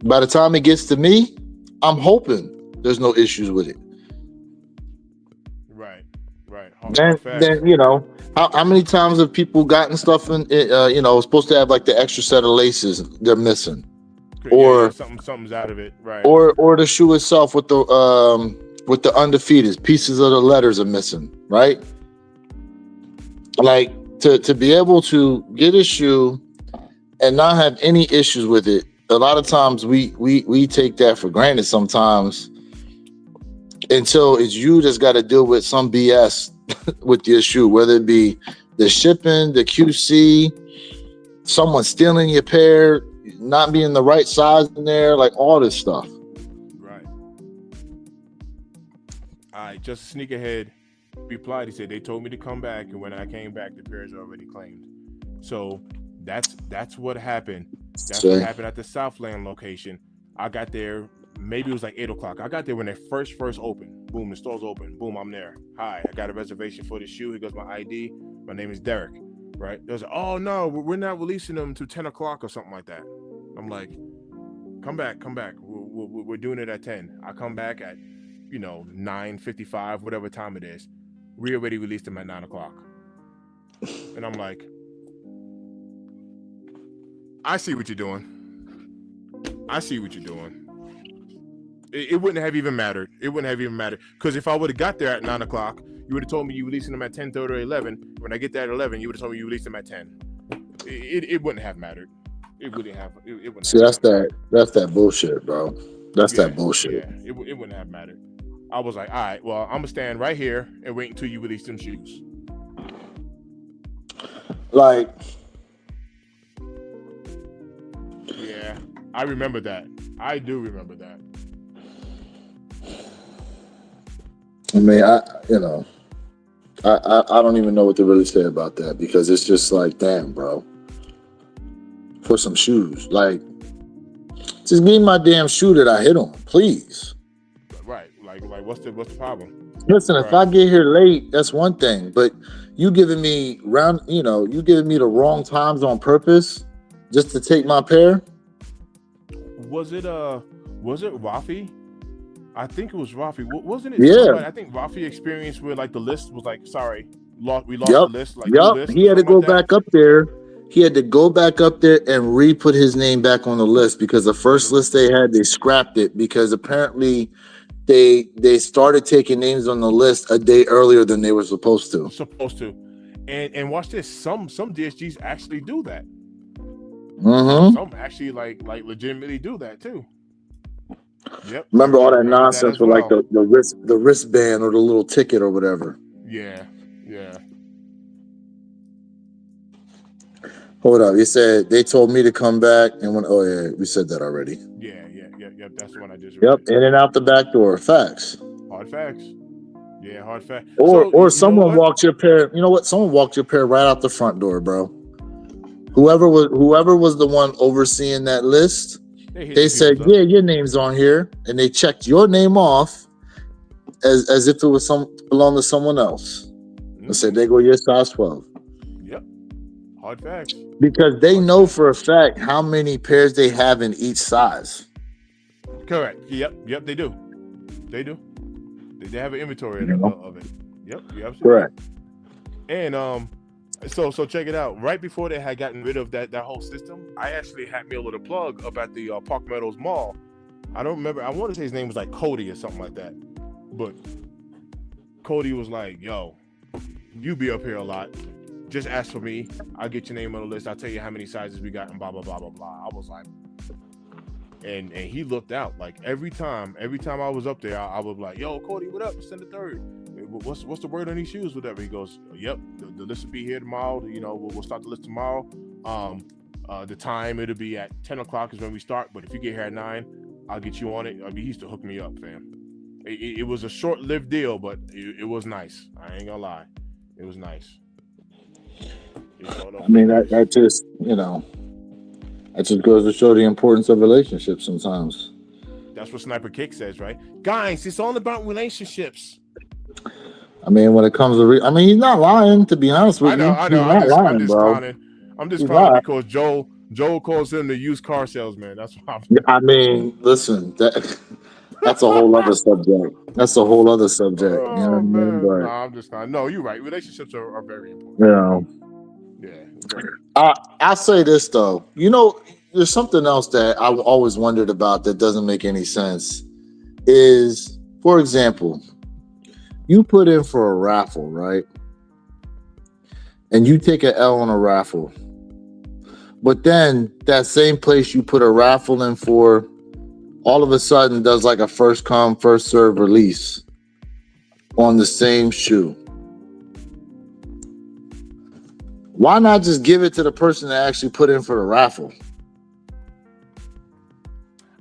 By the time it gets to me, I'm hoping there's no issues with it. Right. Then you know, how many times have people gotten stuff in? Supposed to have like the extra set of laces they're missing, or something's out of it, right? Or the shoe itself with the undefeated pieces of the letters are missing, right? Like to be able to get a shoe and not have any issues with it. A lot of times we take that for granted sometimes until it's you that's got to deal with some BS with your shoe, whether it be the shipping, the QC, someone stealing your pair, not being the right size in there, like all this stuff. Right. All right, just sneak ahead. Replied, he said they told me to come back, and when I came back, the pairs are already claimed. So that's what happened. That's what happened at the Southland location. I got there, maybe it was like 8:00. I got there when they first opened. Boom, the store's open. Boom, I'm there. Hi, I got a reservation for the shoe. Here goes my ID. My name is Derek. Right? There's oh no, we're not releasing them to 10:00 or something like that. I'm like, come back. We're doing it at 10. I come back at 9:55, whatever time it is. We already released them at 9:00. And I'm like, I see what you're doing. It wouldn't have even mattered. Because if I would have got there at 9:00, you would have told me you releasing them at 10:30 or 11. When I get there at 11, you would have told me you released them at 10. It wouldn't have mattered. It wouldn't have. It wouldn't. See, that's that bullshit, bro. That bullshit. Yeah, it wouldn't have mattered. I was like, all right, well, I'm gonna stand right here and wait until you release them shoes. Like, yeah, I remember that. I do remember that. I mean, I don't even know what to really say about that, because it's just like, damn, bro. For some shoes, like, just give me my damn shoe that I hit on, please. Right, like what's the problem? Listen, if I get here late, that's one thing, but you giving me the wrong times on purpose just to take my pair. Was it Rafi? I think it was Rafi. Wasn't it? Yeah. Somebody? I think Rafi experienced where like the list was like, sorry, we lost the list. Like, yep. He had to go back up there. He had to go back up there and re-put his name back on the list, because the first list they had, they scrapped it because apparently they started taking names on the list a day earlier than they were supposed to. And watch this. Some DSGs actually do that. Mm-hmm. Some actually like legitimately do that too. Yep. Remember all that nonsense with well. like the wristband or the little ticket or whatever. Yeah. Hold up. You said they told me to come back, and we said that already. Yeah. That's the one I just read. Yep, in and out the back door. Facts. Hard facts. Yeah, hard facts. Or someone walked your pair. You know what? Someone walked your pair right out the front door, bro. Whoever was the one overseeing that list, they said, "Yeah, your name's on here," and they checked your name off as if it was belonged to someone else. And said, "They go your size 12." Yep. Hard facts. Because they know for a fact how many pairs they have in each size. Correct. Yep. They do. They have an inventory of it. Yep. You're absolutely correct. And so check it out. Right before they had gotten rid of that whole system, I actually had me a little plug up at the Park Meadows Mall. I don't remember. I want to say his name was like Cody or something like that. But Cody was like, "Yo, you be up here a lot. Just ask for me. I'll get your name on the list. I'll tell you how many sizes we got and blah, blah, blah, blah, blah." I was like, and he looked out. Like every time I was up there, I was like, "Yo, Cody, what up? Send the third. What's the word on these shoes? Whatever." He goes, "Yep, the list will be here tomorrow. You know, we'll start the list tomorrow. The time it'll be at 10 o'clock is when we start. But if you get here at 9, I'll get you on it." I mean, he used to hook me up, fam. It was a short-lived deal, but it was nice. I ain't gonna lie, it was nice. I mean, that just, that just goes to show the importance of relationships sometimes. That's what Sniper Kick says, right? Guys, it's all about relationships. I mean, when it comes to, he's not lying, to be honest with you. I know. I'm just clowning because Joel calls him the used car salesman. That's why listen, that's a whole other subject. That's a whole other subject. Oh, you know what I mean? But, no, I'm just not. No, you're right. Relationships are very important. Yeah. I'll say this though. There's something else that I've always wondered about that doesn't make any sense. Is, for example, you put in for a raffle, right? And you take an L on a raffle. But then that same place you put a raffle in for all of a sudden does like a first come, first serve release on the same shoe. Why not just give it to the person that actually put in for the raffle?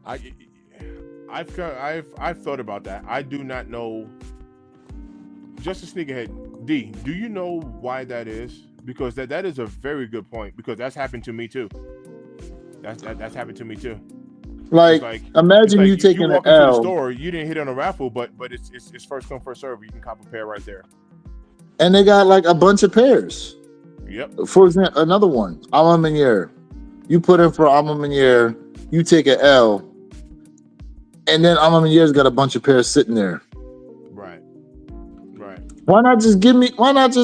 I've thought about that. I do not know. Just a sneakerhead, D, do you know why that is? Because that is a very good point. Because that's happened to me too. That's happened to me too. Like imagine you taking an L. To the store, you didn't hit on a raffle, but it's first come first serve. You can cop a pair right there. And they got like a bunch of pairs. Yep. For example, another one, Alma Meniere. You put in for Alma Meniere, you take an L, and then Alma Meniere's got a bunch of pairs sitting there. Right. Why not just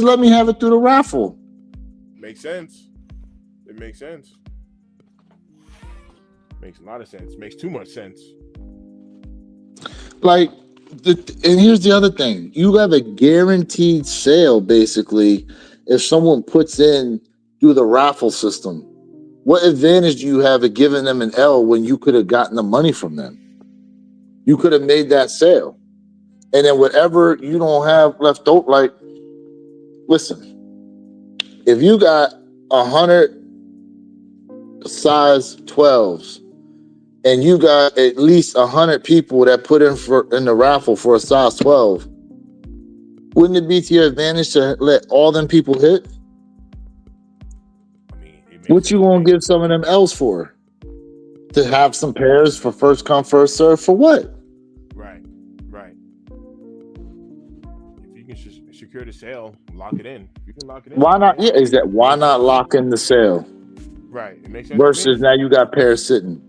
let me have it through the raffle? Makes sense. It makes sense. Makes a lot of sense. Makes too much sense. Like, and here's the other thing. You have a guaranteed sale, basically, if someone puts in through the raffle system. What advantage do you have of giving them an L when you could have gotten the money from them? You could have made that sale. And then whatever you don't have left over, like, listen, if you got 100 size 12s and you got at least 100 people that put in the raffle for a size 12, wouldn't it be to your advantage to let all them people hit? What you gonna give some of them L's for? To have some pairs for first come, first serve for what? Right. If you can secure the sale, lock it in. You can lock it in. Why not? Yeah, why not lock in the sale? Right. It makes sense. Versus now you got pairs sitting.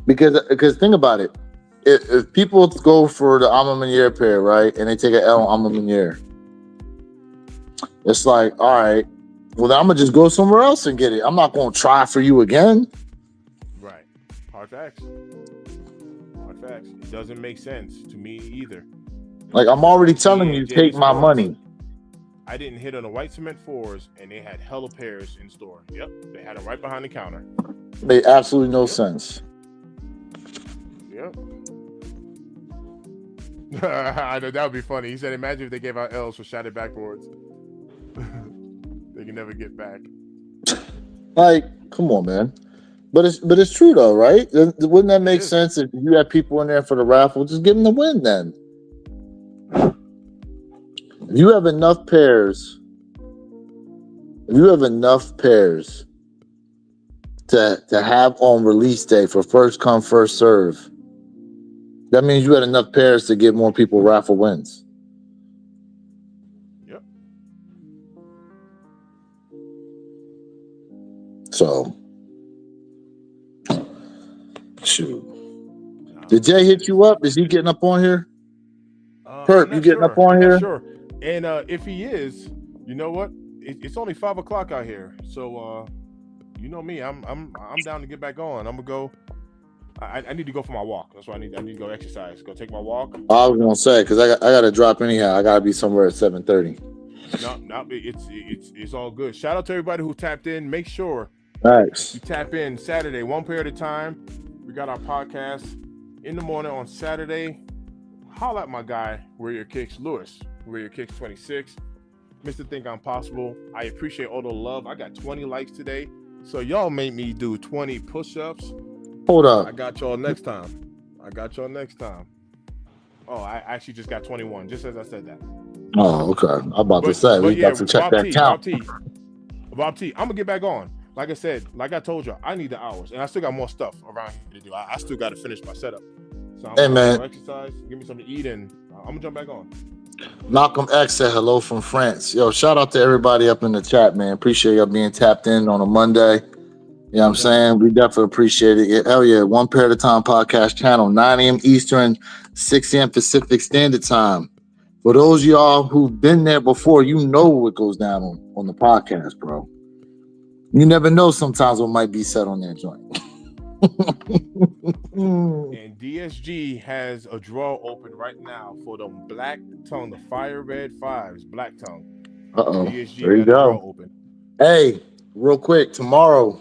Because think about it. If people go for the Alma Meniere pair, right, and they take an L on Alma Meniere, it's like, all right, well, then I'm going to just go somewhere else and get it. I'm not going to try for you again. Right. Hard facts. It doesn't make sense to me either. Like, I'm already telling you, take my money. I didn't hit on the white cement 4s, and they had hella pairs in store. Yep. They had them right behind the counter. Made absolutely no sense. Yep. I know that would be funny. He said, imagine if they gave out L's for shot it backwards. They can never get back. Like, come on, man. But it's true though, right? Wouldn't that make sense if you had people in there for the raffle? Just give them the win then. If you have enough pairs to have on release day for first come, first serve, that means you had enough pairs to get more people raffle wins. Yep. So, shoot. Did Jay hit you up? Is he getting up on here? Perp, you getting up on here? Sure. And if he is, you know what? It's only 5 o'clock out here, so you know me. I'm down to get back on. I'm gonna go. I need to go for my walk. That's why I need to go exercise. Go take my walk. I was gonna say because I got to drop anyhow. I gotta be somewhere at 7:30. No, it's all good. Shout out to everybody who tapped in. Make sure Thanks. You tap in Saturday, one pair at a time. We got our podcast in the morning on Saturday. Holla at my guy, Where Your Kicks, Lewis, Where Your Kicks 26. Mr. Think I'm Possible. I appreciate all the love. I got 20 likes today. So y'all made me do 20 push-ups. Hold up. I got y'all next time. Oh, I actually just got 21, just as I said that. Oh, okay. I'm about to say, we got to check that count. Bob T, I'm going to get back on. Like I said, like I told you, I need the hours. And I still got more stuff around here to do. I still got to finish my setup. So I'm going to exercise, give me something to eat, and I'm going to jump back on. Malcolm X said hello from France. Yo, shout out to everybody up in the chat, man. Appreciate y'all being tapped in on a Monday. You know what I'm saying? We definitely appreciate it. Hell yeah. One Pair at a Time podcast channel, 9 a.m. Eastern, 6 a.m. Pacific Standard Time. For those of y'all who've been there before, you know what goes down on the podcast, bro. You never know sometimes what might be said on that joint. And DSG has a draw open right now for the Black Tongue, the Fire Red Fives, Black Tongue. DSG there you go. Draw open. Hey, real quick, tomorrow.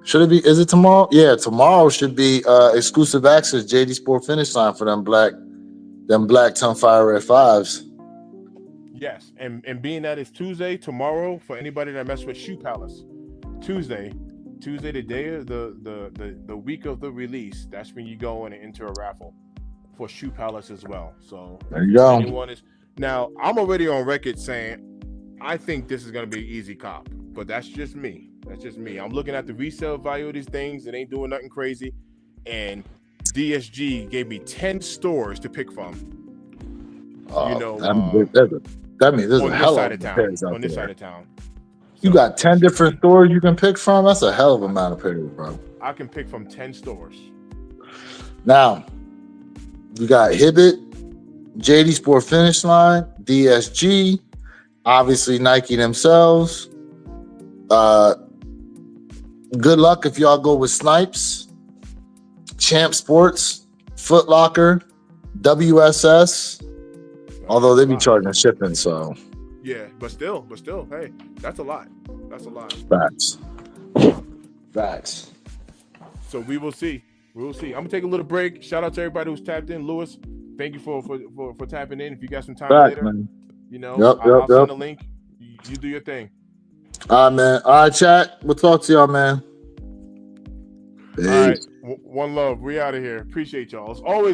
Is it tomorrow? Yeah, tomorrow should be exclusive access JD Sport Finish Line for them Black Tongue Fire Red Fives. Yes, and being that it's Tuesday, tomorrow, for anybody that mess with Shoe Palace, Tuesday, the day of the week of the release, that's when you go in and enter a raffle for Shoe Palace as well. So there you go. Now, I'm already on record saying I think this is going to be easy cop, but that's just me. I'm looking at the resale value of these things. It ain't doing nothing crazy. And DSG gave me 10 stores to pick from. That means there's a hell of a pairs out on this there. side of town. You got 10 different stores you can pick from? That's a hell of an amount of pairs, bro. I can pick from 10 stores. Now, you got Hibbett, JD Sport Finish Line, DSG, obviously Nike themselves. Good luck if y'all go with Snipes, Champ Sports, Foot Locker, WSS, although they be charging shipping, so. Yeah, but still, hey, that's a lot. Facts. So we will see. I'm gonna take a little break. Shout out to everybody who's tapped in. Lewis, thank you for tapping in. If you got some time later, man. I'll send the link. You do your thing. All right, man. All right, chat. We'll talk to y'all, man. Peace. All right. One love. We out of here. Appreciate y'all. As always.